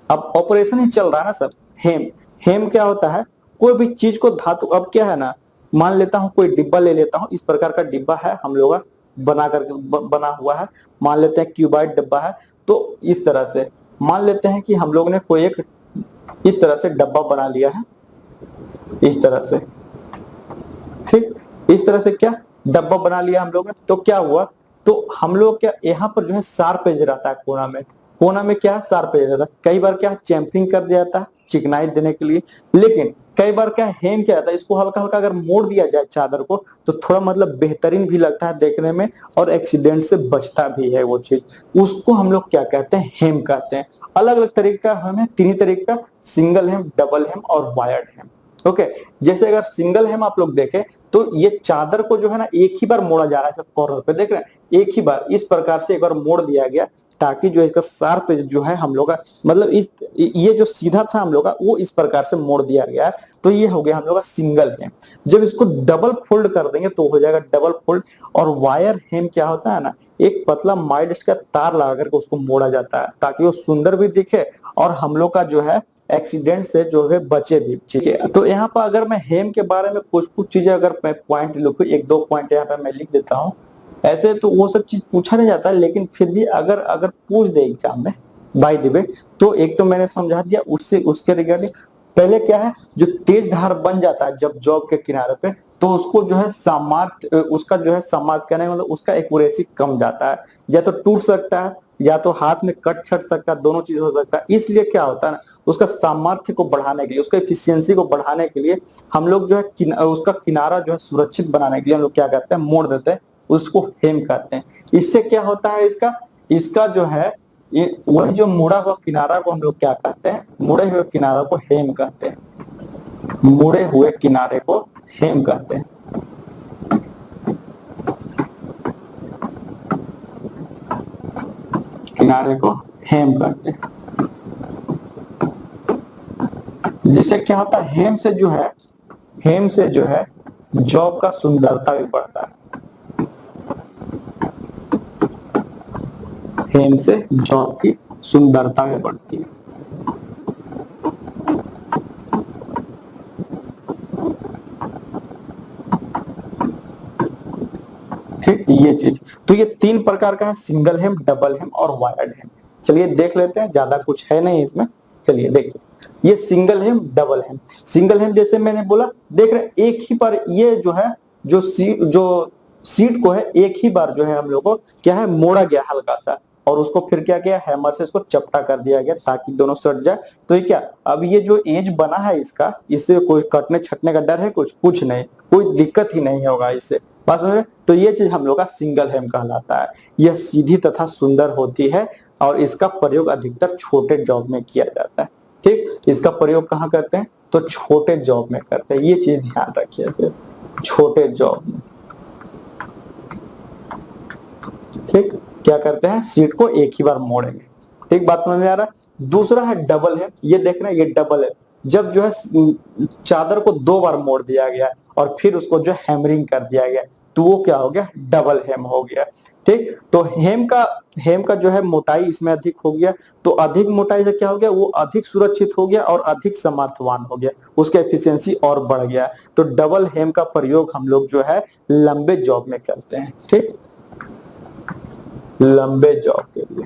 अब ऑपरेशन ही चल रहा है ना सब। हेम, हेम क्या होता है, कोई भी चीज को धातु, अब क्या है ना, मान लेता हूं कोई डिब्बा ले लेता हूं, इस प्रकार का डिब्बा है हम लोग बना करके बना हुआ है, मान लेते हैं क्यूबाइड डिब्बा है। तो इस तरह से मान लेते हैं कि हम लोग ने कोई एक इस तरह से डब्बा बना लिया है, इस तरह से। ठीक। इस तरह से क्या डब्बा बना लिया हम लोग ने, तो क्या हुआ, तो हम लोग क्या यहाँ पर जो है शार्प एज रहता है कोना में। कोना में क्या शार्प एज रहता है। कई बार क्या चैम्फरिंग कर दिया जाता है चिकनाई देने के लिए, लेकिन कई बार क्या हेम क्या रहता है, इसको हल्का हल्का अगर मोड़ दिया जाए चादर को, तो थोड़ा मतलब बेहतरीन भी लगता है देखने में, और एक्सीडेंट से बचता भी है वो चीज। उसको हम लोग क्या कहते हैं, हेम कहते हैं। अलग अलग तरीके का हेम है, 3 तरीके का, सिंगल हेम, डबल हेम और वायर्ड हेम। ओके। जैसे अगर सिंगल हेम आप लोग देखें तो ये चादर को जो है ना एक ही बार मोड़ा जा रहा है, सब कॉर्नर पे देख रहे हैं, एक ही बार इस प्रकार से एक बार मोड़ दिया गया ताकि जो इसका शार्प जो है हम लोग का मतलब इस ये जो सीधा था हम लोग का वो इस प्रकार से मोड़ दिया गया है। तो ये हो गया हम लोग का सिंगल हेम। जब इसको डबल फोल्ड कर देंगे तो हो जाएगा डबल फोल्ड। और वायर हेम क्या होता है ना, एक पतला माइल्ड का तार लगा करके उसको मोड़ा जाता है ताकि वो सुंदर भी दिखे और हम लोग का जो है एक्सीडेंट से जो है बचे भी। ठीक है, तो यहाँ पर अगर मैं हेम के बारे में कुछ कुछ चीजें अगर मैं पॉइंट लिखूं, एक दो पॉइंट यहाँ पे मैं लिख देता हूँ। ऐसे तो वो सब चीज पूछा नहीं जाता है, लेकिन फिर भी अगर अगर पूछ दे एग्जाम में बाय द वे, तो एक तो मैंने समझा दिया, उससे उसके रिगार्डिंग पहले क्या है, जो तेज धार बन जाता है जब जॉब के किनारे पे, तो उसको जो है सामर्थ्य, उसका जो है सामर्थ्य कहने का मतलब उसका एक्यूरेसी कम जाता है, या तो टूट सकता है या तो हाथ में कट छट सकता है, दोनों चीज हो सकता है। इसलिए क्या होता है ना, उसका सामर्थ्य को बढ़ाने के लिए, उसका एफिशिएंसी को बढ़ाने के लिए हम लोग जो है उसका किनारा जो है सुरक्षित बनाने के लिए हम लोग क्या करते हैं, मोड़ देते हैं, उसको हेम कहते हैं। इससे क्या होता है, इसका इसका जो है ये वही जो मुड़ा हुआ किनारा को हम लोग क्या कहते हैं, मुड़े हुए किनारा को हेम कहते हैं। मुड़े हुए किनारे को हेम कहते हैं। किनारे को हेम कहते हैं। जिससे क्या होता है, हेम से जो है जॉब का सुंदरता भी बढ़ता है। हेम से जॉब की सुंदरता भी बढ़ती है। ठीक, ये चीज तो ये तीन प्रकार का है, सिंगल हेम, डबल हेम और वायर्ड हेम। चलिए देख लेते हैं, ज्यादा कुछ है नहीं इसमें। चलिए देखिए, ये सिंगल हेम, डबल हेम। सिंगल हेम जैसे मैंने बोला, देख रहे हैं एक ही बार ये जो है जो सीट को है एक ही बार जो है हम लोग को क्या है, मोड़ा गया हल्का सा, और उसको फिर क्या किया, हैमर से इसको चपटा कर दिया गया ताकि दोनों सट जाए। तो ये क्या, अब ये जो एज बना है इसका, इससे कोई कटने छटने का डर है, कुछ नहीं, कोई दिक्कत ही नहीं होगा इससे। बात समझ में? तो ये चीज हम लोग का सिंगल हेम कहलाता है। यह सीधी तथा सुंदर होती है और इसका प्रयोग अधिकतर छोटे जॉब में किया जाता है। ठीक, इसका प्रयोग कहाँ करते हैं, तो छोटे जॉब में करते हैं। ये चीज ध्यान रखिए, सिर्फ छोटे जॉब में। ठीक, क्या करते हैं, सीट को एक ही बार मोड़ेंगे। ठीक, बात समझ में आ रहा है। दूसरा है डबल हेम। ये देख रहे हैं, ये डबल है, जब जो है चादर को दो बार मोड़ दिया गया और फिर उसको जो हैमरिंग कर दिया गया, तो वो क्या हो गया, डबल हेम हो गया। ठीक, तो हेम का जो है मोटाई इसमें अधिक हो गया, तो अधिक मोटाई से क्या हो गया, वो अधिक सुरक्षित हो गया और अधिक सामर्थ्यवान हो गया, उसका एफिशिएंसी और बढ़ गया। तो डबल हेम का प्रयोग हम लोग जो है लंबे जॉब में करते हैं। ठीक, लंबे जॉब के लिए।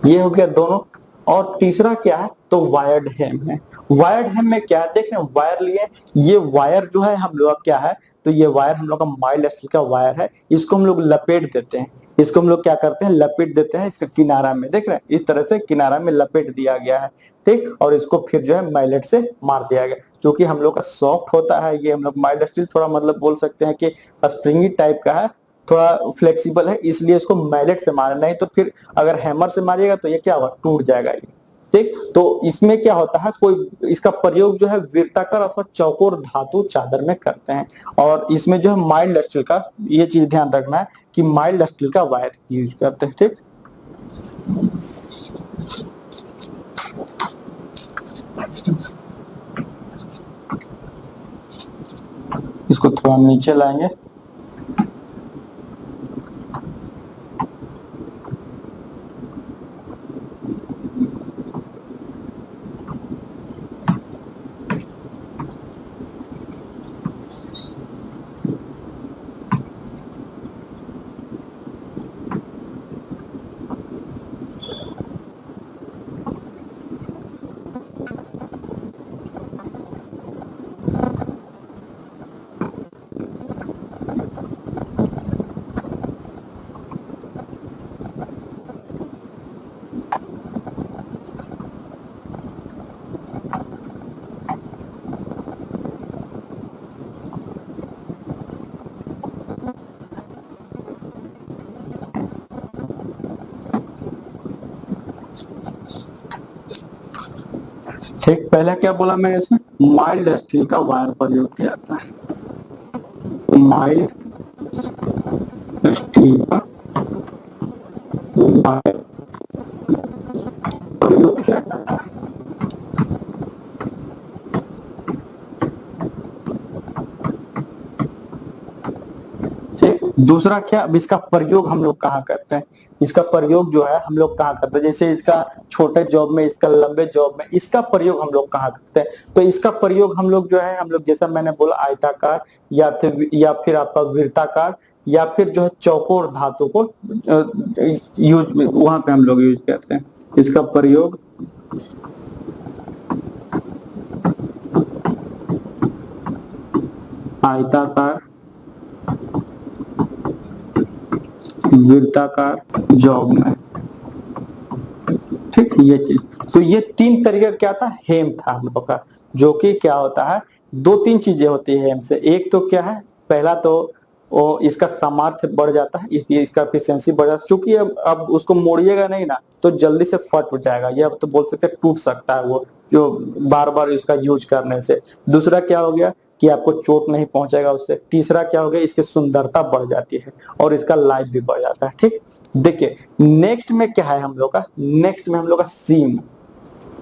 ये हो गया दोनों। और तीसरा क्या है, तो वायर्ड हेम है। वायर्ड हेम में क्या है, देख रहे हैं वायर लिए, ये वायर जो है हम लोग का क्या है, तो ये वायर हम लोग का माइल्ड स्टील का वायर है। इसको हम लोग लपेट देते हैं, इसको हम लोग क्या करते हैं, लपेट देते हैं इसका किनारा में, देख रहे हैं इस तरह से किनारा में लपेट दिया गया है। ठीक, और इसको फिर जो है मैलेट से मार दिया गया, जो कि हम लोग का सॉफ्ट होता है। ये हम लोग माइल्ड स्टील थोड़ा मतलब बोल सकते हैं कि स्प्रिंगी टाइप का है, थोड़ा फ्लेक्सिबल है, इसलिए इसको मैलेट से मारना, नहीं तो फिर अगर हैमर से मारिएगा तो ये क्या होगा, टूट जाएगा ये। ठीक, तो इसमें क्या होता है, कोई इसका प्रयोग जो है वृत्ताकार अथवा चौकोर धातु चादर में करते हैं। और इसमें जो है माइल्ड स्टील का, ये चीज ध्यान रखना है कि माइल्ड स्टील का वायर यूज करते हैं। ठीक, इसको थोड़ा नीचे लाएंगे। ठीक, पहला क्या बोला मैंने इसमें, माइल्ड स्टील का वायर प्रयोग किया जाता है, माइल्ड स्टील का वायर प्रयोग किया जाता है। दूसरा क्या, अब इसका प्रयोग हम लोग कहाँ करते हैं, इसका प्रयोग जो है हम लोग कहाँ करते हैं, जैसे इसका छोटे जॉब में, इसका लंबे जॉब में, इसका प्रयोग हम लोग कहाँ करते हैं, तो इसका प्रयोग हम लोग जो है, हम लोग जैसा मैंने बोला आयताकार या फिर आपका वृत्ताकार या फिर जो है चौकोर धातु को यूज, वहां पे हम लोग यूज करते हैं। इसका प्रयोग आयताकार, वृत्ताकार जॉब में। ठीक, ये चीज, तो ये तीन तरीका क्या था, हेम था हम लोग का, जो कि क्या होता है, दो तीन चीजें होती है हेम से। एक तो क्या है, पहला तो वो इसका सामर्थ्य बढ़ जाता है, इसका एफिशिएंसी बढ़ जाता है, क्योंकि अब उसको मोड़िएगा नहीं ना तो जल्दी से फट जाएगा, ये अब तो बोल सकते हैं टूट सकता है वो, जो बार बार इसका यूज करने से। दूसरा क्या हो गया कि आपको चोट नहीं पहुंचेगा उससे। तीसरा क्या हो गया, इसकी सुंदरता बढ़ जाती है और इसका लाइफ भी बढ़ जाता है। ठीक, देखिए नेक्स्ट में क्या है हम लोग का, नेक्स्ट में हम लोग का सीम।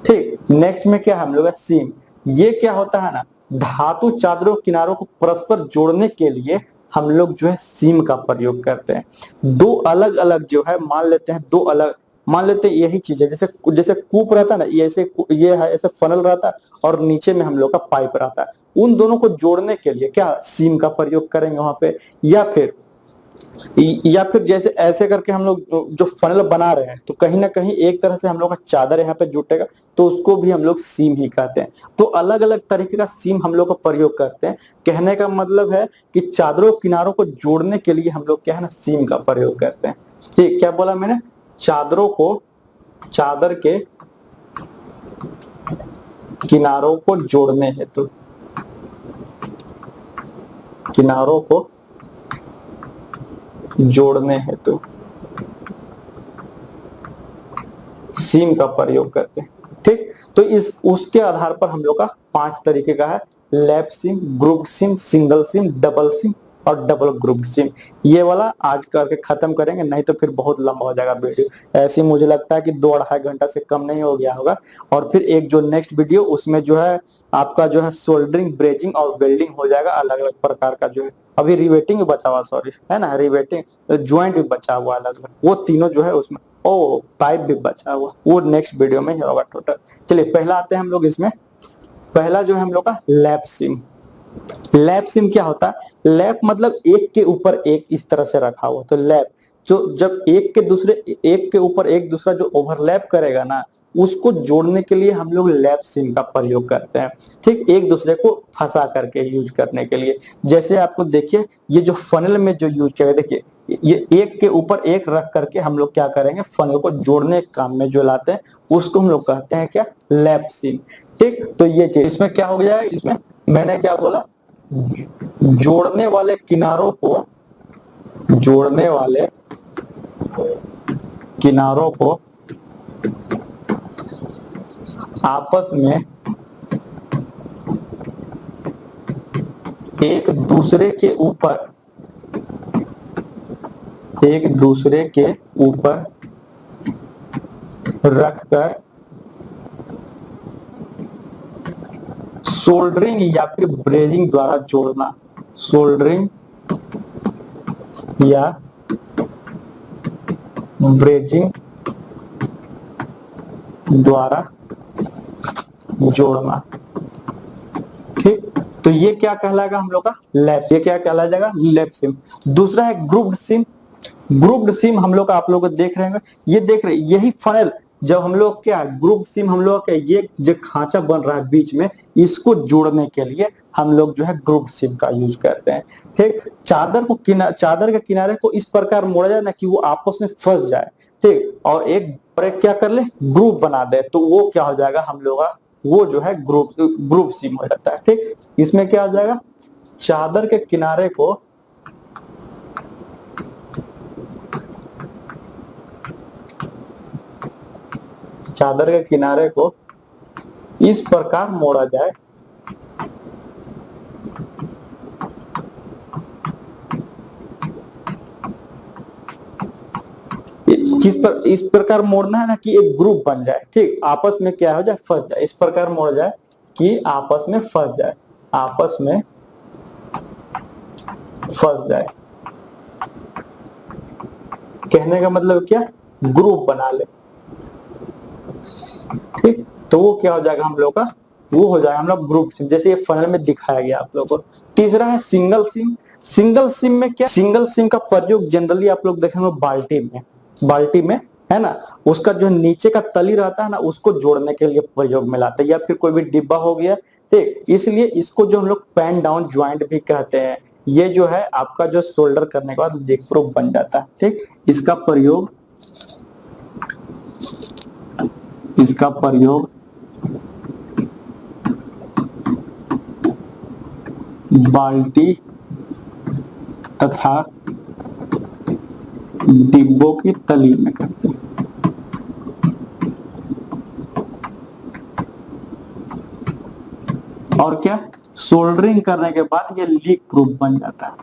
ठीक, नेक्स्ट में क्या है हम लोग का सीम। ये क्या होता है ना, धातु चादरों किनारों को परस्पर जोड़ने के लिए हम लोग जो है सीम का प्रयोग करते हैं। दो अलग अलग जो है, मान लेते हैं दो अलग, मान लेते हैं यही चीज है, जैसे जैसे कूप रहता है ना, ये ऐसे, ये है ऐसे फनल रहता है और नीचे में हम लोग का पाइप रहता है, उन दोनों को जोड़ने के लिए क्या सीम का प्रयोग करेंगे वहां पे, या फिर जैसे ऐसे करके हम लोग जो फनल बना रहे हैं, तो कहीं ना कहीं एक तरह से हम लोग का चादर यहाँ पे जुटेगा, तो उसको भी हम लोग सीम ही कहते हैं। तो अलग अलग तरीके का सीम हम लोग का प्रयोग करते हैं। कहने का मतलब है कि चादरों किनारों को जोड़ने के लिए हम लोग क्या है ना, सीम का प्रयोग करते हैं। ठीक, क्या बोला मैंने, चादरों को, चादर के किनारों को जोड़ने हेतु, किनारों को जोड़ने हेतु सीम का प्रयोग करते हैं। ठीक, तो इस उसके आधार पर हम लोग का 5 तरीके का है, लैप सीम, ग्रुप सीम, सिंगल सीम, डबल सीम और डबल ग्रुप सीम। ये वाला आज करके खत्म करेंगे, नहीं तो फिर बहुत लंबा हो जाएगा वीडियो। ऐसे मुझे लगता है कि 2-2.5 घंटा से कम नहीं हो गया होगा। और फिर एक जो नेक्स्ट वीडियो, उसमें जो है आपका जो है सोल्डरिंग, ब्रेजिंग और वेल्डिंग हो जाएगा, अलग अलग प्रकार का जो है। अभी रिवेटिंग भी बचा हुआ, सॉरी, है ना, रिवेटिंग ज्वाइंट भी बचा हुआ अलग अलग, वो तीनों जो है उसमें, ओ पाइप भी बचा हुआ, वो नेक्स्ट वीडियो में होगा टोटल। चलिए पहला आते हैं हम लोग इसमें, पहला जो है हम लोग का लैप सीम। लैप सिम क्या होता है, लैप मतलब एक के ऊपर एक इस तरह से रखा हुआ, तो लैप जो जब एक के ऊपर एक दूसरा जो ओवरलैप करेगा ना, उसको जोड़ने के लिए हम लोग लैप सिम का प्रयोग करते हैं। ठीक, एक दूसरे को फंसा करके यूज करने के लिए। जैसे आपको देखिए, ये जो फनल में जो यूज किया, देखिए ये एक के ऊपर एक रख करके हम लोग क्या करेंगे, फनल को जोड़ने के काम में जो लाते हैं, उसको हम लोग कहते हैं क्या, लैप सिम। ठीक, तो ये चीज इसमें क्या हो गया है, इसमें मैंने क्या बोला, जोड़ने वाले किनारों को, जोड़ने वाले किनारों को आपस में एक दूसरे के ऊपर, एक दूसरे के ऊपर रखकर सोल्डरिंग या फिर ब्रेजिंग द्वारा जोड़ना, सोल्डरिंग या ब्रेजिंग द्वारा जोड़ना। ठीक, तो ये क्या कहलाएगा हम लोग का, लैप, ये क्या कहला जाएगा, लैप सिम। दूसरा है ग्रुप्ड सिम। ग्रुप्ड सिम हम लोग आप लोग देख रहे हैं, ये देख रहे हैं, यही फनल जब हम लोग क्या ग्रुप सिम हम लोग का ये जो खांचा बन रहा है बीच में, इसको जोड़ने के लिए हम लोग जो है ग्रुप सिम का यूज करते हैं। ठीक, चादर के किनारे को इस प्रकार मोड़ा जाए ना कि वो आपस में फंस जाए। ठीक, और एक क्या कर ले, ग्रुप बना दे, तो वो क्या हो जाएगा हम लोग का, वो जो है ग्रुप सिम हो जाता है। ठीक, इसमें क्या हो जाएगा, चादर के किनारे को चादर के किनारे को इस प्रकार मोड़ा जाए इस प्रकार मोड़ना है ना कि एक ग्रुप बन जाए, ठीक, आपस में क्या हो जाए, फंस जाए, इस प्रकार मोड़ जाए कि आपस में फंस जाए, आपस में फंस जाए। कहने का मतलब क्या, ग्रुप बना ले, ठीक। तो वो क्या हो जाएगा हम लोग का, वो हो जाएगा हम लोग ग्रुप सिम, जैसे ये फनल में दिखाया गया आप लोगों को। तीसरा है सिंगल सिम। सिंगल सिम में क्या, सिंगल सिम का प्रयोग जनरली आप लोग देखेंगे बाल्टी में, बाल्टी में है ना, उसका जो नीचे का तली रहता है ना, उसको जोड़ने के लिए प्रयोग में लाते हैं, या फिर कोई भी डिब्बा हो गया, ठीक, इसलिए इसको जो हम लोग पेन डाउन ज्वाइंट भी कहते हैं। ये जो है आपका जो शोल्डर करने के बाद लीक प्रूफ बन जाता है, ठीक। इसका प्रयोग बाल्टी तथा डिब्बों की तली में करते हैं। और क्या, सोल्डरिंग करने के बाद ये लीक प्रूफ बन जाता है।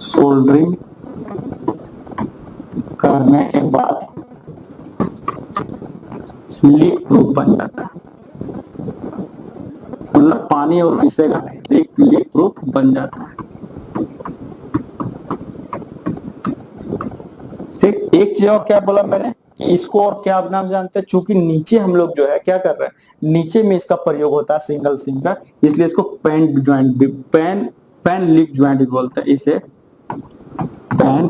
सोल्डरिंग करने के बाद लीक प्रूफ बन जाता है, मतलब पानी और घिसेगा नहीं, लीक प्रूफ बन जाता है, ठीक। एक चीज और क्या बोला मैंने कि इसको और क्या नाम जानते हैं, चूंकि नीचे हम लोग जो है क्या कर रहे हैं, नीचे में इसका प्रयोग होता है सिंगल सिम का, इसलिए इसको पेन ज्वाइंट भी, पेन लीक ज्वाइंट भी बोलते हैं, इसे पेन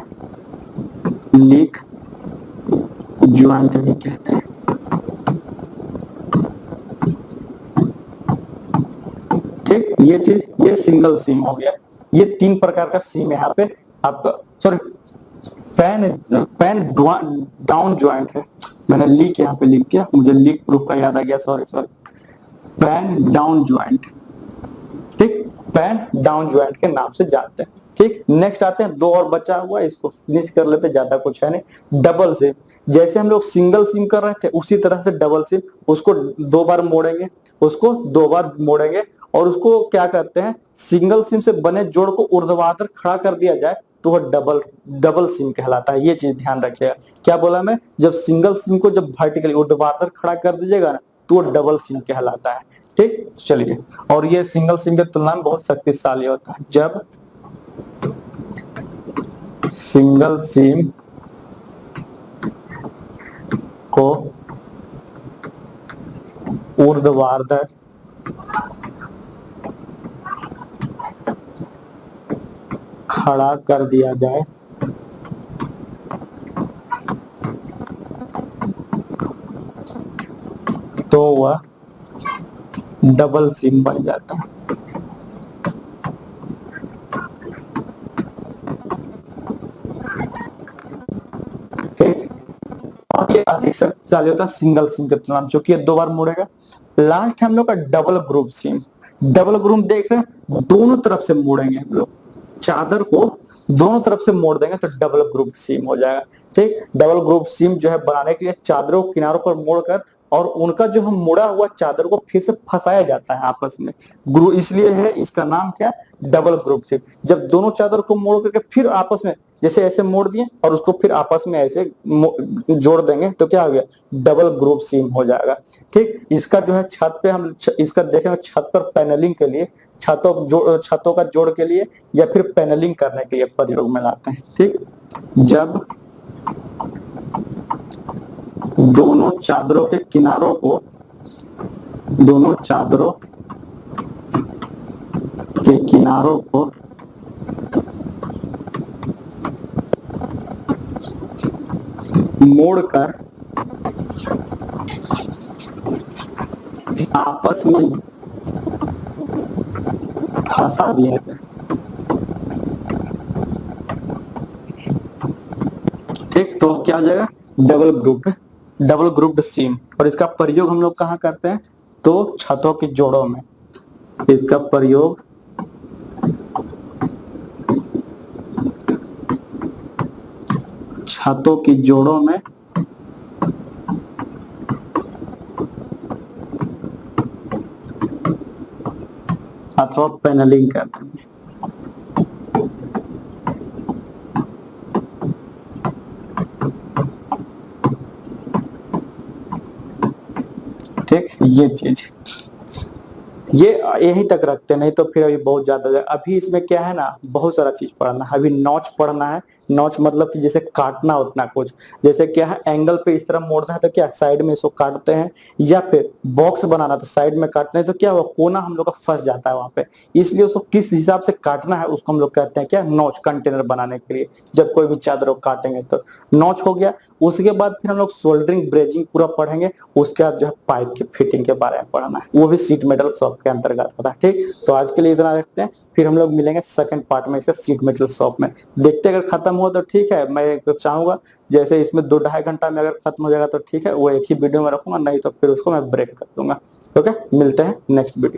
लीक ज्वाइंट भी कहते हैं, ठीक। ये चीज, ये सिंगल सिम हो गया। ये 3 प्रकार का सिम यहाँ पे आपका, सॉरी, पेन डाउन ज्वाइंट है, मैंने लीक यहाँ पे लिख दिया, मुझे लीक प्रूफ का याद आ गया, सॉरी, पेन डाउन ज्वाइंट, ठीक, पेन डाउन ज्वाइंट के नाम से जानते हैं, ठीक। नेक्स्ट आते हैं, 2 और बचा हुआ, इसको फिनिश कर लेते, ज्यादा कुछ है नहीं। डबल सिम, जैसे हम लोग सिंगल सिम कर रहे थे उसी तरह से डबल सिम, उसको 2 बार मोड़ेंगे, उसको 2 बार मोड़ेंगे, और उसको क्या करते हैं, सिंगल सिम से बने जोड़ को ऊर्ध्वाधर खड़ा कर दिया जाए तो वह डबल सिम कहलाता है। ये चीज ध्यान रखिएगा, क्या बोला मैं, जब सिंगल सिम को जब वर्टिकली ऊर्ध्वाधर खड़ा कर दीजिएगा ना तो वो डबल सिम कहलाता है, ठीक। चलिए, और ये सिंगल सिम के तुलना में बहुत शक्तिशाली होता है। जब सिंगल सिम को ऊर्ध्वाधर खड़ा कर दिया जाए तो वह डबल सिम बन जाता है, ठीक। और ये अधिक शक्तिशाली होता है सिंगल सिम के तुलना में, जो कि 2 बार मुड़ेगा। लास्ट हम लोग का double group SIM. Double group देख रहे हैं, दोनों तरफ से मोड़ेंगे हम लोग, चादर को दोनों तरफ से मोड़ देंगे तो डबल ग्रुप सिम हो जाएगा, ठीक। डबल ग्रुप सिम जो है बनाने के लिए चादरों को किनारों पर मोड़कर और उनका जो हम मुड़ा हुआ चादर को फिर से फंसाया जाता है आपस में, ग्रुप, इसलिए है इसका नाम क्या, डबल ग्रुप सिम। जब दोनों चादर को मोड़ करके फिर आपस में जैसे ऐसे मोड़ दिए और उसको फिर आपस में ऐसे जोड़ देंगे तो क्या हो गया, डबल ग्रुप सिम हो जाएगा, ठीक। इसका जो है छत पे हम इसका देखेंगे, छत पर पैनलिंग के लिए, छतों का जोड़ के लिए या फिर पैनलिंग करने के लिए प्रयोग में लाते हैं, ठीक। जब दोनों चादरों के किनारों को, दोनों चादरों के किनारों को मोड़कर आपस में फंसा दिया गया, ठीक। तो क्या हो जाएगा, डबल ग्रुप्ड सिम। और इसका प्रयोग हम लोग कहाँ करते हैं, तो छतों के जोड़ों में, इसका प्रयोग छतों की जोड़ों में अथवा पैनलिंग कहते हैं। ठीक, ये चीज ये यहीं तक रखते नहीं तो फिर अभी बहुत ज्यादा। अभी इसमें क्या है ना, बहुत सारा चीज पढ़ना है। अभी नॉच पढ़ना है। नॉच मतलब कि जैसे काटना उतना कुछ, जैसे क्या है एंगल पे इस तरह मोड़ना है तो क्या साइड में इसको काटते हैं, या फिर बॉक्स बनाना तो साइड में काटते हैं तो क्या हुआ कोना हम लोग का फंस जाता है वहां पे। इसलिए उसको किस हिसाब से काटना है उसको हम लोग कहते हैं क्या, नॉच, कंटेनर बनाने के लिए जब कोई भी चादर को काटेंगे तो नॉच हो गया। उसके बाद फिर हम लोग सोल्डरिंग ब्रेजिंग पूरा पढ़ेंगे। उसके बाद जो है पाइप की फिटिंग के बारे में पढ़ना है, वो भी सीट मेटल शॉप के अंतर्गत होता है। ठीक, तो आज के लिए इतना रखते हैं, फिर हम लोग मिलेंगे सेकंड पार्ट में इसका सीट मेटल शॉप में। देखते अगर खत्म हो तो ठीक है, मैं तो चाहूंगा जैसे इसमें 2-2.5 घंटा में अगर खत्म हो जाएगा तो ठीक है, वो एक ही वीडियो में रखूंगा, नहीं तो फिर उसको मैं ब्रेक कर दूंगा। ओके, मिलते हैं नेक्स्ट वीडियो।